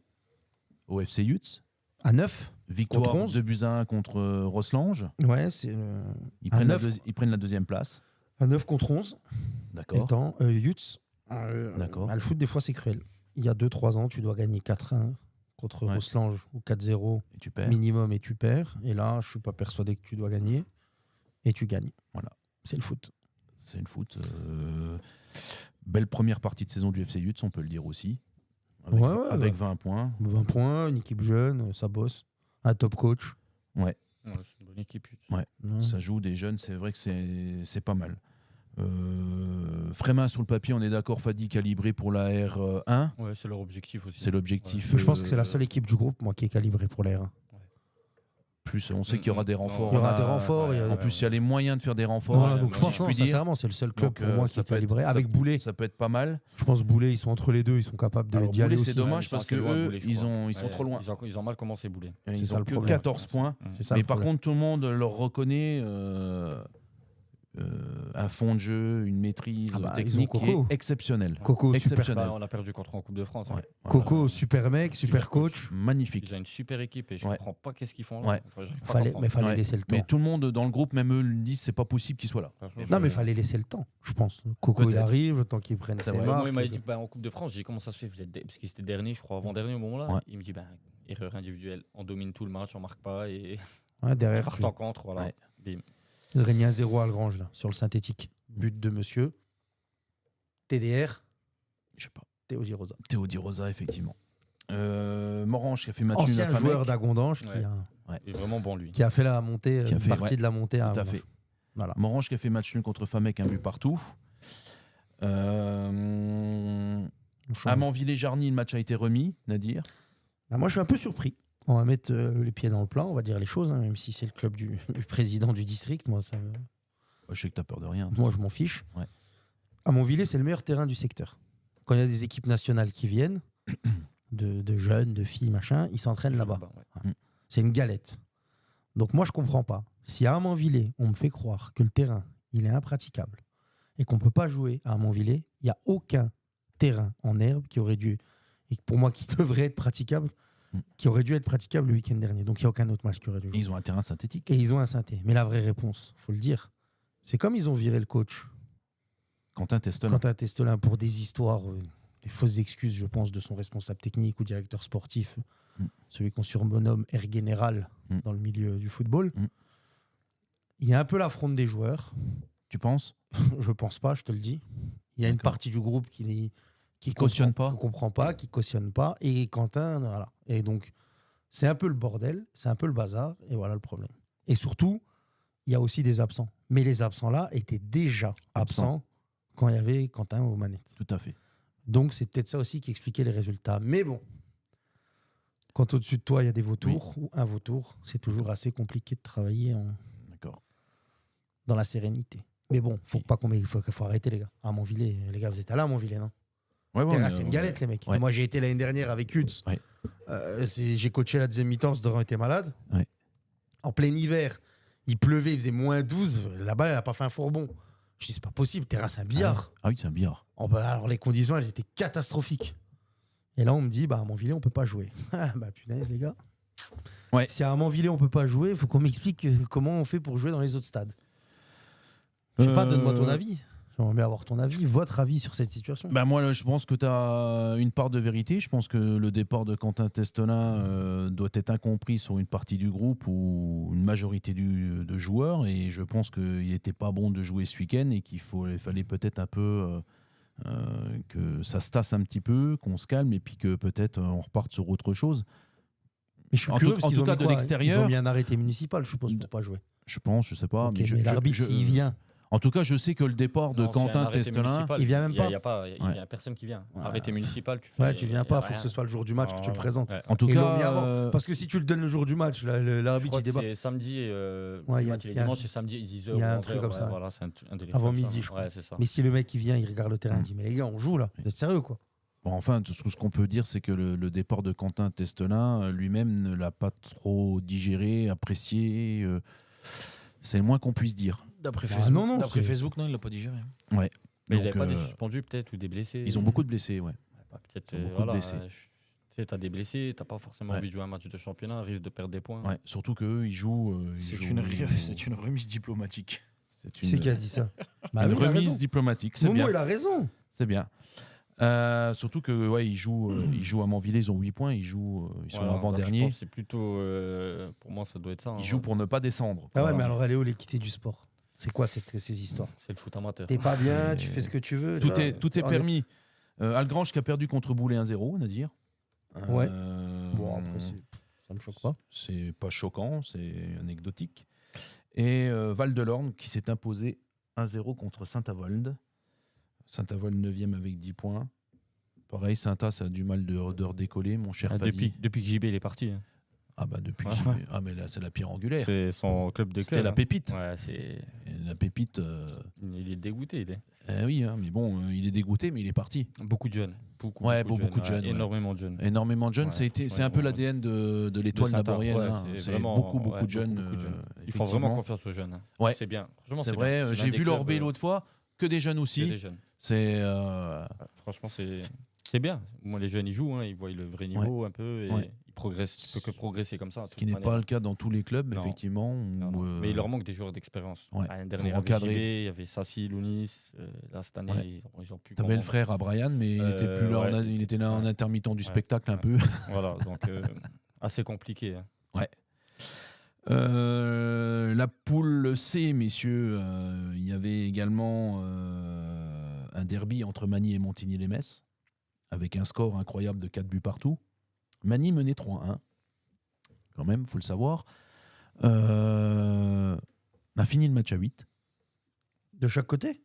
Speaker 1: au FC Utes.
Speaker 2: À 9?
Speaker 1: Victoire
Speaker 2: Contre 11.
Speaker 1: 2-1 contre Roslange.
Speaker 2: Ouais, c'est
Speaker 1: Ils
Speaker 2: À
Speaker 1: prennent,
Speaker 2: 9.
Speaker 1: ils prennent la deuxième place.
Speaker 2: à 9 contre 11.
Speaker 1: D'accord.
Speaker 2: Étant Utes.
Speaker 1: D'accord.
Speaker 2: Le foot, des fois, c'est cruel. Il y a 2-3 ans, tu dois gagner 4-1 contre
Speaker 1: Ouais.
Speaker 2: Roslange ou 4-0
Speaker 1: Et tu perds.
Speaker 2: minimum et tu perds. Et là, je suis pas persuadé que tu dois gagner. Et tu gagnes.
Speaker 1: Voilà.
Speaker 2: C'est le foot.
Speaker 1: C'est une foot. Belle première partie de saison du FC Utes, on peut le dire aussi. Avec,
Speaker 2: Ouais,
Speaker 1: avec 20 points.
Speaker 2: 20 points, une équipe jeune, ça bosse. Un top coach.
Speaker 3: Ouais, c'est une bonne équipe.
Speaker 1: Ouais. Ça joue des jeunes, c'est vrai que c'est pas mal. Frémin sur le papier, on est d'accord, Fadi calibré pour la R1.
Speaker 3: Ouais, c'est leur objectif aussi.
Speaker 1: C'est l'objectif.
Speaker 2: Je pense que c'est la seule équipe du groupe, moi, qui est calibrée pour l'air.
Speaker 1: Plus, on sait qu'il y aura des renforts.
Speaker 2: Il y aura
Speaker 1: On a-
Speaker 2: des renforts. il y a-
Speaker 1: En plus, il y a les moyens de faire des renforts.
Speaker 2: Voilà,
Speaker 3: ouais,
Speaker 2: donc
Speaker 3: ouais,
Speaker 2: je pense,
Speaker 1: si
Speaker 2: non,
Speaker 1: puis dire.
Speaker 2: sincèrement, c'est le seul club
Speaker 1: Donc,
Speaker 2: pour moi qui
Speaker 1: ça
Speaker 2: est
Speaker 1: peut être-
Speaker 2: calibré.
Speaker 1: ça-
Speaker 2: Avec Boulet,
Speaker 1: Ça peut être pas mal.
Speaker 2: je pense Boulet, ils sont entre les deux, ils sont capables
Speaker 1: Alors,
Speaker 2: d'y aller
Speaker 1: Boulet, c'est
Speaker 2: aussi.
Speaker 1: dommage
Speaker 3: ils sont
Speaker 1: parce
Speaker 3: assez
Speaker 1: que
Speaker 3: loin,
Speaker 1: eux,
Speaker 3: Boulet, je
Speaker 1: ils
Speaker 3: crois.
Speaker 1: sont
Speaker 3: Ouais,
Speaker 1: trop loin.
Speaker 3: Ils ont mal commencé Boulet.
Speaker 1: Ils
Speaker 2: ça,
Speaker 1: ont
Speaker 2: le
Speaker 1: que
Speaker 2: problème.
Speaker 1: 14 points.
Speaker 2: C'est ça
Speaker 1: Mais
Speaker 2: le
Speaker 1: par
Speaker 2: problème.
Speaker 1: contre, tout le monde leur reconnaît un fond de jeu, une maîtrise
Speaker 2: Ah bah, ils
Speaker 1: technique
Speaker 2: ont
Speaker 1: qui est
Speaker 2: Coco.
Speaker 1: exceptionnelle.
Speaker 2: Coco, super,
Speaker 1: Exceptionnel.
Speaker 3: Bah, on a perdu contre en Coupe de France. hein.
Speaker 1: Ouais.
Speaker 2: Coco, super mec, super coach.
Speaker 1: Magnifique.
Speaker 3: Ils ont une super équipe et je
Speaker 1: Ouais.
Speaker 3: comprends pas qu'est-ce qu'ils font là.
Speaker 1: Ouais.
Speaker 3: Enfin, j'arrive pas à
Speaker 2: Fallait,
Speaker 3: comprendre.
Speaker 2: mais fallait
Speaker 1: Ouais.
Speaker 2: laisser le temps.
Speaker 1: Mais tout le monde dans le groupe, même eux, le disent c'est pas possible qu'il soit là.
Speaker 3: Franchement,
Speaker 2: Non, mais
Speaker 3: je-
Speaker 2: fallait laisser le temps, je pense. Coco, il
Speaker 1: Peut-être.
Speaker 2: arrive, le temps qu'il prenne
Speaker 1: C'est
Speaker 2: ses
Speaker 1: vrai.
Speaker 3: Moi,
Speaker 2: marques.
Speaker 3: il m'a dit en Coupe de France, j'ai dit comment ça se fait parce qu'il était dernier, je crois, avant-dernier au moment-là.
Speaker 1: Ouais.
Speaker 3: Il me dit erreur individuelle, on domine tout le match, on marque pas et
Speaker 2: Ouais,
Speaker 3: on
Speaker 2: derrière,
Speaker 3: part en contre. Voilà.
Speaker 1: Ouais.
Speaker 3: Bim.
Speaker 2: il régnait 1-0 à Algrange, là, sur le synthétique. But de monsieur. TDR,
Speaker 1: Je sais pas.
Speaker 2: Théo Di Rosa.
Speaker 1: Théo Di Rosa, effectivement. Morange qui a fait match nul à
Speaker 2: Ancien
Speaker 1: Famec.
Speaker 2: joueur d'Agondange
Speaker 3: Ouais. Il est vraiment bon lui.
Speaker 2: qui a fait la montée,
Speaker 1: Qui a
Speaker 2: une
Speaker 1: fait,
Speaker 2: partie
Speaker 1: ouais.
Speaker 2: de la montée à
Speaker 1: Tout à
Speaker 2: Agondange.
Speaker 1: fait.
Speaker 2: Voilà.
Speaker 1: Morange qui a fait match nul contre Famec, un but partout. Amanvillers-Jarny, le match a été remis, Nadir.
Speaker 2: Bah, moi, je suis un peu surpris. On va mettre les pieds dans le plat, on va dire les choses, hein, même si c'est le club du président du district. Moi,
Speaker 1: Je sais que t'as peur de rien.
Speaker 2: moi je m'en fiche.
Speaker 1: Ouais.
Speaker 2: Amanvillers, c'est le meilleur terrain du secteur. Quand il y a des équipes nationales qui viennent, de jeunes, de filles, machin, ils s'entraînent là-bas.
Speaker 3: Ouais.
Speaker 2: C'est une galette. Donc moi, je comprends pas. Si à Amanvillers, on me fait croire que le terrain, il est impraticable et qu'on peut pas jouer à Amanvillers, il n'y a aucun terrain en herbe qui aurait dû, et pour moi, qui devrait être praticable, qui aurait dû être praticable le week-end dernier. Donc il n'y a aucun autre match qui aurait dû
Speaker 1: Et
Speaker 2: jouer.
Speaker 1: ils ont un terrain synthétique.
Speaker 2: Et ils ont un synthé. Mais la vraie réponse, faut le dire, c'est comme ils ont viré le coach
Speaker 1: Quentin Testelin.
Speaker 2: Quentin Testelin pour des histoires, des fausses excuses, je pense, de son responsable technique ou directeur sportif, celui qu'on surnomme Air Général dans le milieu du football. Il y a un peu l'affront des joueurs.
Speaker 1: Tu penses?
Speaker 2: Je pense pas, je te le dis. Il y a une
Speaker 1: D'accord.
Speaker 2: partie du groupe qui
Speaker 1: cautionne pas.
Speaker 2: qui comprend pas, qui cautionne pas. Et Quentin, voilà. Et donc, c'est un peu le bordel, c'est un peu le bazar. Et voilà le problème. Et surtout, il y a aussi des absents. Mais les absents-là étaient déjà absents quand il y avait Quentin aux manettes.
Speaker 1: Tout à fait.
Speaker 2: Donc, c'est peut-être ça aussi qui expliquait les résultats. Mais bon, quand au-dessus de toi, il y a des vautours ou un vautour, c'est toujours assez compliqué de travailler
Speaker 1: D'accord.
Speaker 2: dans la sérénité. Mais bon, faut arrêter, les gars. À Amanvillers, les gars, vous êtes allés à Amanvillers, non?
Speaker 1: Ouais, ouais,
Speaker 2: C'est une galette, les mecs.
Speaker 1: ouais.
Speaker 2: Moi, j'ai été l'année dernière avec Hutz.
Speaker 1: Ouais.
Speaker 2: J'ai coaché la deuxième mi-temps, ce Doran était malade.
Speaker 1: Ouais.
Speaker 2: En plein hiver, il pleuvait, il faisait moins 12. La balle, elle n'a pas fait un fourbon. Je dis, c'est pas possible, terrain, c'est un billard.
Speaker 1: Ah oui, c'est un billard.
Speaker 2: Oh, bah, alors, les conditions, elles étaient catastrophiques. Et là, on me dit, à Amanvillers, on peut pas jouer. Bah, punaise, les gars.
Speaker 1: Ouais.
Speaker 2: Si à Amanvillers, on peut pas jouer, il faut qu'on m'explique comment on fait pour jouer dans les autres stades. Je sais pas, donne-moi ton avis. J'aimerais bien avoir ton avis, votre avis sur cette situation.
Speaker 1: Bah moi, je pense que tu as une part de vérité. Je pense que le départ de Quentin Testelin doit être incompris sur une partie du groupe ou une majorité de joueurs. Et je pense qu'il n'était pas bon de jouer ce week-end et qu'il fallait peut-être un peu que ça se tasse un petit peu, qu'on se calme et puis que peut-être on reparte sur autre chose.
Speaker 2: Mais je suis
Speaker 1: en
Speaker 2: curieux
Speaker 1: tout-
Speaker 2: parce
Speaker 1: en
Speaker 2: qu'ils
Speaker 1: tout
Speaker 2: ont
Speaker 1: cas,
Speaker 2: mis
Speaker 1: de
Speaker 2: quoi
Speaker 1: l'extérieur-
Speaker 2: Ils ont mis un arrêté municipal, je suppose, pour pas jouer.
Speaker 1: Je pense, je sais pas.
Speaker 2: Ok,
Speaker 1: mais
Speaker 2: mais l'arbitre, s'il vient,
Speaker 1: En tout cas, je sais que le départ de
Speaker 3: Non, c'est un
Speaker 1: Quentin
Speaker 3: arrêté
Speaker 1: Testelin,
Speaker 3: municipal.
Speaker 2: il vient même
Speaker 3: Il y a-
Speaker 2: pas.
Speaker 3: Il y a pas, il y
Speaker 1: Ouais.
Speaker 3: a personne qui vient.
Speaker 2: Ouais.
Speaker 3: Arrêté municipal, tu fais.
Speaker 2: Ouais, tu viens pas,
Speaker 3: y a
Speaker 2: faut que
Speaker 3: rien.
Speaker 2: ce soit le jour du match que tu le
Speaker 3: Voilà.
Speaker 2: présentes.
Speaker 3: Ouais.
Speaker 1: en tout
Speaker 2: Ils l'ont
Speaker 1: cas,
Speaker 2: mis avant. Parce que si tu le donnes le jour du match,
Speaker 3: Je
Speaker 2: l'arbitre
Speaker 3: crois
Speaker 2: il
Speaker 3: que
Speaker 2: débat.
Speaker 3: c'est samedi.
Speaker 2: Ouais,
Speaker 3: le
Speaker 2: il y a-
Speaker 3: match, il est
Speaker 2: il y a-
Speaker 3: dimanche, c'est samedi 10h.
Speaker 2: il y a un truc comme ça, ouais.
Speaker 3: Voilà, c'est un délire
Speaker 2: Avant
Speaker 3: comme ça.
Speaker 2: midi, je crois.
Speaker 3: Ouais, c'est ça.
Speaker 2: Mais si le mec il vient, il regarde le terrain, il dit mais les gars, on joue là, vous êtes sérieux quoi?
Speaker 1: bon, enfin, tout ce qu'on peut dire, c'est que le départ de Quentin Testelin lui-même ne l'a pas trop digéré, apprécié. C'est le moins qu'on puisse dire.
Speaker 4: D'après
Speaker 2: Ah,
Speaker 4: Facebook,
Speaker 2: non,
Speaker 4: d'après
Speaker 2: c'est-
Speaker 4: Facebook, non, il l'a pas digéré.
Speaker 3: Mais ils
Speaker 1: Donc,
Speaker 3: n'avaient pas des suspendus peut-être ou des blessés.
Speaker 1: Ils ont beaucoup de blessés, ouais.
Speaker 3: Bah, peut-être,
Speaker 1: ils ont beaucoup de
Speaker 3: voilà,
Speaker 1: blessés.
Speaker 3: tu sais, t'as des blessés, t'as pas forcément
Speaker 1: Ouais.
Speaker 3: envie de jouer un match de championnat, risque de perdre des points.
Speaker 1: Ouais, surtout qu'eux, ils jouent.
Speaker 4: C'est
Speaker 1: jouent-
Speaker 4: une remise diplomatique.
Speaker 1: C'est
Speaker 2: Qui c'est qui a dit ça? Bah
Speaker 1: une
Speaker 2: oui, il a
Speaker 1: remise
Speaker 2: raison.
Speaker 1: diplomatique. C'est
Speaker 2: Momo,
Speaker 1: bien.
Speaker 2: il a raison.
Speaker 1: C'est bien. Surtout que ouais, ils jouent à Manvillers, ils ont 8 points, ils sont
Speaker 3: Voilà, donc je
Speaker 1: avant-dernier.
Speaker 3: pense que c'est plutôt. Pour moi, ça doit être ça.
Speaker 1: Ils
Speaker 3: hein.
Speaker 1: jouent pour ne pas descendre.
Speaker 2: Ah ouais,
Speaker 1: Voilà.
Speaker 2: mais alors elle est où l'équité du sport? C'est quoi ces histoires?
Speaker 3: C'est le foot amateur.
Speaker 2: T'es pas bien,
Speaker 1: C'est-
Speaker 2: tu fais ce que tu veux.
Speaker 1: Tout
Speaker 2: tu vois.
Speaker 1: est
Speaker 2: On
Speaker 1: permis. Algrange qui a perdu contre Boulay 1-0, on a dire.
Speaker 2: Ouais. Bon, après, ça me choque pas.
Speaker 1: c'est pas choquant, c'est anecdotique. Et Val-de-Lorne qui s'est imposé 1-0 contre Saint-Avold. Saint-Avold 9e avec 10 points. Pareil, Saint-A, ça a du mal de redécoller, mon cher Fadi.
Speaker 3: Depuis que JB il est parti. hein.
Speaker 1: Ah bah depuis que
Speaker 3: Ouais.
Speaker 1: j'y vais. Ah mais là, c'est la pierre angulaire.
Speaker 3: C'est son club de
Speaker 1: C'était
Speaker 3: cœur.
Speaker 1: la
Speaker 3: hein.
Speaker 1: pépite.
Speaker 3: Ouais, c'est.
Speaker 1: Et la pépite,
Speaker 3: Il est dégoûté. Il est.
Speaker 1: oui, hein, mais bon, il est dégoûté, mais il est parti.
Speaker 3: Beaucoup de jeunes. Beaucoup
Speaker 1: beaucoup de jeunes, ouais.
Speaker 3: Énormément de jeunes.
Speaker 1: Énormément de jeunes,
Speaker 3: Ouais,
Speaker 1: c'est un peu
Speaker 3: franchement,
Speaker 1: l'ADN de l'étoile
Speaker 3: Saint-A,
Speaker 1: laborienne.
Speaker 3: ouais,
Speaker 1: hein.
Speaker 3: c'est
Speaker 1: C'est
Speaker 3: vraiment-
Speaker 1: beaucoup
Speaker 3: ouais,
Speaker 1: de jeunes.
Speaker 3: beaucoup de jeunes. Ils font
Speaker 1: effectivement.
Speaker 3: vraiment confiance aux jeunes. hein.
Speaker 1: Ouais.
Speaker 3: C'est bien. Franchement,
Speaker 1: C'est
Speaker 3: bien.
Speaker 1: vrai,
Speaker 3: C'est l'un
Speaker 1: j'ai
Speaker 3: des
Speaker 1: vu
Speaker 3: clubs,
Speaker 1: l'Orbé l'autre fois, que des jeunes
Speaker 3: que
Speaker 1: aussi.
Speaker 3: des jeunes.
Speaker 1: C'est
Speaker 3: Franchement, c'est bien. Moi, les jeunes, ils jouent, hein, ils voient le vrai niveau un peu et
Speaker 1: Ouais.
Speaker 3: ils progressent. Tu peux que progresser comme ça. de
Speaker 1: ce qui
Speaker 3: toute
Speaker 1: n'est pas
Speaker 3: manière.
Speaker 1: le cas dans tous les clubs,
Speaker 3: Non.
Speaker 1: effectivement.
Speaker 3: Non,
Speaker 1: où,
Speaker 3: non. Mais il leur manque des joueurs d'expérience.
Speaker 1: Ouais,
Speaker 3: L'année dernière,
Speaker 1: pour
Speaker 3: il y avait
Speaker 1: encadrer.
Speaker 3: JB, il y avait Sassi, Lounis. Là, cette année,
Speaker 1: Ouais.
Speaker 3: ils ont pu.
Speaker 1: T'avais le frère à Brian, mais il était plus là,
Speaker 3: ouais.
Speaker 1: il était là en
Speaker 3: Ouais.
Speaker 1: intermittent du
Speaker 3: Ouais.
Speaker 1: spectacle un
Speaker 3: Ouais.
Speaker 1: peu.
Speaker 3: Voilà, donc assez compliqué. hein.
Speaker 1: La poule C, messieurs, il y avait également un derby entre Magny et Montigny-les-Metz, avec un score incroyable de 4 buts partout. Magny menait 3-1, quand même, faut le savoir. A fini le match à 8.
Speaker 2: De chaque côté?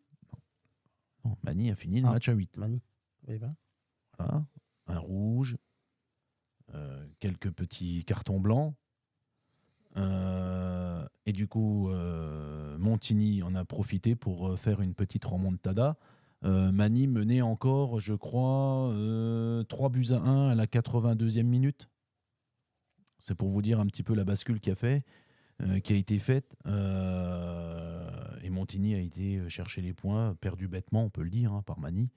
Speaker 1: Non, Magny a fini le
Speaker 2: Ah.
Speaker 1: match à 8.
Speaker 2: Mani. Oui, ben.
Speaker 1: Voilà. Un rouge, quelques petits cartons blancs. Et du coup, Montigny en a profité pour faire une petite remontada. Magny menait encore, je crois, 3-1 à la 82e minute. C'est pour vous dire un petit peu la bascule qui a été faite. Et Montigny a été chercher les points, perdu bêtement, on peut le dire, hein, par Magny.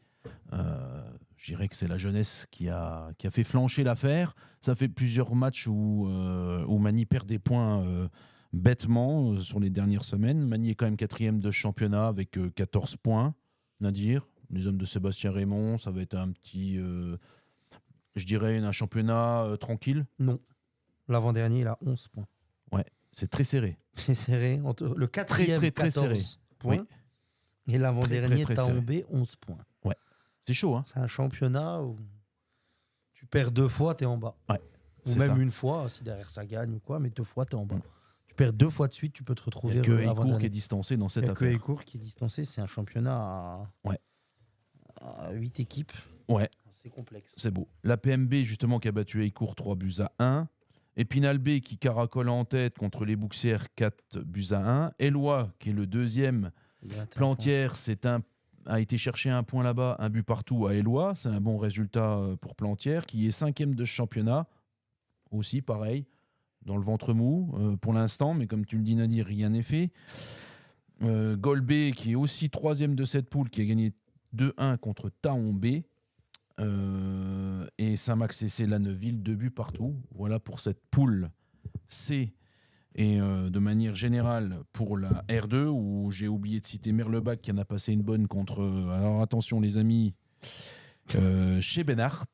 Speaker 1: Je dirais que c'est la jeunesse qui a fait flancher l'affaire. Ça fait plusieurs matchs où Magny perd des points bêtement sur les dernières semaines. Magny est quand même 4e de championnat avec 14 points. Nadir, les hommes de Sébastien Raymond, ça va être un petit, je dirais, un championnat tranquille.
Speaker 2: Non. L'avant-dernier, il a 11 points.
Speaker 1: C'est très serré.
Speaker 2: C'est serré. Le quatrième,
Speaker 1: très
Speaker 2: 14
Speaker 1: serré.
Speaker 2: points. Et l'avant-dernier,
Speaker 1: Très, très serré.
Speaker 2: Taombé, 11 points.
Speaker 1: C'est chaud, hein.
Speaker 2: C'est un championnat où tu perds 2 fois, tu es en bas. Ou
Speaker 1: C'est
Speaker 2: même
Speaker 1: ça.
Speaker 2: une fois, si derrière ça gagne ou quoi, mais 2 fois, tu es en bas. Tu perds 2 fois de suite, tu peux te
Speaker 1: Il
Speaker 2: retrouver
Speaker 1: n'y a que Eycourt
Speaker 2: avant-dernier.
Speaker 1: qui est distancé dans
Speaker 2: Il
Speaker 1: cette
Speaker 2: n'y a que
Speaker 1: affaire.
Speaker 2: Eycourt qui est distancé. C'est un championnat à 8 équipes.
Speaker 1: Ouais.
Speaker 2: C'est complexe.
Speaker 1: C'est beau. La PMB, justement, qui a battu Eycourt 3-1. Épinal B qui caracole en tête contre les Bouxières 4-1. Eloi, qui est le deuxième. Plantière a été chercher un point là-bas, un but partout à Eloi. C'est un bon résultat pour Plantière, qui est 5e de ce championnat. Aussi, pareil, dans le ventre mou pour l'instant. Mais comme tu le dis, Nadir, rien n'est fait. Golbet, qui est aussi 3e de cette poule, qui a gagné 2-1 contre Taombé. Et Saint-Max CC Lanneuville, 2 buts partout. Voilà pour cette poule C. Et de manière générale pour la R2, où j'ai oublié de citer Merlebac qui en a passé une bonne contre, alors attention les amis, chez Benart,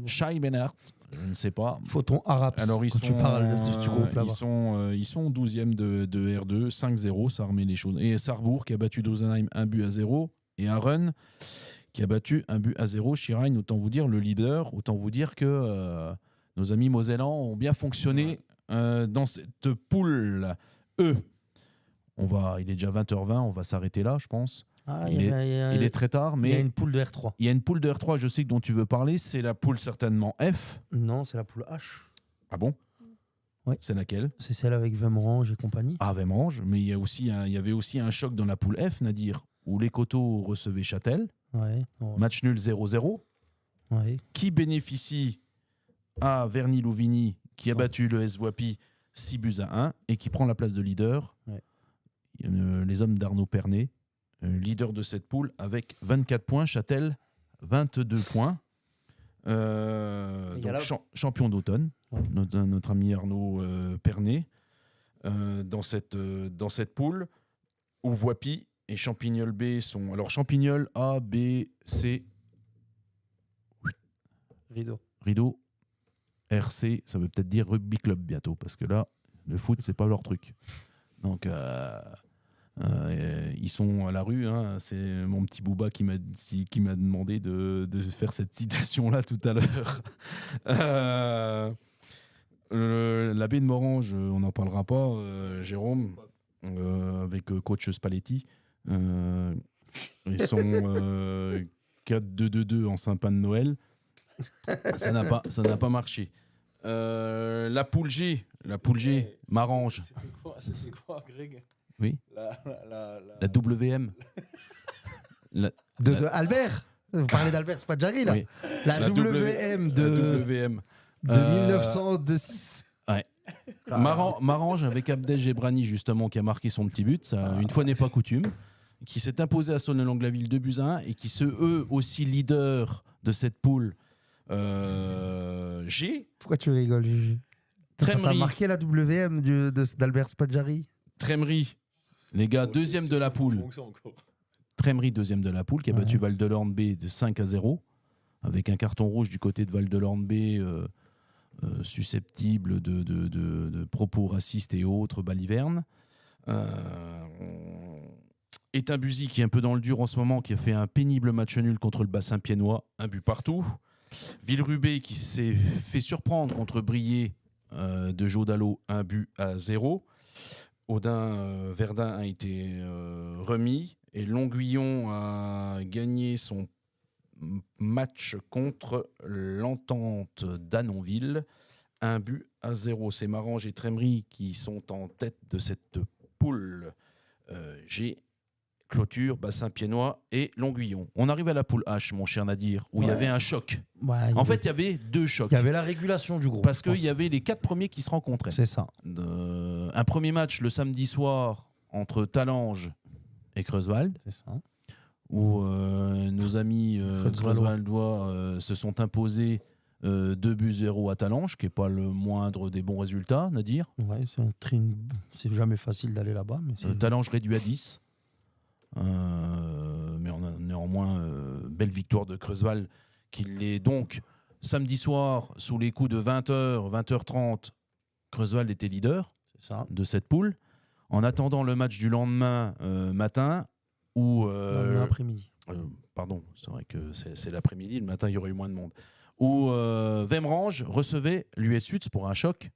Speaker 1: Shai Benart, je ne sais pas.
Speaker 2: Faut ton Araps
Speaker 1: Alors ils
Speaker 2: quand
Speaker 1: sont,
Speaker 2: tu parles du groupe là-bas.
Speaker 1: ils sont 12e de R2, 5-0, ça remet les choses. Et Sarrebourg qui a battu Dosenheim 1-0, et Arun qui a battu 1-0. Schirheim, autant vous dire, le leader, autant vous dire que nos amis mosellans ont bien fonctionné dans cette poule E. Il est déjà 20h20, on va s'arrêter là, je pense.
Speaker 2: Ah,
Speaker 1: Il est très tard,
Speaker 2: il y a
Speaker 1: mais
Speaker 2: une poule de R3.
Speaker 1: il y a une poule de R3, je sais que dont tu veux parler. C'est la poule certainement F.
Speaker 2: Non, c'est la poule H.
Speaker 1: Ah bon?
Speaker 2: Oui.
Speaker 1: C'est laquelle?
Speaker 2: C'est celle avec Vemrange et compagnie.
Speaker 1: Ah, Vemrange. Mais il y avait aussi un choc dans la poule F, Nadir, où les Coteaux recevaient Châtel.
Speaker 2: Ouais.
Speaker 1: Match nul 0-0.
Speaker 2: Ouais.
Speaker 1: Qui bénéficie à Verny-Louvigny, qui a
Speaker 2: Ça.
Speaker 1: battu le S Voipy 6-1 et qui prend la place de leader.
Speaker 2: Ouais.
Speaker 1: Les hommes d'Arnaud Pernet, leader de cette poule, avec 24 points. Châtel, 22 points.
Speaker 2: Il y a
Speaker 1: Donc
Speaker 2: là-
Speaker 1: champion d'automne,
Speaker 2: Ouais.
Speaker 1: notre ami Arnaud Pernet, dans cette poule, où Voipy et Champignol B sont... Alors Champignol A, B, C,
Speaker 2: Rideau.
Speaker 1: RC, ça veut peut-être dire rugby club bientôt, parce que là, le foot, c'est pas leur truc. Donc, ils sont à la rue. Hein. C'est mon petit Booba qui m'a demandé de faire cette citation-là tout à l'heure. La baie de Morange, on n'en parlera pas, Jérôme, avec coach Spalletti. Ils sont 4-2-2-2 en Saint-Pain de Noël. Ça n'a pas marché. La poule G, Marange.
Speaker 5: C'était quoi, Greg?
Speaker 1: Oui. La WM.
Speaker 2: De Albert. Vous parlez d'Albert Spadjari, là.
Speaker 1: Oui.
Speaker 2: La WM de
Speaker 1: La WM.
Speaker 2: 1906.
Speaker 1: Ouais.
Speaker 2: Ah.
Speaker 1: Marange avec Abdel Gebrani, justement, qui a marqué son petit but. Ça, une fois n'est pas coutume. Qui s'est imposé à Saulnes-Longlaville 2-1 et qui eux aussi leaders de cette poule G.
Speaker 2: Pourquoi tu rigoles, Gigi? Ça t'a
Speaker 1: Trémery.
Speaker 2: marqué la WM d'Albert Spadjari?
Speaker 1: Trémery, les gars, deuxième de la poule. Trémery, deuxième de la poule, qui a battu Val-de-Lorne B de 5-0, avec un carton rouge du côté de Val-de-Lorne B, susceptible de propos racistes et autres balivernes. Étain-Buzy, qui est un peu dans le dur en ce moment, qui a fait un pénible match nul contre le Bassin Piennois, un but partout. Villerubat, qui s'est fait surprendre contre Briey de Jodalo, 1-0. Verdun a été remis. Et Longuillon a gagné son match contre l'Entente d'Annonville, 1-0. C'est Marange et Trémery qui sont en tête de cette poule G. Clôture, Bassin Piennois et Longuillon. On arrive à la poule H, mon cher Nadir, où il y avait un choc.
Speaker 2: Ouais,
Speaker 1: En fait, il y avait deux chocs.
Speaker 2: il y avait la régulation du groupe.
Speaker 1: Parce
Speaker 2: je pense.
Speaker 1: qu'il y avait les 4 premiers qui se rencontraient.
Speaker 2: C'est ça.
Speaker 1: Un premier match le samedi soir entre Talange et Creuswald,
Speaker 2: C'est ça.
Speaker 1: où nos amis Creuswaldois se sont imposés 2-0 à Talange, qui n'est pas le moindre des bons résultats, Nadir.
Speaker 2: Ouais, c'est jamais facile d'aller là-bas. Mais c'est...
Speaker 1: Talange réduit à 10. Mais on a néanmoins belle victoire de Creuswald, qui l'est donc samedi soir sous les coups de 20h, 20h30. Creuswald était leader
Speaker 2: c'est ça.
Speaker 1: de cette poule. En attendant le match du lendemain matin, où
Speaker 2: L'après-midi.
Speaker 1: pardon, c'est vrai que c'est l'après-midi, le matin il y aurait eu moins de monde, où Vemrange recevait l'US Suds pour un choc,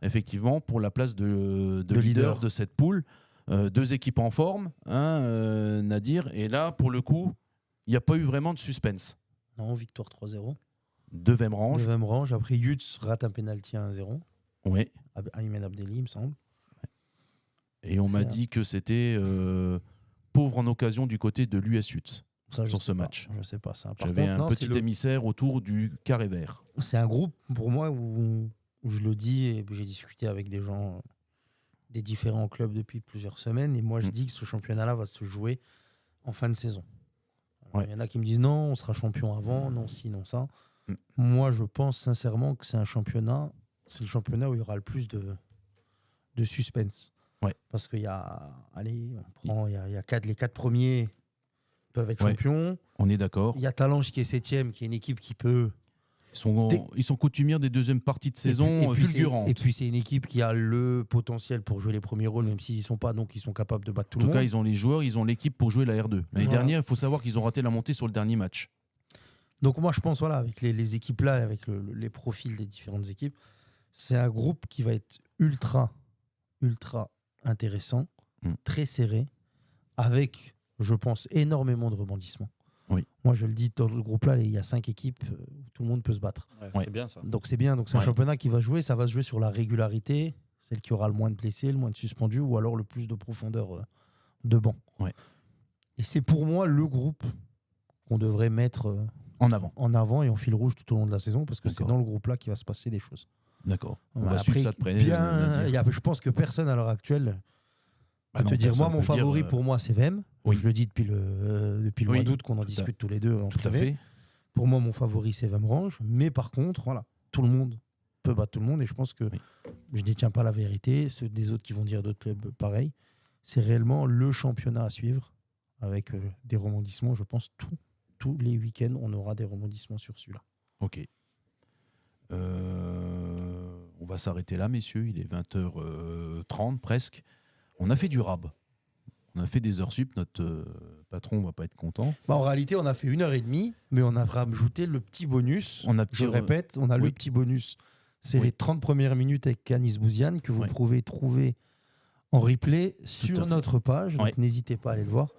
Speaker 1: effectivement, pour la place de leader de cette poule. 2 équipes en forme, Nadir, et là, pour le coup, il n'y a pas eu vraiment de suspense.
Speaker 2: Non, victoire 3-0.
Speaker 1: De Vemrange.
Speaker 2: De Vemrange. Après, Yutz rate un pénalty à 1-0.
Speaker 1: Oui.
Speaker 2: Aymen Abdelli, il me semble.
Speaker 1: Et on m'a dit que c'était pauvre en occasion du côté de l'US Suds
Speaker 2: Ça,
Speaker 1: sur ce match.
Speaker 2: Je sais pas ça. Par
Speaker 1: J'avais
Speaker 2: contre,
Speaker 1: un
Speaker 2: non,
Speaker 1: petit émissaire autour du carré vert.
Speaker 2: c'est un groupe, pour moi, où je le dis, et j'ai discuté avec des gens des différents clubs depuis plusieurs semaines, et moi je dis que ce championnat-là va se jouer en fin de saison. Il y en a qui me disent non, on sera champion avant, non ci, non ça. Moi je pense sincèrement que c'est le championnat où il y aura le plus de suspense. Parce qu'il y a, allez, il y a les 4 premiers peuvent être champions.
Speaker 1: On est d'accord.
Speaker 2: Il y a Talange qui est 7e, qui est une équipe qui peut...
Speaker 1: Ils sont coutumières des deuxièmes parties de saison fulgurantes.
Speaker 2: Et puis c'est une équipe qui a le potentiel pour jouer les premiers rôles, même s'ils n'y sont pas, donc ils sont capables de battre tout le monde.
Speaker 1: En tout cas, ils ont les joueurs, ils ont l'équipe pour jouer la R2. L'année dernière, il faut savoir qu'ils ont raté la montée sur le dernier match.
Speaker 2: Donc moi je pense, voilà, avec les équipes là, avec les profils des différentes équipes, c'est un groupe qui va être ultra intéressant. très serré, avec, je pense, énormément de rebondissements.
Speaker 1: Oui.
Speaker 2: Moi, je le dis, dans le groupe-là, il y a 5 équipes où tout le monde peut se battre.
Speaker 1: Ouais.
Speaker 3: C'est bien ça.
Speaker 2: Donc c'est bien. Donc c'est un
Speaker 1: Ouais.
Speaker 2: championnat qui va jouer. Ça va se jouer sur la régularité, celle qui aura le moins de blessés, le moins de suspendus, ou alors le plus de profondeur de banc.
Speaker 1: Ouais.
Speaker 2: Et c'est pour moi le groupe qu'on devrait mettre
Speaker 1: En avant.
Speaker 2: en avant et en fil rouge tout au long de la saison, parce que c'est
Speaker 1: D'accord.
Speaker 2: dans le groupe-là qu'il va se passer des choses.
Speaker 1: D'accord. On
Speaker 2: Voilà.
Speaker 1: va suivre ça de près. Nadir.
Speaker 2: Je pense que personne à l'heure actuelle
Speaker 1: Bah
Speaker 2: peut
Speaker 1: non,
Speaker 2: te dire, moi,
Speaker 1: personne
Speaker 2: mon
Speaker 1: peut dire,
Speaker 2: favori pour moi, c'est Vem.
Speaker 1: oui.
Speaker 2: Je le dis depuis le
Speaker 1: Oui,
Speaker 2: mois d'août qu'on en
Speaker 1: tout à-
Speaker 2: discute tous les deux en
Speaker 1: Tout à
Speaker 2: privé.
Speaker 1: fait.
Speaker 2: Pour moi, mon favori, c'est Vem Range. Mais par contre, voilà, tout le monde peut battre tout le monde. Et je pense que
Speaker 1: Oui.
Speaker 2: je ne détiens pas la vérité. Ceux des autres qui vont dire d'autres clubs pareil. C'est réellement le championnat à suivre avec des rebondissements. Je pense tous les week-ends, on aura des rebondissements sur celui-là.
Speaker 1: Ok. On va s'arrêter là, messieurs. Il est 20h30 presque. On a fait du rab. On a fait des heures sup. Notre patron va pas être content.
Speaker 2: Bah, en réalité, on a fait 1h30, mais on a rajouté le petit bonus.
Speaker 1: On a
Speaker 2: Je le répète, on a
Speaker 1: oui.
Speaker 2: le petit bonus. C'est
Speaker 1: Oui.
Speaker 2: les 30 premières minutes avec Anis Bouziane que vous
Speaker 1: Oui.
Speaker 2: pouvez trouver en replay
Speaker 1: à
Speaker 2: sur
Speaker 1: fait.
Speaker 2: notre page. Donc
Speaker 1: Oui.
Speaker 2: n'hésitez pas à aller le voir.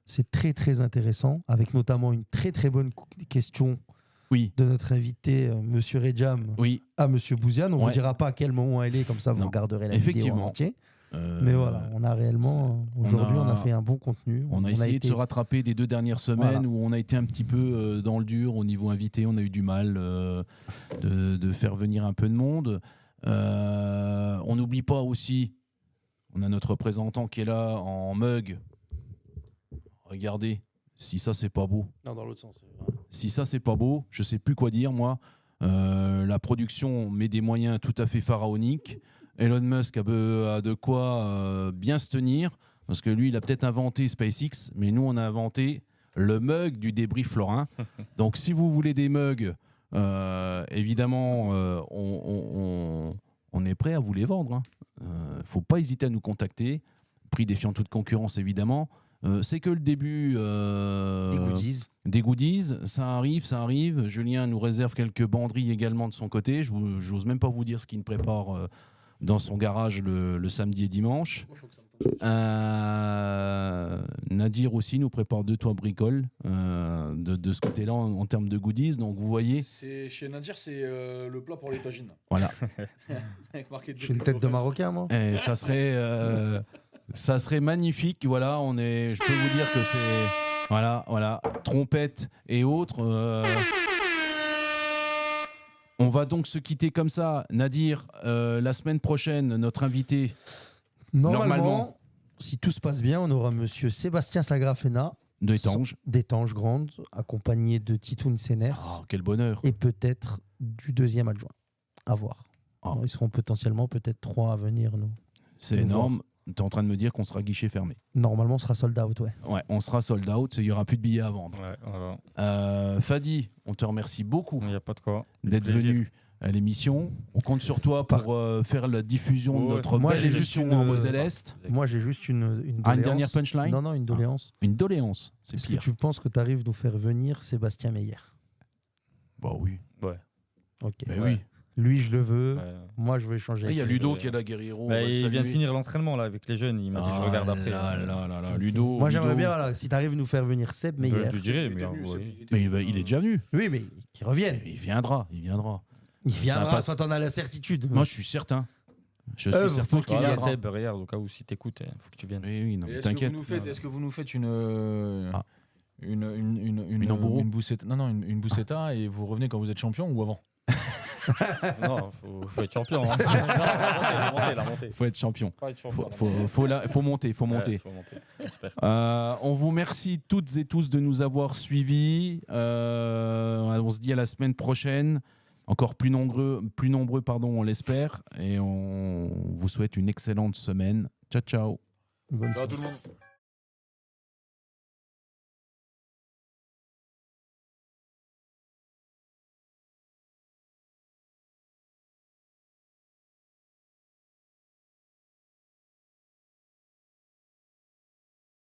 Speaker 2: C'est très très intéressant, avec notamment une très très bonne question
Speaker 1: Oui.
Speaker 2: de notre invité, Monsieur Redjam,
Speaker 1: Oui.
Speaker 2: à Monsieur Bouziane. On ne
Speaker 1: Ouais.
Speaker 2: vous dira pas à quel moment elle est, comme ça vous
Speaker 1: Non.
Speaker 2: regarderez la vidéo en
Speaker 1: Effectivement.
Speaker 2: entier. Mais voilà, on a réellement, aujourd'hui, on a fait un bon contenu.
Speaker 1: On a essayé
Speaker 2: été-
Speaker 1: de se rattraper des 2 dernières semaines
Speaker 2: Voilà.
Speaker 1: où on a été un petit peu dans le dur au niveau invité. On a eu du mal de faire venir un peu de monde. On n'oublie pas aussi, on a notre représentant qui est là en mug. Regardez, si ça c'est pas beau.
Speaker 2: Non, dans l'autre sens.
Speaker 1: Si ça c'est pas beau, je sais plus quoi dire moi. La production met des moyens tout à fait pharaoniques. Elon Musk a de quoi bien se tenir, parce que lui il a peut-être inventé SpaceX, mais nous on a inventé le mug du débris florin. Donc si vous voulez des mugs, évidemment on est prêt à vous les vendre. Faut pas hésiter à nous contacter. Prix défiant toute concurrence évidemment. C'est que le début.
Speaker 2: Des goodies.
Speaker 1: Des goodies, ça arrive. Julien nous réserve quelques banderilles également de son côté. Je n'ose même pas vous dire ce qu'il nous prépare dans son garage le samedi et dimanche. Nadir aussi nous prépare 2 toits bricoles de ce côté-là en termes de goodies. Donc vous voyez,
Speaker 5: Chez Nadir, c'est le plat pour les tagines.
Speaker 1: voilà.
Speaker 5: Avec marqué
Speaker 2: J'ai une tête de Marocain, moi.
Speaker 1: Et ça serait magnifique. Voilà, je peux vous dire que c'est voilà, trompette et autres. On va donc se quitter comme ça. Nadir, la semaine prochaine, notre invité. Normalement.
Speaker 2: Si tout se passe bien, on aura Monsieur Sébastien Sagrafena
Speaker 1: De Étanges.
Speaker 2: d'Étanges Grande, accompagné de Titoun Seners
Speaker 1: Ah, quel bonheur.
Speaker 2: et peut-être du 2e adjoint. À voir.
Speaker 1: Ah.
Speaker 2: Ils seront potentiellement peut-être 3 à venir. Nous.
Speaker 1: C'est
Speaker 2: Au
Speaker 1: énorme. Tu es en train de me dire qu'on sera guichet fermé.
Speaker 2: Normalement, on sera sold out. Ouais.
Speaker 1: Ouais, on sera sold out. Il n'y aura plus de billets à vendre.
Speaker 3: Ouais, voilà.
Speaker 1: Fadi, on te remercie beaucoup
Speaker 3: Il n'y a pas de quoi.
Speaker 1: d'être
Speaker 3: Plaisir.
Speaker 1: venu à l'émission. On compte sur toi pour faire la diffusion de
Speaker 3: Ouais.
Speaker 1: notre
Speaker 2: Moi,
Speaker 1: belle
Speaker 2: j'ai juste
Speaker 1: émission
Speaker 2: une-
Speaker 1: en Moselle-Est.
Speaker 2: Moi, j'ai juste une doléance.
Speaker 1: Ah, une dernière punchline.
Speaker 2: Non, une doléance.
Speaker 1: Une doléance, c'est
Speaker 2: Est-ce que
Speaker 1: pire.
Speaker 2: tu penses que tu arrives nous faire venir Sébastien Meyer?
Speaker 1: Bah oui.
Speaker 2: Ok.
Speaker 1: Mais
Speaker 3: Ouais.
Speaker 1: oui.
Speaker 2: Lui, je le veux.
Speaker 3: Ouais.
Speaker 2: Moi, je veux échanger.
Speaker 1: Ah, il y a
Speaker 2: avec lui.
Speaker 1: Ludo qui est là, Guerrero.
Speaker 3: Bah,
Speaker 1: on va le
Speaker 3: il vient de
Speaker 1: saluer.
Speaker 3: finir l'entraînement là avec les jeunes. Il m'a dit je regarde après.
Speaker 1: Là, Ludo.
Speaker 2: Moi, j'aimerais
Speaker 1: Ludo.
Speaker 2: bien, voilà, si tu arrives nous faire venir Seb Meyer.
Speaker 3: Je lui dirai,
Speaker 5: Il
Speaker 3: mais
Speaker 5: était venu,
Speaker 3: ouais.
Speaker 5: c'est-
Speaker 1: Mais il est déjà venu.
Speaker 2: Oui, mais qu'il revienne.
Speaker 1: Il viendra.
Speaker 2: Il
Speaker 1: Ça
Speaker 2: viendra,
Speaker 1: passe.
Speaker 2: ça t'en a la certitude.
Speaker 1: Moi, je suis certain. Je suis
Speaker 2: Faut
Speaker 1: certain
Speaker 2: qu'il
Speaker 1: qu'il
Speaker 3: Voilà,
Speaker 1: viendra.
Speaker 3: Seb, regarde, au cas où si t'écoutes, faut que tu viennes.
Speaker 1: Oui, non,
Speaker 5: Et
Speaker 1: mais
Speaker 5: Est-ce que,
Speaker 1: t'inquiète.
Speaker 5: est-ce que vous nous faites une
Speaker 1: Ah.
Speaker 5: une
Speaker 1: Embourreau
Speaker 5: boussetta, non, une boussetta et vous revenez quand vous êtes champion ou avant?
Speaker 3: Non, faut être champion. Hein. La montée.
Speaker 1: Faut être champion.
Speaker 3: Faut être champion.
Speaker 1: Faut monter.
Speaker 3: Ouais, faut monter, j'espère.
Speaker 1: On vous remercie toutes et tous de nous avoir suivis. On se dit à la semaine prochaine. Encore plus nombreux, on l'espère. Et on vous souhaite une excellente semaine. Ciao, ciao.
Speaker 2: Bonne
Speaker 5: Ciao à tout le monde.